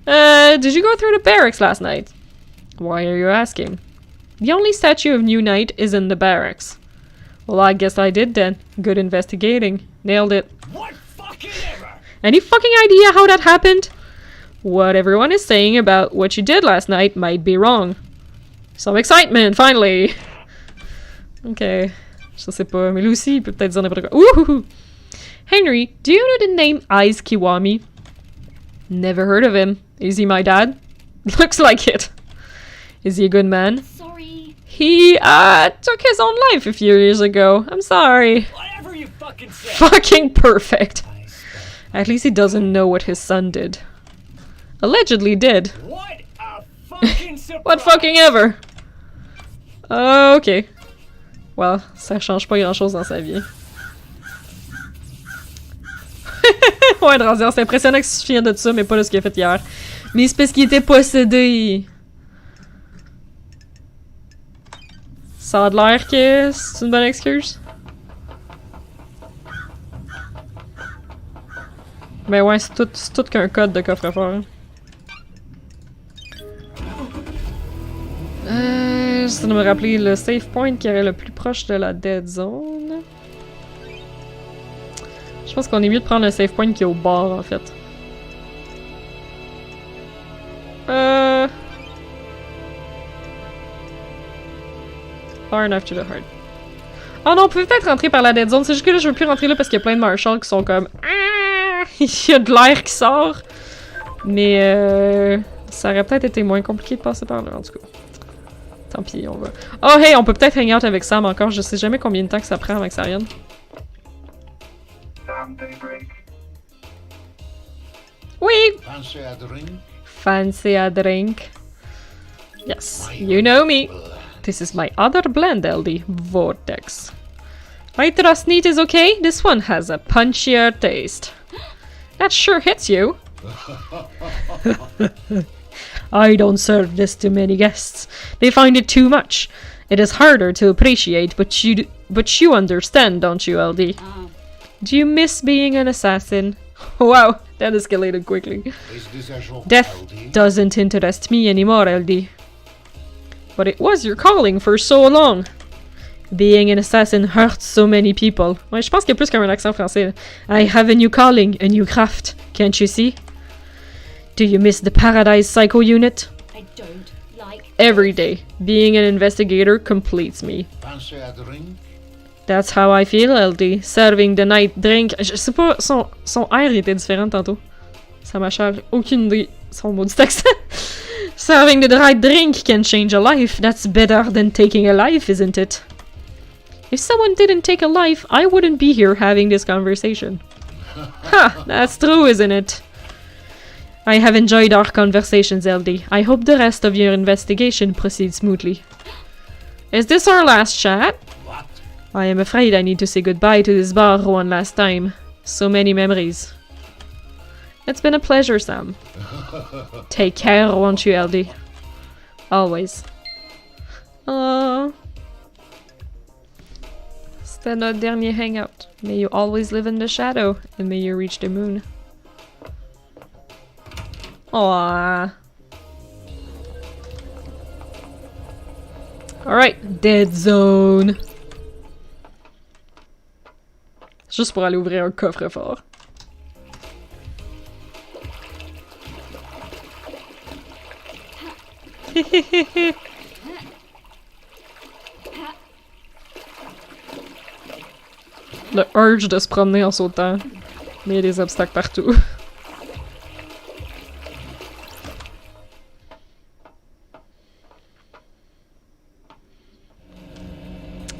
Did you go through the barracks last night? Why are you asking? The only statue of New Knight is in the barracks. Well, I guess I did then. Good investigating. Nailed it. What fucking ever? Any fucking idea how that happened? What everyone is saying about what you did last night might be wrong. Some excitement, finally! Okay. Je sais pas, mais lui aussi, il peut peut-être dire n'importe quoi. Woohoo! Henry, do you know the name Eyes Kiwami? Never heard of him. Is he my dad? Looks like it. Is he a good man? Sorry. He, took his own life a few years ago. I'm sorry. Whatever you fucking say. Fucking perfect. I spent At least he doesn't know what his son did. Allegedly did. What a fucking surprise. What fucking ever? Ok. Well, ça change pas grand-chose dans sa vie. Ouais, Drazier, c'est impressionnant qu'il se souvienne de ça, mais pas de ce qu'il a fait hier. Mais c'est parce qu'il était possédé. Ça a de l'air que c'est une bonne excuse. Mais ouais, c'est tout qu'un code de coffre-fort. J'essaie de me rappeler le save point qui est le plus proche de la dead zone. Je pense qu'on est mieux de prendre le save point qui est au bord, en fait. Far enough to the heart. Oh non, on peut peut-être rentrer par la dead zone. C'est juste que là, je veux plus rentrer là parce qu'il y a plein de marshals qui sont comme... Ah! Il y a de l'air qui sort. Mais ça aurait peut-être été moins compliqué de passer par là, en tout cas. Tant pis, on va... Oh hey, on peut peut-être hang out avec Sam encore. Je sais jamais combien de temps que ça prend avec Sarian. Daybreak. Oui! Fancy a drink? Fancy a drink. Yes, you know me. This is my other blend, LD, Vortex. My trust neat is okay. This one has a punchier taste. That sure hits you. I don't serve this to many guests. They find it too much. It is harder to appreciate, but you understand, don't you, LD? Do you miss being an assassin? Wow, that escalated quickly. Is this a joke, Death LD? doesn't interest me anymore, LD. But it was your calling for so long. Being an assassin hurts so many people. Ouais, je pense qu'il y a plus qu'un accent français. I have a new calling, a new craft. Can't you see? Do you miss the Paradise Psycho Unit? I don't like Every day, being an investigator completes me. Fancy a drink? That's how I feel, LD. Serving the night drink. Je sais pas, son air était différent tantôt. Ça m'achève aucune idée. Son maudit accent. Serving the right drink can change a life. That's better than taking a life, isn't it? If someone didn't take a life, I wouldn't be here having this conversation. Ha! That's true, isn't it? I have enjoyed our conversations, LD. I hope the rest of your investigation proceeds smoothly. Is this our last chat? What? I am afraid I need to say goodbye to this bar one last time. So many memories. It's been a pleasure, Sam. Take care, won't you, LD? Always. C'était notre dernier hangout. May you always live in the shadow, and may you reach the moon. Aww. Alright, dead zone. Juste pour aller ouvrir un coffre-fort. Le urge de se promener en sautant. Mais il y a des obstacles partout.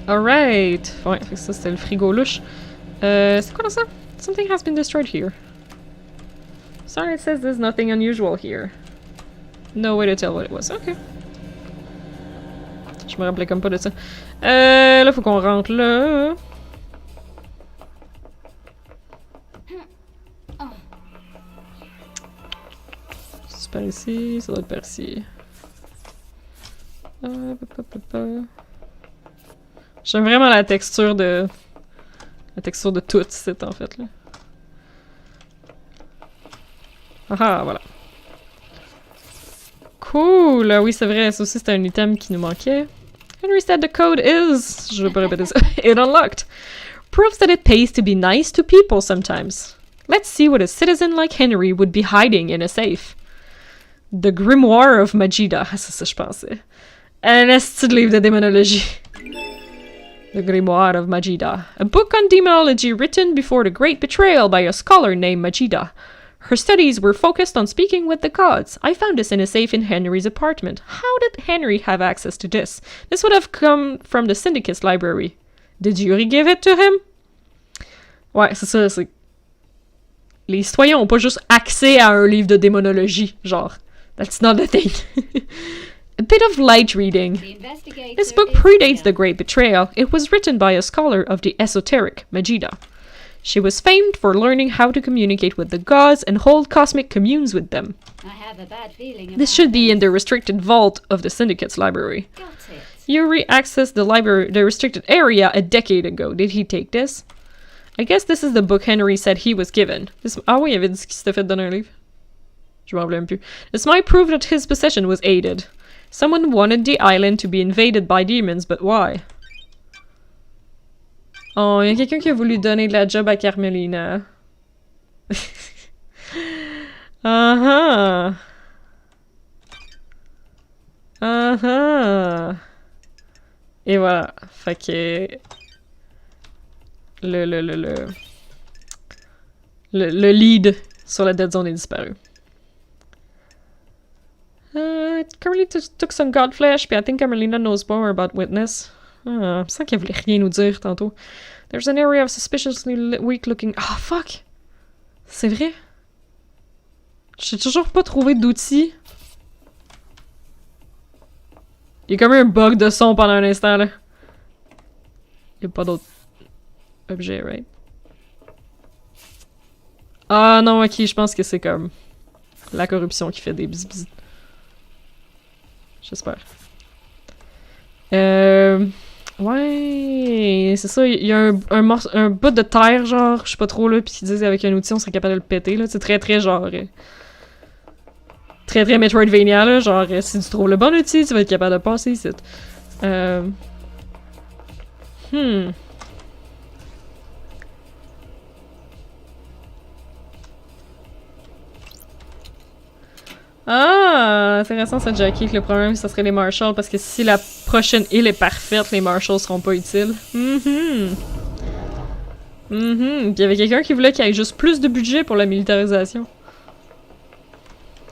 Alright! Ouais, fait que ça c'était le frigo louche. C'est quoi ça? Something has been destroyed here. Sorry, it says there's nothing unusual here. No way to tell what it was. Ok. Je me rappelais comme pas de ça. Là, faut qu'on rentre là. C'est par ici, ça doit être par ici. J'aime vraiment la texture de... La texture de tout, c'est en fait, là. Ah, voilà. Cool! Oui, c'est vrai, ça aussi c'était un item qui nous manquait. Henry said the code is... Je vais pas répéter ça. It unlocked. Proves that it pays to be nice to people sometimes. Let's see what a citizen like Henry would be hiding in a safe. The Grimoire of Majida. C'est ça, je pensais. Un esti de livre de démonologie. The Grimoire of Majida. A book on demonology written before the Great Betrayal by a scholar named Majida. Her studies were focused on speaking with the gods. I found this in a safe in Henry's apartment. How did Henry have access to this? This would have come from the Syndicate's library. Did Yuri give it to him? Ouais, c'est ça, c'est... Les citoyens ont pas juste accès à un livre de démonologie, genre. That's not a thing. A bit of light reading. This book predates the Great Betrayal. It was written by a scholar of the esoteric, Majida. She was famed for learning how to communicate with the gods and hold cosmic communes with them. I have a bad feeling This should be in the restricted vault of the Syndicate's library. Got it. Yuri accessed the restricted area a decade ago. Did he take this? I guess this is the book Henry said he was given. Ah oui, il avait dit qu'il s'était fait donner un livre. Je m'en rappelle plus. This might prove that his possession was aided. Someone wanted the island to be invaded by demons, but why? Oh, il y a quelqu'un qui a voulu donner de la job à Carmelina. Et voilà. Fait que... Le lead sur la Dead Zone est disparu. Currently took some god flesh, but I think Carmelina knows more about Witness. Ah, je sens qu'elle voulait rien nous dire tantôt. There's an area of suspiciously weak looking... Ah, fuck! C'est vrai? J'ai toujours pas trouvé d'outils. Il y a comme eu un bug de son pendant un instant, là. Il y a pas d'autres objets, right? Ah non, ok, je pense que c'est comme la corruption qui fait des bisbis. J'espère. Ouais, c'est ça, il y a un bout de terre, genre, je sais pas trop, là, pis qui disent avec un outil, on serait capable de le péter, là. C'est très, genre... très, Metroidvania, là. Genre, si tu trouves le bon outil, tu vas être capable de passer ici. Ah, intéressant ça, Jackie, que le problème, ça serait les marshals, parce que si la prochaine île est parfaite, les marshals seront pas utiles. Puis il y avait quelqu'un qui voulait qu'il y ait juste plus de budget pour la militarisation.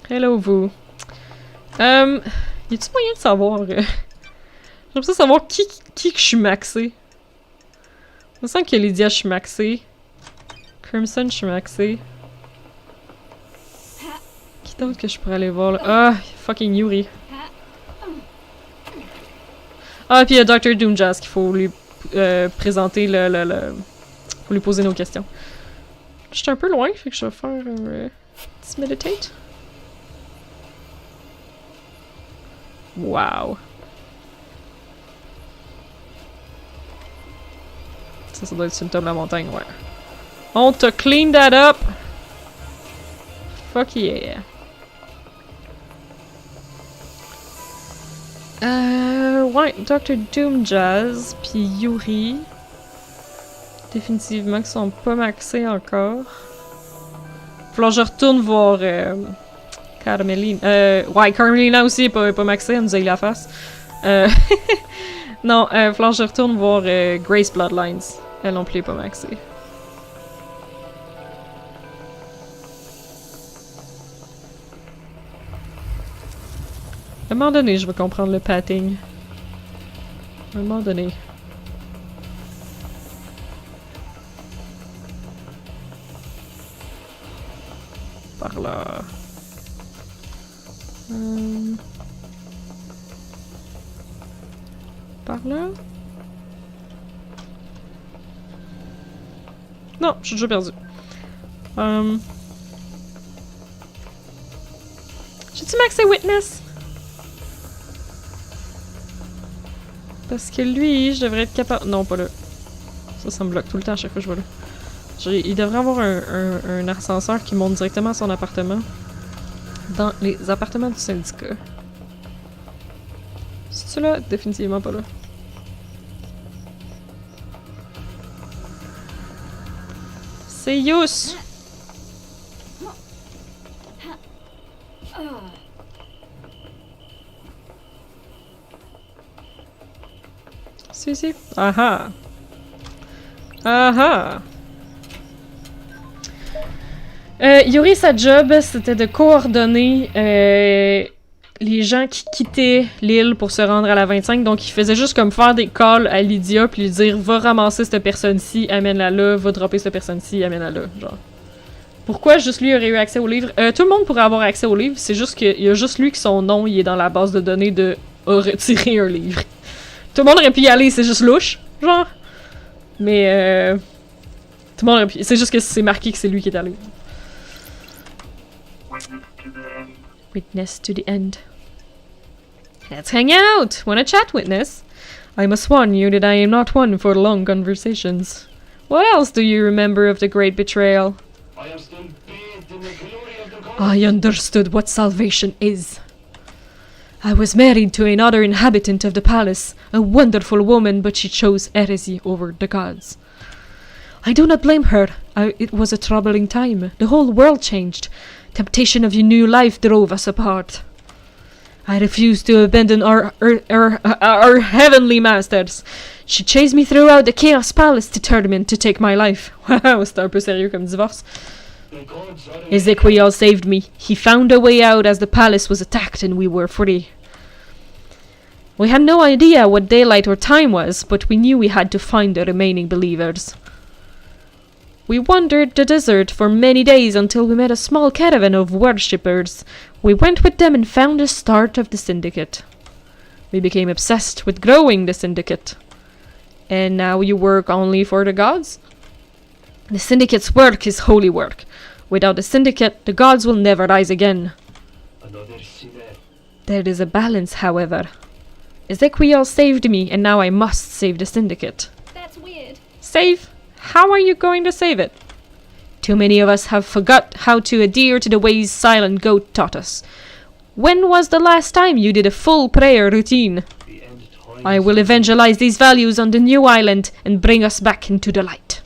Hello, vous. Y a-tu moyen de savoir... J'aimerais ça savoir qui que je suis maxé. Je me sens que Lydia, je suis maxé. Crimson, je suis maxé. Qui d'autre que je pourrais aller voir là? Ah, fucking Yuri. Ah, puis il y a Dr. Doomjazz qu'il faut lui présenter faut lui poser nos questions. Je suis un peu loin, fait que je vais faire petit meditate. Wow. Ça doit être sur le top de la montagne, ouais. On te clean that up! Fuck yeah. Ouais, Dr. Doomjazz puis Yuri. Définitivement qui sont pas maxés encore. Faut que je retourne voir Carmelina. Ouais, Carmelina aussi est pas maxée, elle nous a eu la face. Non, faut que je retourne voir Grace Bloodlines. Elle non plus est pas maxée. À un moment donné, je vais comprendre le patting. À un moment donné. Par là. Par là? Non, je suis déjà perdu. J'ai-tu maxé Witness? Parce que lui, je devrais être capable... Non, pas là. Ça me bloque tout le temps à chaque fois que je vois là. Il devrait avoir un ascenseur qui monte directement à son appartement. Dans les appartements du syndicat. C'est-tu là? Définitivement pas là. C'est Yus! Si. Aha! Aha! Yuri, sa job, c'était de coordonner les gens qui quittaient l'île pour se rendre à la 25. Donc, il faisait juste comme faire des calls à Lydia puis lui dire « Va ramasser cette personne-ci, amène-la là. Va dropper cette personne-ci, amène-la là. » Genre. Pourquoi juste lui aurait eu accès au livre? Tout le monde pourrait avoir accès au livre. C'est juste qu'il y a juste lui que son nom il est dans la base de données de « A retiré un livre ». Tout le monde aurait pu y aller, c'est juste louche, genre. Mais tout le monde aurait pu... C'est juste que c'est marqué que c'est lui qui est allé. Witness to the end. Let's hang out! Wanna chat, Witness? I must warn you that I am not one for long conversations. What else do you remember of the great betrayal? I am still bathed in the glory of the gods. I understood what salvation is. I was married to another inhabitant of the palace, a wonderful woman, but she chose heresy over the gods. I do not blame her. It was a troubling time. The whole world changed. Temptation of a new life drove us apart. I refused to abandon our heavenly masters. She chased me throughout the Chaos Palace determined to take my life. Wow, c'était un peu sérieux comme divorce. The gods are Ezequiel saved me. He found a way out as the palace was attacked and we were free. We had no idea what daylight or time was, but we knew we had to find the remaining believers. We wandered the desert for many days until we met a small caravan of worshippers. We went with them and found the start of the syndicate. We became obsessed with growing the syndicate. And now you work only for the gods? The syndicate's work is holy work. Without the syndicate, the gods will never rise again. another sinner. There is a balance, however. Ezequiel saved me, and now I must save the syndicate. That's weird. Save? How are you going to save it? Too many of us have forgot how to adhere to the ways Silent Goat taught us. When was the last time you did a full prayer routine? The end times. I will evangelize these values on the new island and bring us back into the light.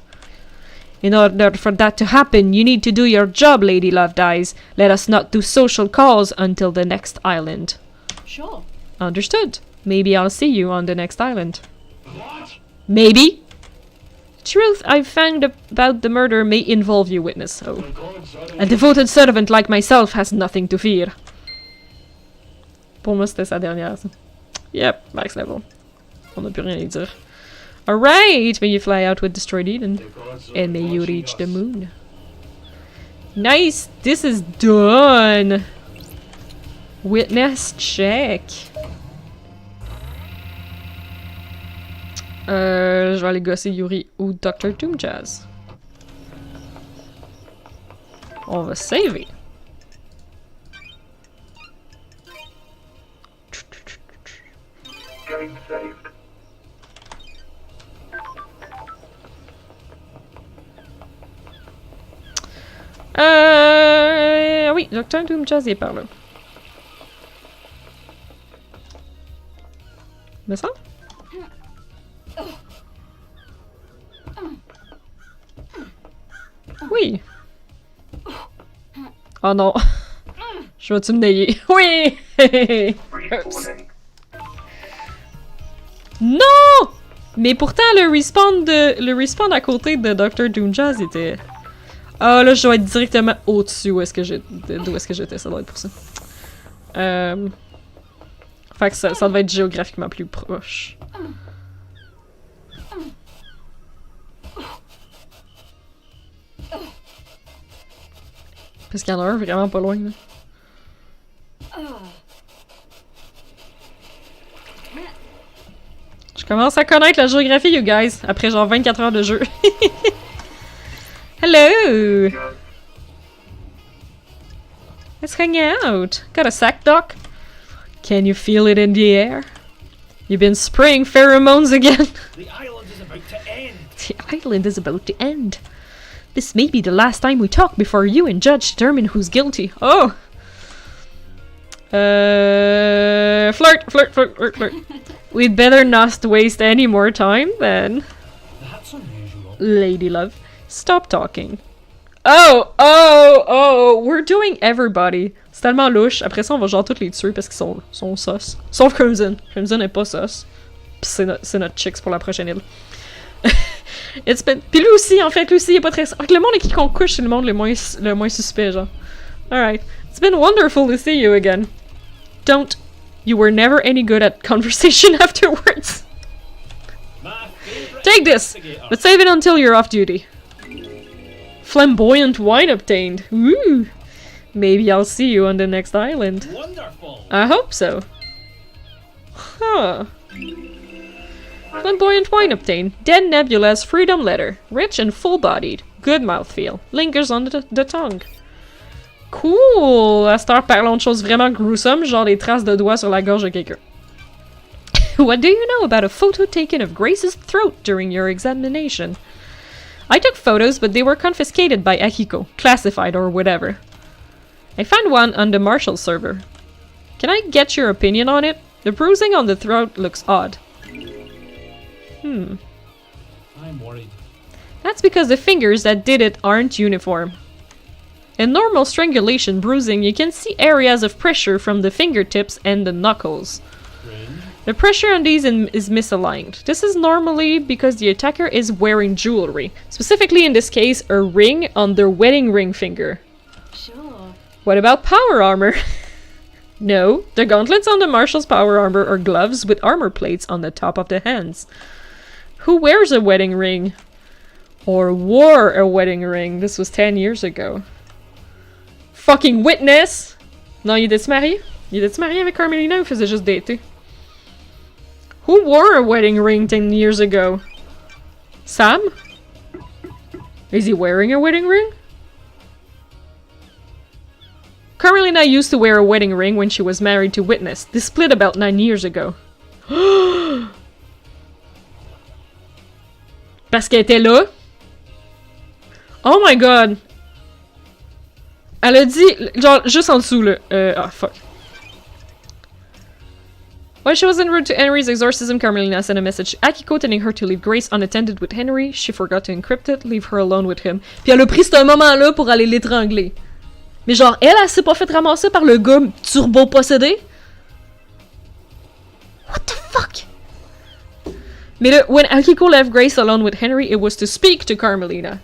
In order for that to happen, you need to do your job, Lady Loved Eyes. Let us not do social calls until the next island. Sure. Understood. Maybe I'll see you on the next island. What? Maybe. Truth I've found about the murder may involve you, witness. Oh. The gods are A devoted servant like myself has nothing to fear. Pour moi, c'était sa dernière, ça. Yep, max level. On n'a plus rien à dire. Alright, may you fly out with Destroyed Eden. The gods are And may you watching reach us. the moon. Nice! This is done! Witness check. Je vais aller gosser Yuri ou Dr. Doomjazz. On va saver. Game saved. Oui, Dr. Doomjazz est par là. Mais ça? Oui. Oh non. Je vais-tu me nailler? Oui! Oops. Non! Mais pourtant, le respawn à côté de Dr. Doomjazz était... Ah là, je dois être directement au-dessus d'où est-ce que j'étais, ça doit être pour ça. Fait que ça devait être géographiquement plus proche. Parce qu'il y en a un vraiment pas loin, là. Je commence à connaître la géographie, you guys, après genre 24 heures de jeu. Hello! Let's hang out. Got a sack, Doc? Can you feel it in the air? You've been spraying pheromones again. The island is about to end. The island is about to end. This may be the last time we talk before you and Judge determine who's guilty. Oh! Flirt. We'd better not waste any more time then. That's unusual. Lady Love, stop talking. Oh! We're doing everybody. C'est tellement louche. Après ça, on va genre tous les tuer parce qu'ils sont sus. Sauf Crimson. Crimson est pas sus. Pis c'est notre chicks pour la prochaine île. Pis lui aussi, en fait, lui aussi, il est pas très... Le monde avec qui qu'on couche, c'est le monde le moins suspect, genre. Alright. It's been wonderful to see you again. Don't. You were never any good at conversation afterwards. My favorite Take this, investigator. but save it until you're off duty. Flamboyant wine obtained. Ooh. Maybe I'll see you on the next island. Wonderful. I hope so. Huh. Flamboyant wine obtained. Dead Nebula's freedom letter. Rich and full-bodied. Good mouthfeel. Lingers on the tongue. Cool! À cette heure, parlons de choses vraiment gruesome, genre des traces de doigts sur la gorge de quelqu'un. What do you know about a photo taken of Grace's throat during your examination? I took photos, but they were confiscated by Akiko, classified or whatever. I found one on the Marshall server. Can I get your opinion on it? The bruising on the throat looks odd. I'm worried. That's because the fingers that did it aren't uniform. In normal strangulation bruising, you can see areas of pressure from the fingertips and the knuckles. Fringe. The pressure on these is misaligned. This is normally because the attacker is wearing jewelry. Specifically in this case, a ring on their wedding ring finger. Sure. What about power armor? No, the gauntlets on the marshal's power armor are gloves with armor plates on the top of the hands. Who wears a wedding ring? Or wore a wedding ring? This was 10 years ago. Fucking witness! Non, il était-tu marié? Il était-tu marié avec Carmelina ou faisait juste dater? Who wore a wedding ring 10 years ago? Sam? Is he wearing a wedding ring? Carmelina used to wear a wedding ring when she was married to Witness. They split about 9 years ago. Parce qu'elle était là? Oh my god! Elle a dit, genre, juste en dessous, là. Ah, fuck. When she was en route to Henry's exorcism, Carmelina sent a message to Akiko telling her to leave Grace unattended with Henry. She forgot to encrypt it, leave her alone with him. Puis elle a pris ce moment-là pour aller l'étrangler. Mais genre, elle s'est pas fait ramasser par le gars turbo-possédé? What the fuck? Mais là, when Akiko left Grace alone with Henry, it was to speak to Carmelina.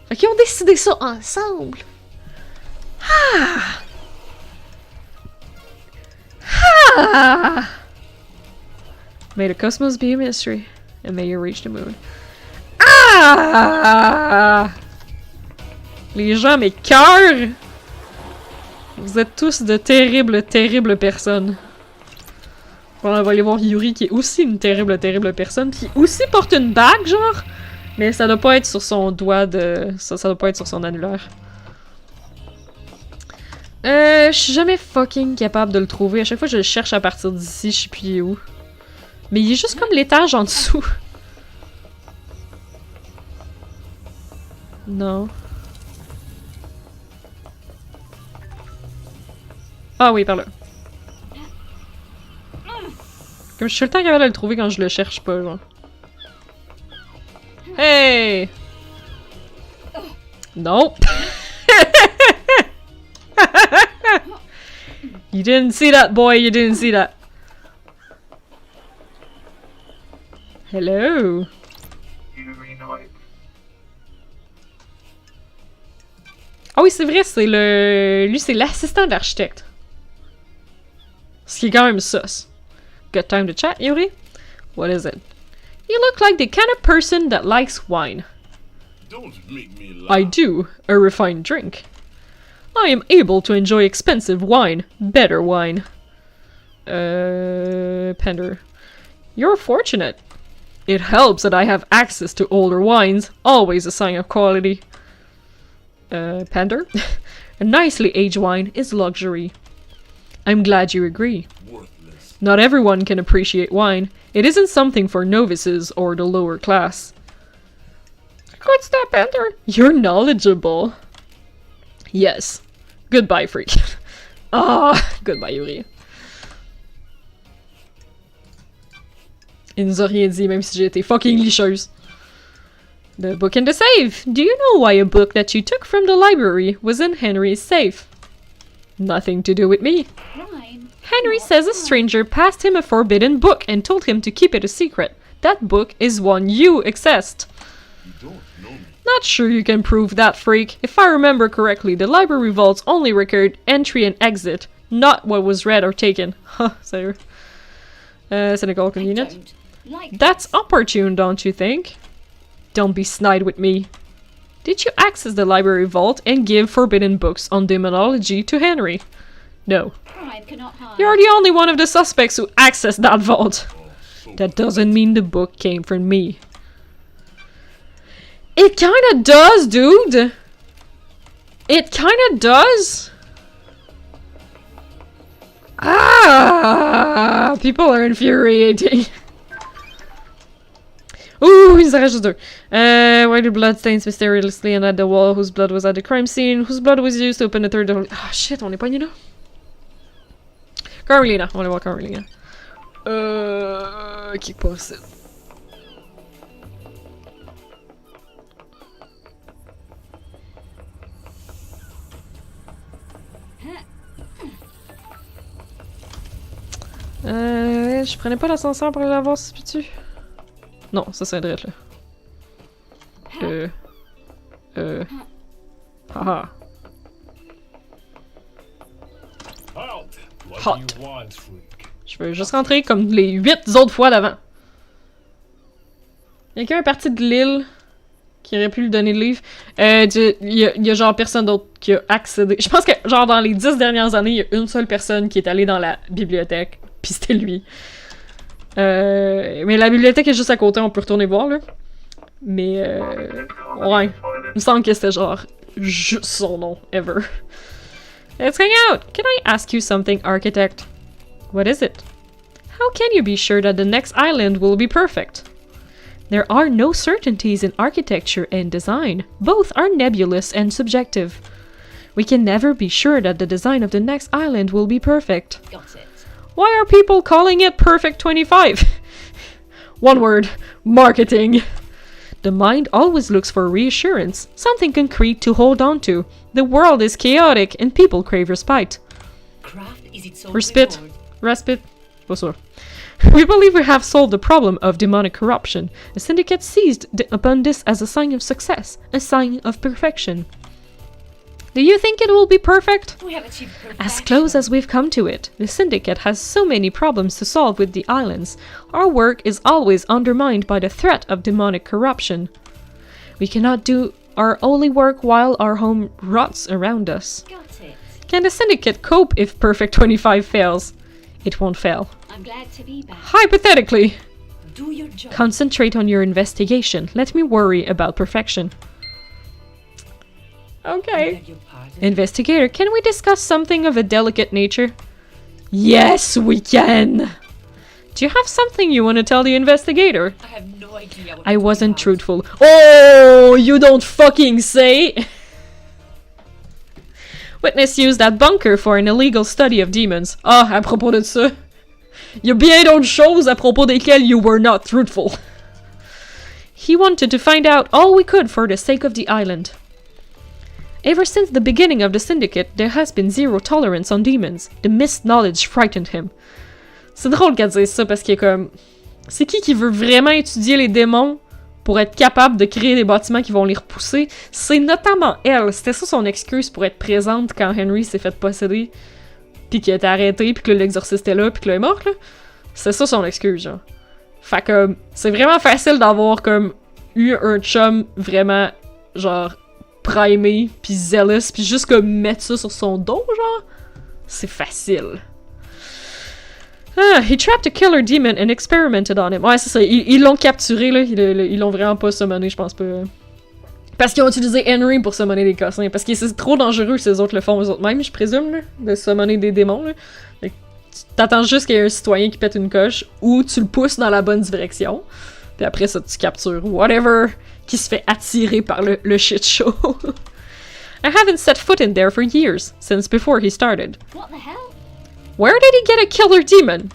Fait qu'ils ont décidé ça ensemble. Ah! Ah! May the cosmos be a mystery, and may you reach the moon. Ah! Les gens m'écœurent! Vous êtes tous de terribles, terribles personnes. Bon, on va aller voir Yuri, qui est aussi une terrible, terrible personne, qui aussi porte une bague, genre! Mais ça doit pas être sur son doigt de... Ça doit pas être sur son annulaire. Je suis jamais fucking capable de le trouver. À chaque fois que je le cherche à partir d'ici, je sais plus il est où. Mais il est juste comme l'étage en dessous. Non. Ah oui, par là. Comme je suis tout le temps capable de le trouver quand je le cherche pas, genre. Hey! Non! You didn't see that, boy, you didn't see that. Hello? Ah oui, c'est vrai, c'est le... Lui, c'est l'assistant d'architecte. Ce qui est quand même sus. Got time to chat, Yuri? What is it? You look like the kind of person that likes wine. Don't make me laugh. I do. A refined drink. I am able to enjoy expensive wine. Better wine. Pender. You're fortunate. It helps that I have access to older wines. Always a sign of quality. Pender. A nicely aged wine is luxury. I'm glad you agree. Worthless. Not everyone can appreciate wine. It isn't something for novices or the lower class. What's that, Pender? You're knowledgeable. Yes. Goodbye, freak. Ah, goodbye, Yuri. Il nous a rien dit, même si j'ai été fucking licheuse. The book in the safe. Do you know why a book that you took from the library was in Henry's safe? Nothing to do with me. Rhyme. Henry says a stranger passed him a forbidden book and told him to keep it a secret. That book is one you accessed. You don't know me. Not sure you can prove that, freak. If I remember correctly, the library vaults only record entry and exit, not what was read or taken. Huh, sir. Cynical I convenient. don't like That's this. opportune, don't you think? Don't be snide with me. Did you access the library vault and give forbidden books on demonology to Henry? No. Crime cannot hide. You're the only one of the suspects who accessed that vault. Oh, so That doesn't mean the book came from me. It kinda does, dude! It kinda does! Ah! People are infuriating. Ooh, he's a juste deux. Why do blood stains mysteriously and at the wall? Whose blood was at the crime scene? Whose blood was used to open the third door? Ah, shit, on est pogné là? Carmelina, on va aller voir Carmelina. Qui passe? Je prenais pas l'ascenseur pour aller la voir si tu. Non, ça c'est direct là. Haha. Halt! What Hot. do you want, freak? Je veux juste rentrer comme les 8 autres fois d'avant. Quelqu'un est parti de l'île qui aurait pu lui donner le livre. Il y a genre personne d'autre qui a accédé. Je pense que genre dans les 10 dernières années, il y a une seule personne qui est allée dans la bibliothèque. Puis c'était lui. Mais la bibliothèque est juste à côté, on peut retourner voir là. Mais ouais. Il me semble que c'était genre juste son nom, ever. Let's hang out! Can I ask you something, architect? What is it? How can you be sure that the next island will be perfect? There are no certainties in architecture and design. Both are nebulous and subjective. We can never be sure that the design of the next island will be perfect. Got it. Why are people calling it Perfect 25? One word, marketing. The mind always looks for reassurance, something concrete to hold on to. The world is chaotic and people crave respite. Craft is its own Respite. reward. Respite. Pas sûr. We believe we have solved the problem of demonic corruption. The syndicate seized upon this as a sign of success, a sign of perfection. Do you think it will be perfect? We have achieved perfection. As close as we've come to it. The syndicate has so many problems to solve with the islands. Our work is always undermined by the threat of demonic corruption. We cannot do our holy work while our home rots around us. Got it. Can the syndicate cope if Perfect 25 fails? It won't fail. I'm glad to be back. Hypothetically, Do your job. concentrate on your investigation. Let me worry about perfection. I Okay. beg your pardon. Investigator, can we discuss something of a delicate nature? Yes, we can! Do you have something you want to tell the investigator? I have no idea what I you're wasn't talking about. truthful. Oh, you don't fucking say! Witness used that bunker for an illegal study of demons. Ah, à propos de ça. Y a bien d'autres choses à propos desquelles you were not truthful. He wanted to find out all we could for the sake of the island. Ever since the beginning of the syndicate, there has been zero tolerance on demons. The missed knowledge frightened him. C'est drôle qu'elle dise ça parce qu'il est comme... C'est qui veut vraiment étudier les démons pour être capable de créer des bâtiments qui vont les repousser? C'est notamment elle. C'était ça son excuse pour être présente quand Henry s'est fait posséder. Pis qu'il a été arrêté, pis que l'exorciste est là, pis que là, il est mort, là. C'est ça son excuse, genre. Fait que c'est vraiment facile d'avoir comme eu un chum vraiment, genre, primé, pis zealous, pis juste comme mettre ça sur son dos, genre. C'est facile. Ah, he trapped a killer demon and experimented on him. Ouais, c'est ça. Ils l'ont capturé, là. Ils l'ont vraiment pas summoné, je pense pas. Parce qu'ils ont utilisé Henry pour summoner des cossins. Parce que c'est trop dangereux si les autres le font eux autres mêmes, je présume, là, de summoner des démons, là. Fait que t'attends juste qu'il y ait un citoyen qui pète une coche, ou tu le pousses dans la bonne direction. Puis après ça, tu captures whatever qui se fait attirer par le shit show. I haven't set foot in there for years, since before he started. What the hell? Where did he get a killer demon?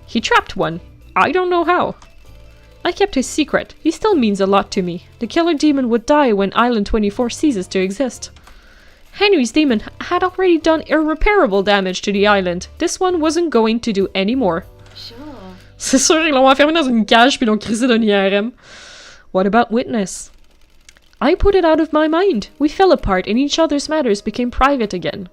He trapped one. I don't know how. I kept his secret. He still means a lot to me. The killer demon would die when Island 24 ceases to exist. Henry's demon had already done irreparable damage to the island. This one wasn't going to do any more. Sure. C'est sûr, ils l'ont enfermé dans une cage puis ils l'ont crissé d'un IRM. What about Witness? I put it out of my mind. We fell apart and each other's matters became private again.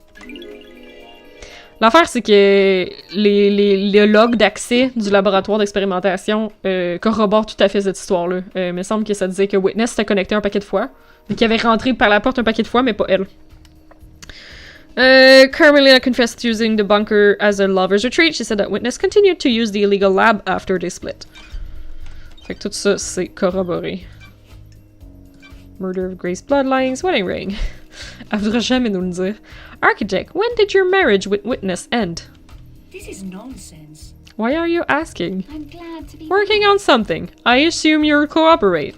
L'affaire, c'est que les logs d'accès du laboratoire d'expérimentation corroborent tout à fait cette histoire-là. Il me semble que ça disait que Witness s'était connecté un paquet de fois, mais qu'il avait rentré par la porte un paquet de fois, mais pas elle. Carmelina confessed using the bunker as a lover's retreat. She said that Witness continued to use the illegal lab after they split. Fait que tout ça, c'est corroboré. Murder of Grace Bloodlines, wedding ring. Elle voudra jamais nous le dire. Architect, when did your marriage with Witness end? This is nonsense. Why are you asking? I'm glad to be Working on something. I assume you'll cooperate.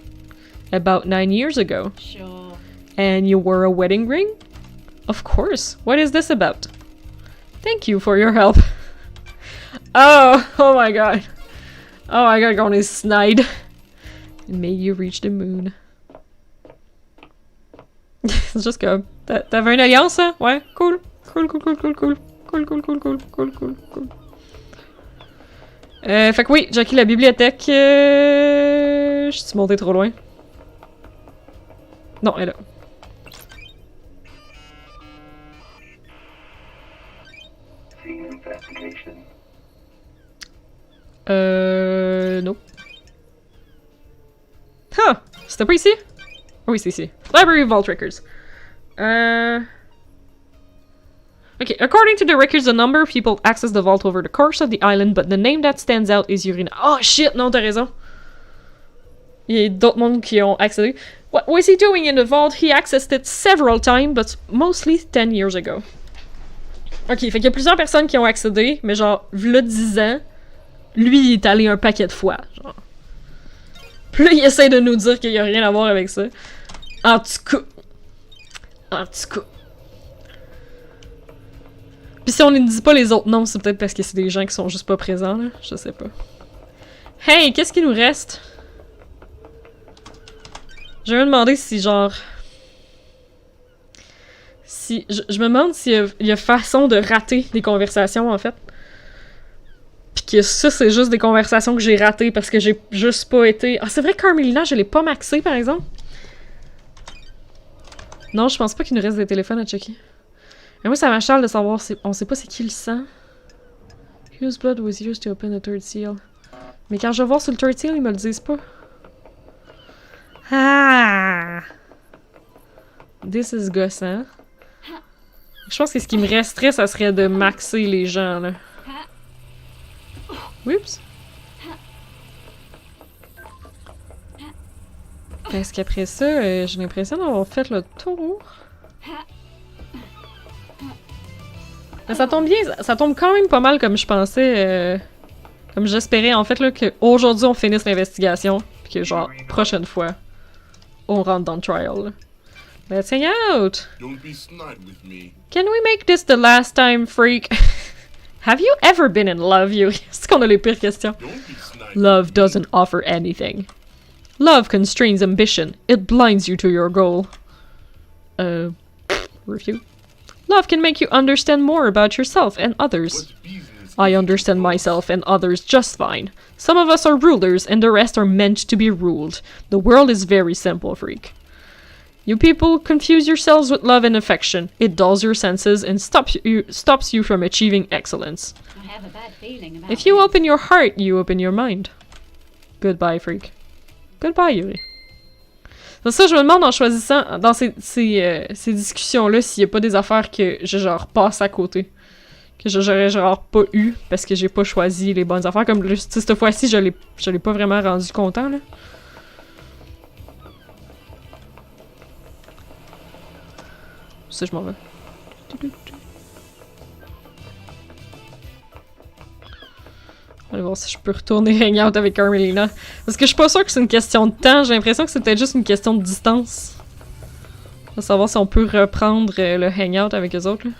About 9 years ago. back. Sure. And you wore a wedding ring? Of course. What is this about? Thank you for your help. Oh my god. Oh my god, on est snide. And may you reach the moon. C'est juste que t'avais une alliance, hein? Ouais, cool. Cool. Fait que oui, Jackie, la bibliothèque... Je suis montée trop loin? Non, elle est là. Non. Huh! C'était pas ici? Oui, c'est ici. Library of Vault Records. Okay, according to the records, a number of people access the vault over the course of the island, but the name that stands out is Urina. Oh shit, non, t'as raison. Il y a d'autres mondes qui ont accédé. What was he doing in the vault? He accessed it several times, but mostly 10 years ago. Ok, fait qu'il y a plusieurs personnes qui ont accédé, mais genre, v'là 10 ans, lui, il est allé un paquet de fois, genre. Puis là, il essaie de nous dire qu'il y a rien à voir avec ça. En tout cas. En tout cas. Puis si on ne dit pas les autres noms, c'est peut-être parce que c'est des gens qui sont juste pas présents, là. Je sais pas. Hey, qu'est-ce qu'il nous reste? Je vais me demander si, genre... Si... Je me demande s'il y a façon de rater des conversations, en fait. Pis que ça, c'est juste des conversations que j'ai ratées parce que j'ai juste pas été... Ah, c'est vrai que Carmelina, je l'ai pas maxé, par exemple? Non, je pense pas qu'il nous reste des téléphones à checker. Mais moi, ça m'achale de savoir... On sait pas c'est qui le sang. Whose blood was used to open the third seal? Mais quand je vais voir sur le third seal, ils me le disent pas. Ah! This is gossant. Je pense que ce qui me resterait, ça serait de maxer les gens, là. Oups! Est-ce qu'après ça, j'ai l'impression d'avoir fait le tour? Mais ça tombe bien, ça tombe quand même pas mal comme je pensais, comme j'espérais en fait là qu'aujourd'hui on finisse l'investigation, puis que genre prochaine fois on rentre dans le trial. Là. Let's hang out. Don't be snide with me. Can we make this the last time, freak? Have you ever been in love, Yuri? C'est qu'on a les pires questions. Don't be snide. Love doesn't offer anything. Love constrains ambition. It blinds you to your goal. Refute. Love can make you understand more about yourself and others. What business? I understand myself and others just fine. Some of us are rulers and the rest are meant to be ruled. The world is very simple, freak. You people confuse yourselves with love and affection. It dulls your senses and stops you from achieving excellence. I have a bad feeling about If you this. open your heart, you open your mind. Goodbye, freak. Goodbye, Yuri. C'est ça, je me demande en choisissant dans ces discussions-là s'il y a pas des affaires que je genre passe à côté. Que j'aurais genre pas eu parce que j'ai pas choisi les bonnes affaires. Comme cette fois-ci, je l'ai pas vraiment rendu content, là. Ça, je m'en vais. On va voir si je peux retourner hang out avec Carmelina. Parce que je suis pas sûre que c'est une question de temps. J'ai l'impression que c'est peut-être juste une question de distance. On va savoir si on peut reprendre le hangout avec eux autres. Là.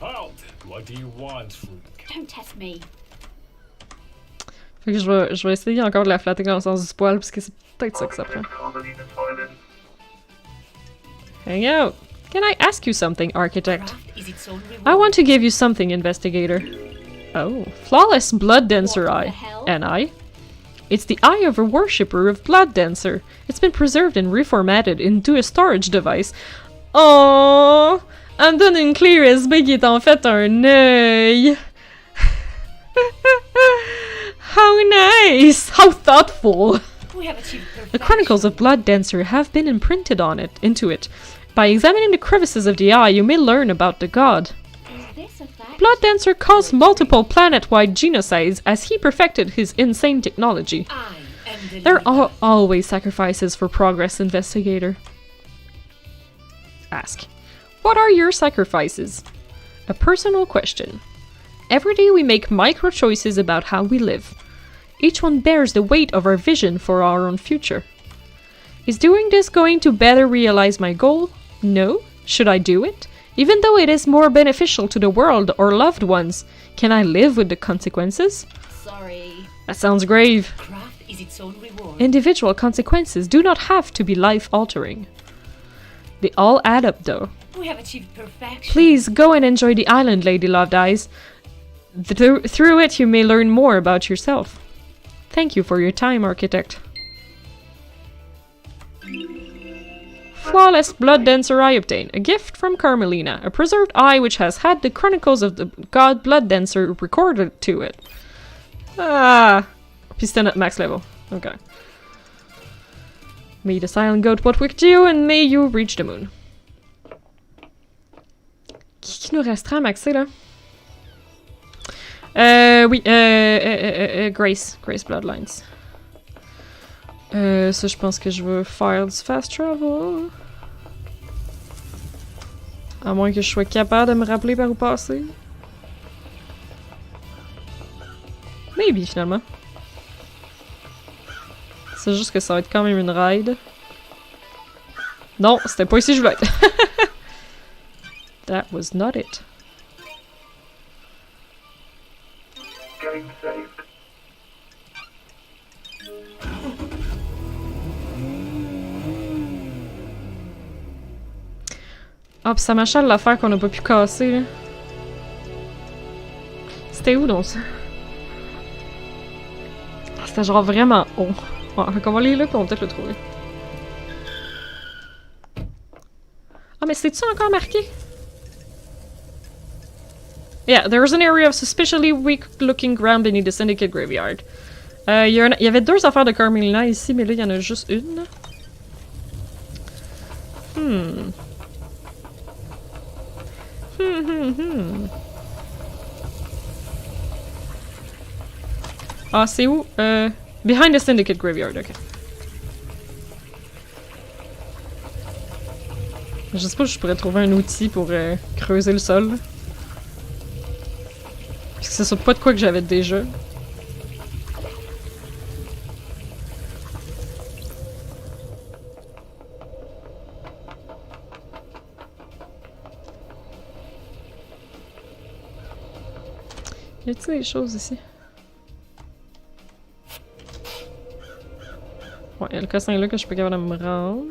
Halt! What do you want, freak? Don't test me. Fait que je vais essayer encore de la flatter dans le sens du poil, parce que c'est peut-être ça que ça prend. Hang out! Can I ask you something, architect? Craft is its own reward. I want to give you something, investigator. Oh, flawless blood dancer What eye. the hell? An eye? It's the eye of a worshipper of blood dancer. It's been preserved and reformatted into a storage device. Oh, elle me donne une clé USB qui est en fait un œil. How nice! How thoughtful! We have achieved The perfection. chronicles of Blood Dancer have been imprinted into it. By examining the crevices of the eye, you may learn about the god. Is this a fact? Blood Dancer caused multiple planet-wide genocides as he perfected his insane technology. I am the There leader. are always sacrifices for progress, investigator. Ask. What are your sacrifices? A personal question. Every day we make micro choices about how we live. Each one bears the weight of our vision for our own future. Is doing this going to better realize my goal? No. Should I do it? Even though it is more beneficial to the world or loved ones, can I live with the consequences? Sorry. That sounds grave. Craft is its own reward. Individual consequences do not have to be life-altering. They all add up, though. We have achieved perfection. Please go and enjoy the island, Lady Loved Eyes. Through it, you may learn more about yourself. Thank you for your time, Architect. Flawless Blood Dancer Eye obtained. A gift from Carmelina. A preserved eye which has had the chronicles of the god Blood Dancer recorded to it. Ah! Puis c'était notre max level. Okay. May the silent goat what with you, and may you reach the moon. Qui nous restera à maxer, là? Oui, Grace. Grace Bloodlines. Ça, je pense que je veux faire du fast travel. À moins que je sois capable de me rappeler par où passer. Maybe, finalement. C'est juste que ça va être quand même une ride. Non, c'était pas ici que je voulais être. That was not it. Ah, pis ça m'achale l'affaire qu'on a pas pu casser, là. C'était où donc ça? C'était genre vraiment haut. Ouais, fait qu'on va aller là pis on va peut-être le trouver. Ah, mais c'est-tu encore marqué? Yeah, there was an area of suspiciously weak-looking ground beneath the Syndicate Graveyard. Il y avait deux affaires de Carmelina ici, mais là, il y en a juste une. Ah, c'est où? Behind the Syndicate Graveyard, ok. Je sais pas si je pourrais trouver un outil pour creuser le sol. Parce que c'est ça pas de quoi que j'avais déjà. Y a-t-il des choses ici? Ouais, y'a le cassin là que je suis pas capable de me rendre.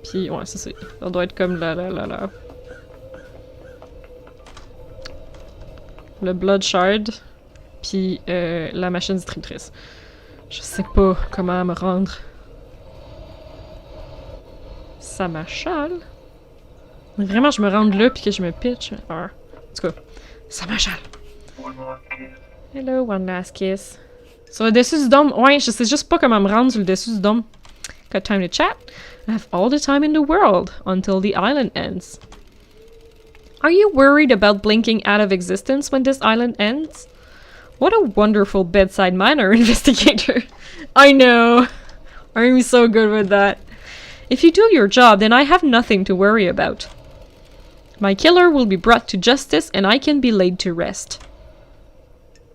Puis, ouais, ça doit être comme là. Le Blood Shard. Puis, la machine distributrice. Je sais pas comment me rendre. Ça m'achale. Vraiment, je me rende là puis que je me pitch. En tout cas, ça m'achale. Hello, one last kiss. Sur le dessus du dôme, ouais, je sais juste pas comment me rendre sur le dessus du dôme. Got time to chat? I have all the time in the world until the island ends. Are you worried about blinking out of existence when this island ends? What a wonderful bedside manner, investigator. I know. I'm so good with that. If you do your job, then I have nothing to worry about. My killer will be brought to justice and I can be laid to rest.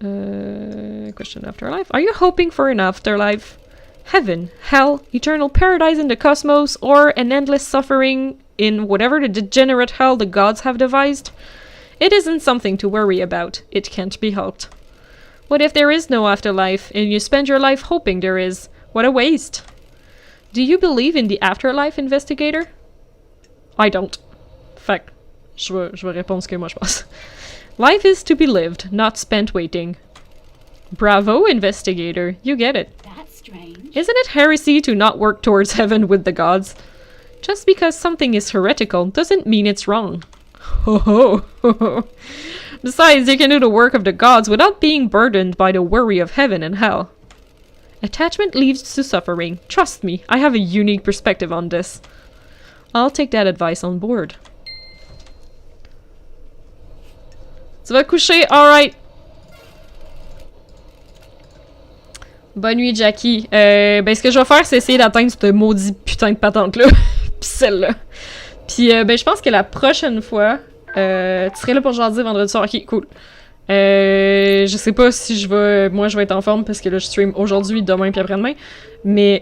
Question afterlife. Are you hoping for an afterlife? Heaven, hell, eternal paradise in the cosmos, or an endless suffering in whatever the degenerate hell the gods have devised? It isn't something to worry about. It can't be helped. What if there is no afterlife, and you spend your life hoping there is? What a waste. Do you believe in the afterlife, investigator? I don't. Fait que, je vais répondre ce que moi je pense. Life is to be lived, not spent waiting. Bravo, investigator. You get it. That's strange. Isn't it heresy to not work towards heaven with the gods? Just because something is heretical doesn't mean it's wrong. Ho ho ho ho. Besides, you can do the work of the gods without being burdened by the worry of heaven and hell. Attachment leads to suffering. Trust me, I have a unique perspective on this. I'll take that advice on board. Tu vas coucher? Alright. Bonne nuit, Jackie. Ben, ce que je vais faire, c'est essayer d'atteindre cette maudite putain de patente-là. Pis celle-là. Puis, ben, je pense que la prochaine fois, tu serais là pour jaser vendredi soir. Ok, cool. Je sais pas si je vais... Moi, je vais être en forme parce que là, je stream aujourd'hui, demain puis après-demain. Mais,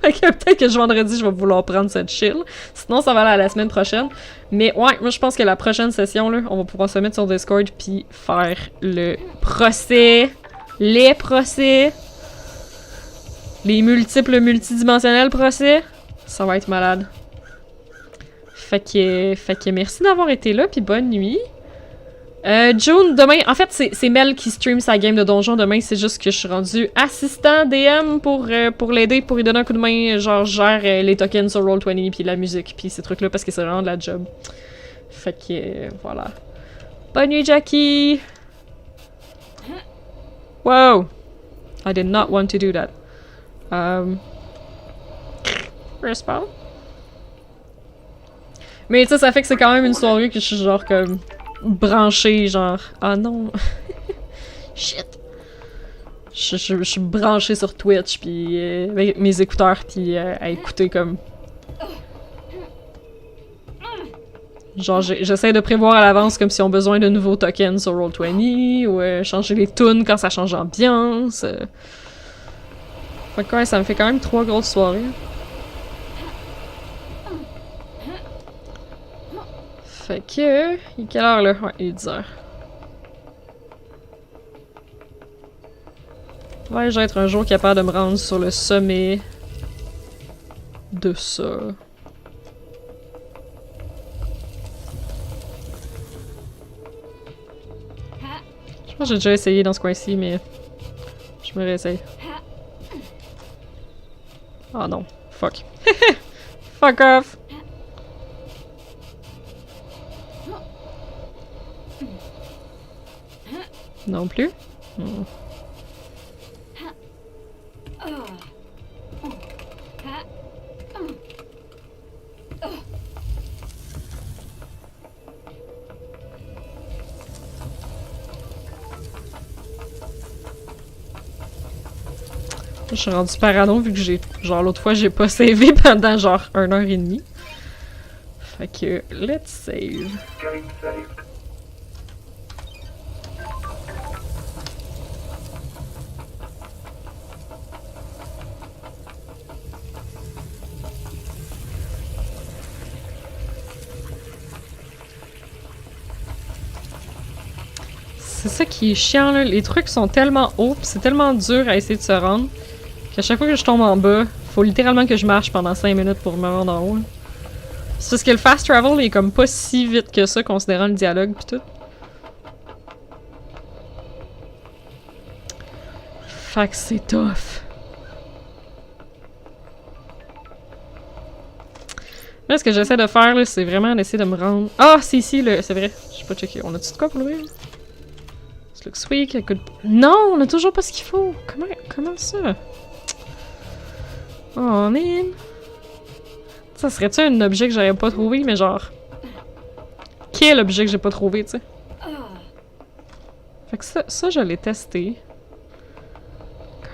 peut-être que vendredi, je vais vouloir prendre cette chill. Sinon, ça va aller à la semaine prochaine. Mais ouais, moi, je pense que la prochaine session, là, on va pouvoir se mettre sur Discord puis faire le procès. Les procès. Les multiples multidimensionnels procès. Ça va être malade. Fait que merci d'avoir été là, puis bonne nuit. June, demain, en fait, c'est Mel qui stream sa game de donjon demain, c'est juste que je suis rendue assistant DM pour l'aider, pour lui donner un coup de main, genre je gère les tokens sur Roll20 puis la musique puis ces trucs-là parce que c'est vraiment de la job. Fait que voilà. Bonne nuit, Jackie! Wow! I did not want to do that. Respawn? Mais tu sais, ça fait que c'est quand même une soirée que je suis genre comme branchée, genre ah non, shit. Je suis branchée sur Twitch puis avec mes écouteurs puis à écouter comme. Genre j'essaie de prévoir à l'avance comme si on a besoin de nouveaux tokens sur Roll20 ou changer les tunes quand ça change d'ambiance. Fait que ouais, ça me fait quand même 3 grosses soirées. Fait que... Il est quelle heure là? Ouais, il est 10h. Vais-je être un jour capable de me rendre sur le sommet de ça? Je pense que j'ai déjà essayé dans ce coin-ci, mais... Je me réessaye. Oh non. Fuck. Fuck off! Non plus? Hmm. Je suis rendu parano vu que j'ai... Genre l'autre fois j'ai pas savé pendant genre 1h30. Fait que... Let's save. C'est ça qui est chiant là, les trucs sont tellement hauts pis c'est tellement dur à essayer de se rendre qu'à chaque fois que je tombe en bas, faut littéralement que je marche pendant 5 minutes pour me rendre en haut. C'est parce que le fast travel est comme pas si vite que ça considérant le dialogue pis tout. Fait que c'est tough. Là ce que j'essaie de faire là, c'est vraiment d'essayer de me rendre... Ah c'est ici là, c'est vrai, j'ai pas checké. On a-tu de quoi pour l'ouvrir? Looks sweet, écoute... Non, on a toujours pas ce qu'il faut! Comment ça? Oh man! Ça serait-tu un objet que j'aurais pas trouvé, mais genre... Quel objet que j'ai pas trouvé, tu sais? Fait que ça je l'ai testé.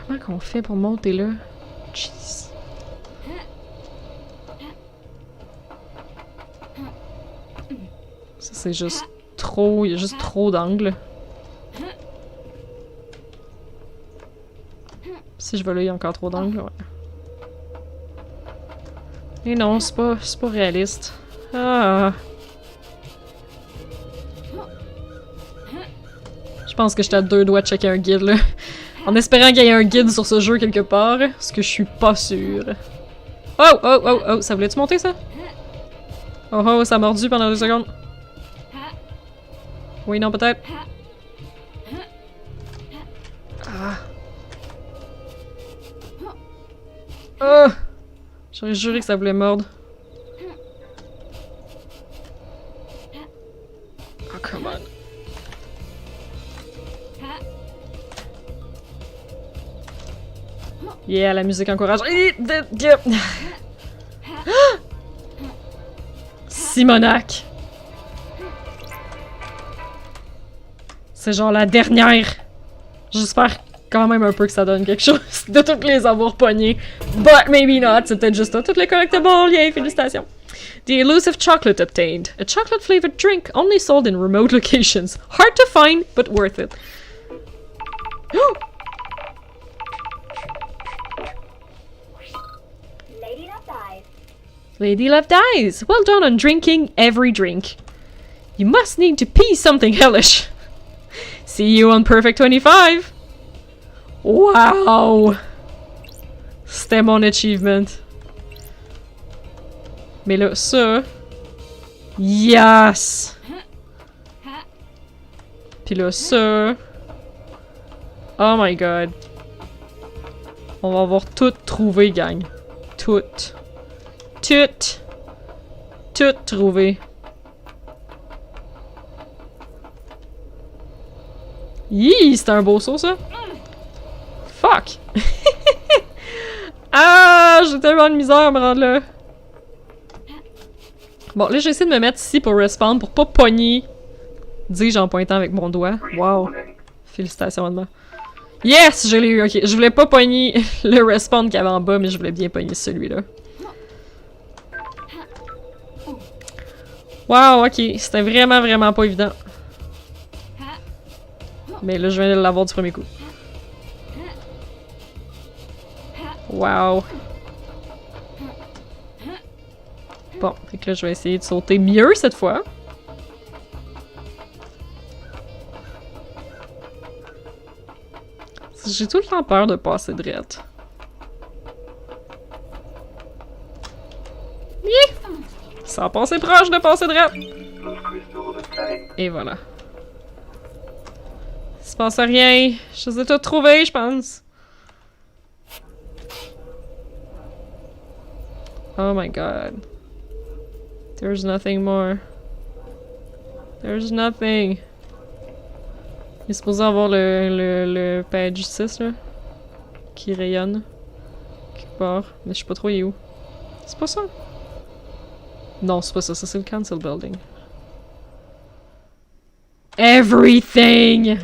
Comment qu'on fait pour monter là? Jeez. Ça c'est juste trop... Il y a juste trop d'angles. Si je vais là, il y a encore trop d'angles, ouais. Et non, c'est pas réaliste. Ah. Je pense que j'étais à 2 doigts de checker un guide, là. En espérant qu'il y ait un guide sur ce jeu quelque part, ce que je suis pas sûre. Oh, oh, oh, oh, ça voulait-tu monter, ça? Oh, oh, ça a mordu pendant 2 secondes. Oui, non, peut-être. Ah. Oh! J'aurais juré que ça voulait mordre. Oh, come on. Yeah, la musique encourage. Simonac! C'est genre la dernière. J'espère quand même un peu que ça donne quelque chose de toutes les avoir pognés. But maybe not, c'est peut-être juste ça. Toutes les collectibles, yay, félicitations. The elusive chocolate obtained. A chocolate flavored drink only sold in remote locations. Hard to find, but worth it. Lady Love Dies. Lady Love Dies. Well done on drinking every drink. You must need to pee something hellish. See you on Perfect 25. Wow! C'était mon achievement. Mais là, ça... Yes! Pis là, ça... Oh my god. On va avoir tout trouvé, gang. Tout. Tout. Tout trouvé. Yee, c'était un beau saut, ça. Fuck! Ah, j'ai tellement de misère à me rendre là. Bon, là, j'essaie de me mettre ici pour respawn, pour pas pogner. Dis-je en pointant avec mon doigt. Wow. Félicitations à moi. Yes! Je l'ai eu, ok. Je voulais pas pogner le respawn qu'il y avait en bas, mais je voulais bien pogner celui-là. Wow, ok. C'était vraiment, vraiment pas évident. Mais là, je viens de l'avoir du premier coup. Wow. Bon, fait que là, je vais essayer de sauter mieux cette fois. J'ai tout le temps peur de passer drette. Yeah! Sans passer proche de passer drette. Et voilà. Il se passe rien. Je les ai tous trouvés, je pense. Oh my god. There's nothing more. There's nothing. Il est supposé avoir le palais de justice, là. Qui rayonne. Quelque part. Mais je sais pas trop, il est où. C'est pas ça? Non, c'est pas ça. Ça, c'est le Council Building. Everything!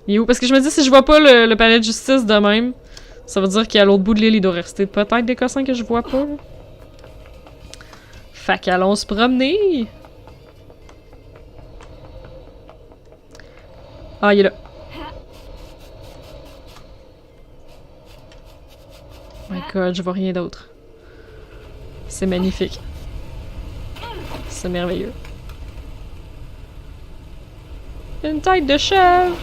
Il est où? Parce que je me dis, si je vois pas le palais de justice de même, ça veut dire qu'à l'autre bout de l'île, il doit rester peut-être des cossins que je vois pas. Fait qu'allons se promener! Ah, il est là. Oh my god, je vois rien d'autre. C'est magnifique. C'est merveilleux. Une tête de chèvre!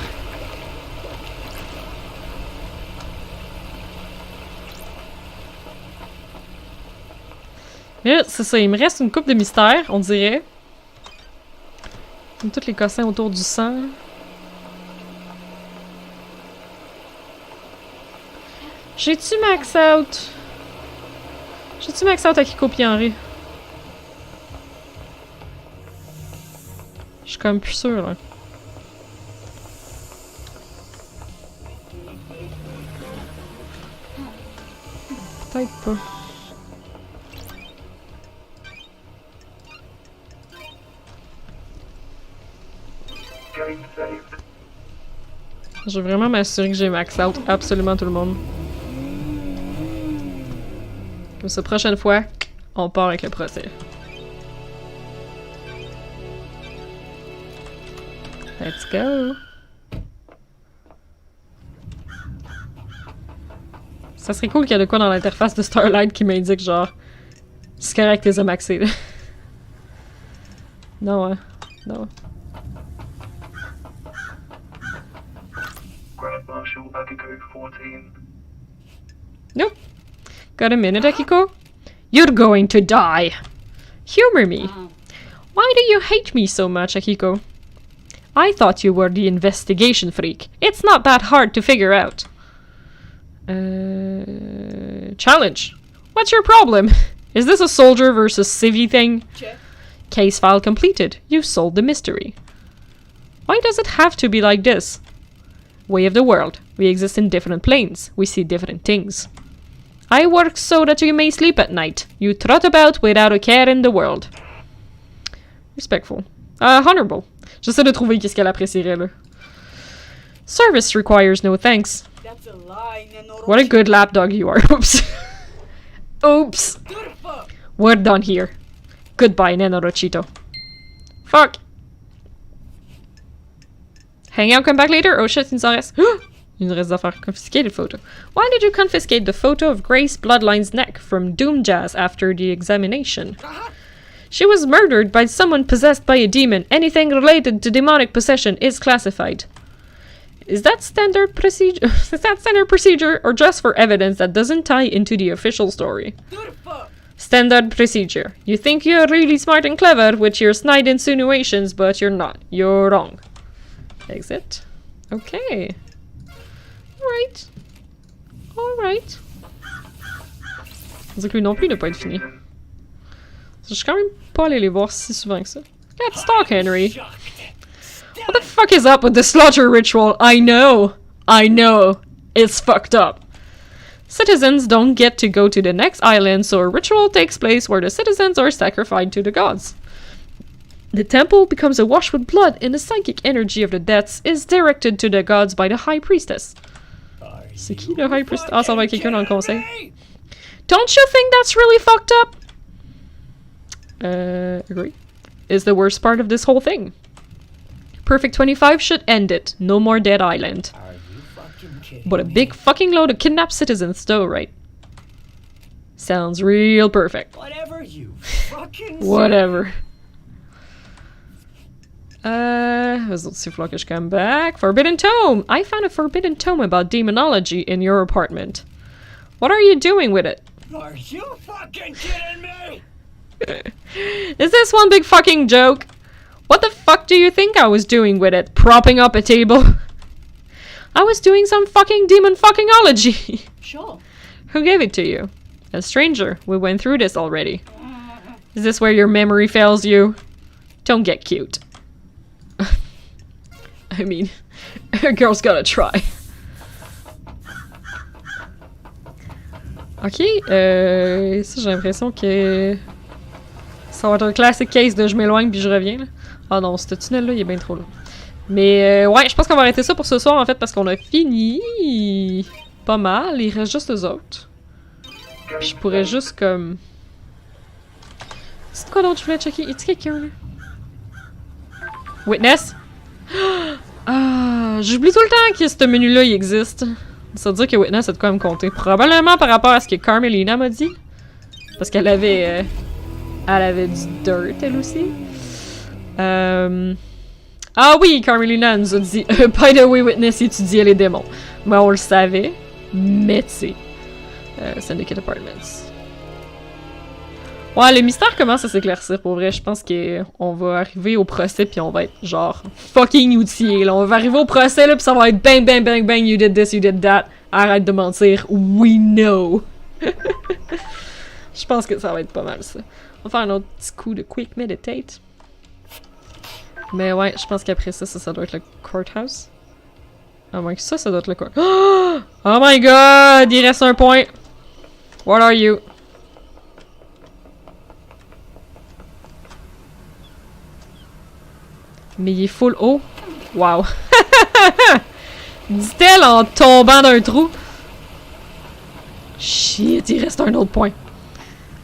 Mais là, c'est ça, il me reste une coupe de mystère, on dirait. Comme tous les cossins autour du sang. J'ai-tu max out? J'ai-tu max out à Kiko pis Henri? Je suis comme plus sûre, là. Peut-être pas. Je veux vraiment m'assurer que j'ai max out absolument tout le monde. Comme ça, prochaine fois, on part avec le procès. Let's go! Ça serait cool qu'il y ait de quoi dans l'interface de Starlight qui m'indique genre... C'est correct, les a maxés, là. Non, hein. Non. Nope. Got a minute, Akiko? You're going to die! Humor me. Why do you hate me so much, Akiko? I thought you were the investigation freak. It's not that hard to figure out. Challenge. What's your problem? Is this a soldier versus civvy thing? Check. Case file completed. You've solved the mystery. Why does it have to be like this? Way of the world. We exist in different planes. We see different things. I work so that you may sleep at night. You trot about without a care in the world. Respectful. Honorable. J'essaie de trouver qu'est-ce qu'elle apprécierait, là. Service requires no thanks. That's a lie, Nenoro. What a good lapdog you are. Oops. Oops. We're done here. Goodbye, Nenorochito. Fuck. Hang out, come back later? Oh shit, il nous en reste. Il nous reste d'affaires. Confiscated photo. Why did you confiscate the photo of Grace Bloodline's neck from Doom Jazz after the examination? She was murdered by someone possessed by a demon. Anything related to demonic possession is classified. Is that standard procedure? Is that standard procedure or just for evidence that doesn't tie into the official story? Standard procedure. You think you're really smart and clever with your snide insinuations, but you're not. You're wrong. Exit. Okay. Alright. Alright. On dirait que lui non plus n'a pas été fini. Je suis quand même pas allé les voir si souvent que ça. Get stuck, Henry. What the fuck is up with the slaughter ritual? I know. It's fucked up. Citizens don't get to go to the next island, so a ritual takes place where the citizens are sacrificed to the gods. The temple becomes awash with blood, and the psychic energy of the deaths is directed to the gods by the high priestess. C'est qui le high priestess? Ah, ça va être quelqu'un dans le conseil. Don't you think that's really fucked up? Agree. Is the worst part of this whole thing. Perfect 25 should end it. No more dead island. Are you fucking kidding But a me? big fucking load of kidnapped citizens though, right? Sounds real perfect. Whatever you fucking Whatever. Let's see if I can come back. Forbidden Tome! I found a forbidden tome about demonology in your apartment. What are you doing with it? say. Are you fucking kidding me? Is this one big fucking joke? What the fuck do you think I was doing with it? Propping up a table? I was doing some fucking demon fuckingology. Sure. Who gave it to you? A stranger. We went through this already. Is this where your memory fails you? Don't get cute. I mean, a girl's gotta try. Ok, ça j'ai l'impression que ça va être un classic case de je m'éloigne puis je reviens là. Ah non, ce tunnel-là, il est bien trop long. Mais ouais, je pense qu'on va arrêter ça pour ce soir en fait parce qu'on a fini pas mal. Il reste juste eux autres. Puis je pourrais juste comme... C'est quoi d'autre je voulais checker? Y a-t-il quelqu'un là? Witness? Ah, j'oublie tout le temps que ce menu-là il existe. Ça veut dire que Witness a de quoi me compter. Probablement par rapport à ce que Carmelina m'a dit. Parce qu'elle avait... elle avait du dirt, elle aussi. Ah oui, Carmelina nous a dit... By the way, Witness étudiait les démons. Mais on le savait. Mais tu sais... Syndicate Apartments. Ouais, le mystère commence à s'éclaircir pour vrai. Je pense qu'on va arriver au procès puis on va être genre fucking outillés. Là. On va arriver au procès là puis ça va être bang bang bang bang, you did this, you did that. Arrête de mentir, we know. Je pense que ça va être pas mal ça. On va faire un autre petit coup de quick meditate. Mais ouais, je pense qu'après ça, ça doit être le courthouse. À moins que ça doit être le court. Oh my god, il reste un point. What are you? Mais il est full haut. Wow. Dit-elle en tombant d'un trou. Shit, il reste un autre point.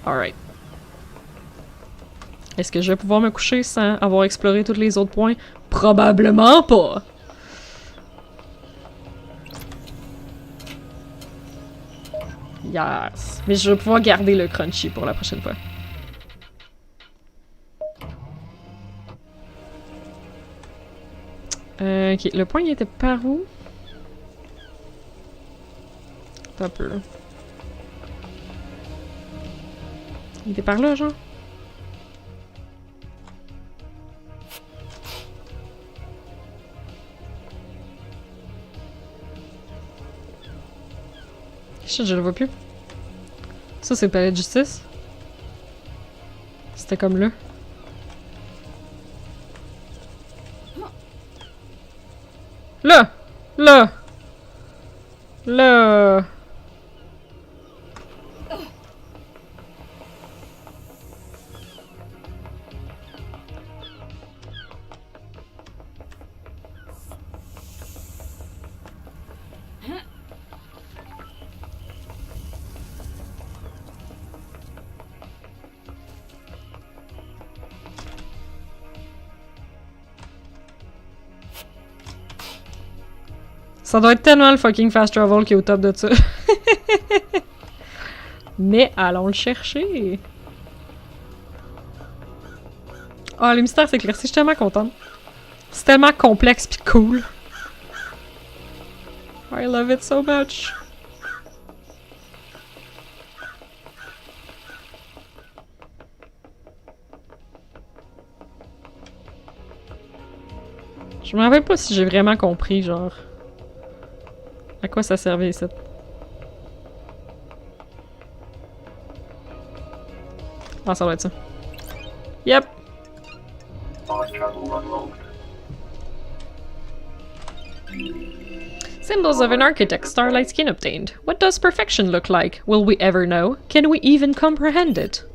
Alright. Est-ce que je vais pouvoir me coucher sans avoir exploré tous les autres points? Probablement pas. Yes. Mais je vais pouvoir garder le crunchy pour la prochaine fois. Ok, le point il était par où? Attends un peu là. Il était par là, genre? Shit, je le vois plus. Ça, c'est le palais de justice. C'était comme là. Là! Là! Là! Ça doit être tellement le fucking fast travel qui est au top de ça. Mais allons le chercher. Ah, le mystère s'éclaircit, je suis tellement contente. C'est tellement complexe pis cool. I love it so much. Je me rappelle pas si j'ai vraiment compris, genre... À quoi ça servait, ça. Ah, ça doit être ça. Yep! Symbols of an architect, starlight skin obtained. What does perfection look like? Will we ever know? Can we even comprehend it?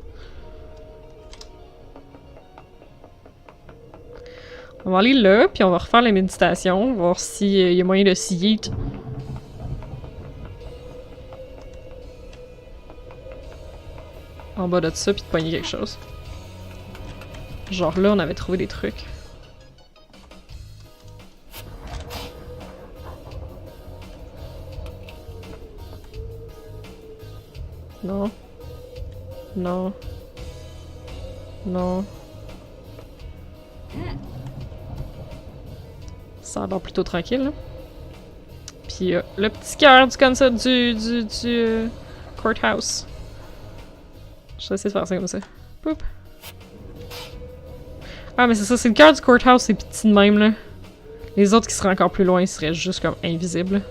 On va aller là, puis on va refaire la méditation, voir s'il y a moyen de scier. En bas de ça, puis de pogner quelque chose. Genre là, on avait trouvé des trucs. Non. Non. Non. Ça a l'air plutôt tranquille, là. Puis le petit cœur du courthouse. Je vais essayer de faire ça comme ça. Poup. Ah, mais c'est ça, c'est le cœur du courthouse, c'est petit de même, là. Les autres qui seraient encore plus loin, ils seraient juste comme invisibles.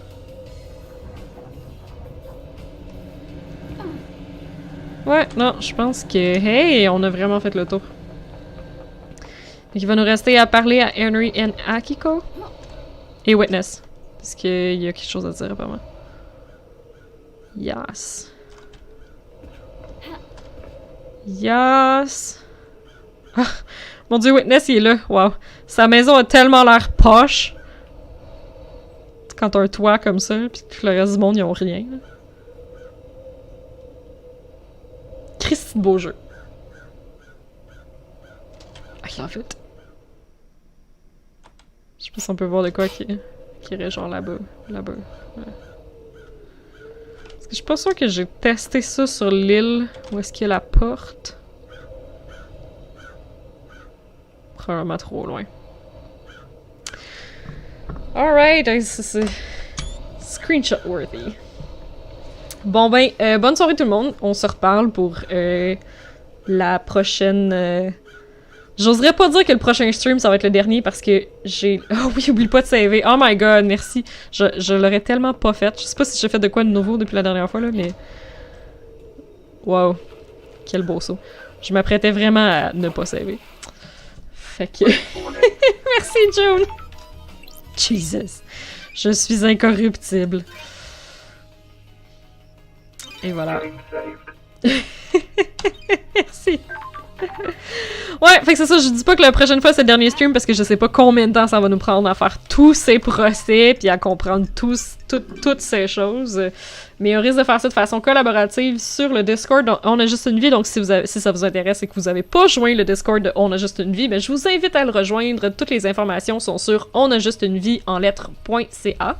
Ouais, non, je pense que... Hey, on a vraiment fait le tour. Donc, il va nous rester à parler à Henry et Akiko. Et Witness. Parce qu'il y a quelque chose à dire, apparemment. Yes. Yes. Ah, mon dieu, Witness, il est là. Wow. Sa maison a tellement l'air poche. Quand t'as un toit comme ça, pis que le reste du monde, ils ont rien. Là. Christ de beau jeu. I love it. Je sais pas si on peut voir de quoi qui irait genre là-bas. Là-bas. Ouais. Parce que je suis pas sûre que j'ai testé ça sur l'île. Où est-ce qu'il y a la porte? Probablement trop loin. Alright, c'est screenshot worthy. Bon ben, bonne soirée tout le monde. On se reparle pour la prochaine... J'oserais pas dire que le prochain stream, ça va être le dernier parce que j'ai... Oh oui, oublie pas de saver. Oh my god, merci. Je l'aurais tellement pas fait. Je sais pas si j'ai fait de quoi de nouveau depuis la dernière fois, là, mais... Wow. Quel beau saut. Je m'apprêtais vraiment à ne pas saver. Fait que... Merci, June! Jesus. Je suis incorruptible. Et voilà. Merci. Ouais, fait que c'est ça, je dis pas que la prochaine fois c'est le dernier stream parce que je sais pas combien de temps ça va nous prendre à faire tous ces procès puis à comprendre toutes ces choses. Mais on risque de faire ça de façon collaborative sur le Discord. On a juste une vie, donc si ça vous intéresse et que vous avez pas joint le Discord de On a juste une vie, ben je vous invite à le rejoindre. Toutes les informations sont sur onajustunevie en lettres.ca.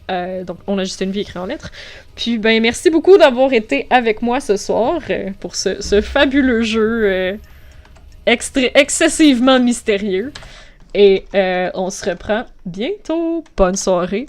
Donc, on a juste une vie écrite en lettres. Puis, ben, merci beaucoup d'avoir été avec moi ce soir pour ce fabuleux jeu excessivement mystérieux. Et on se reprend bientôt. Bonne soirée.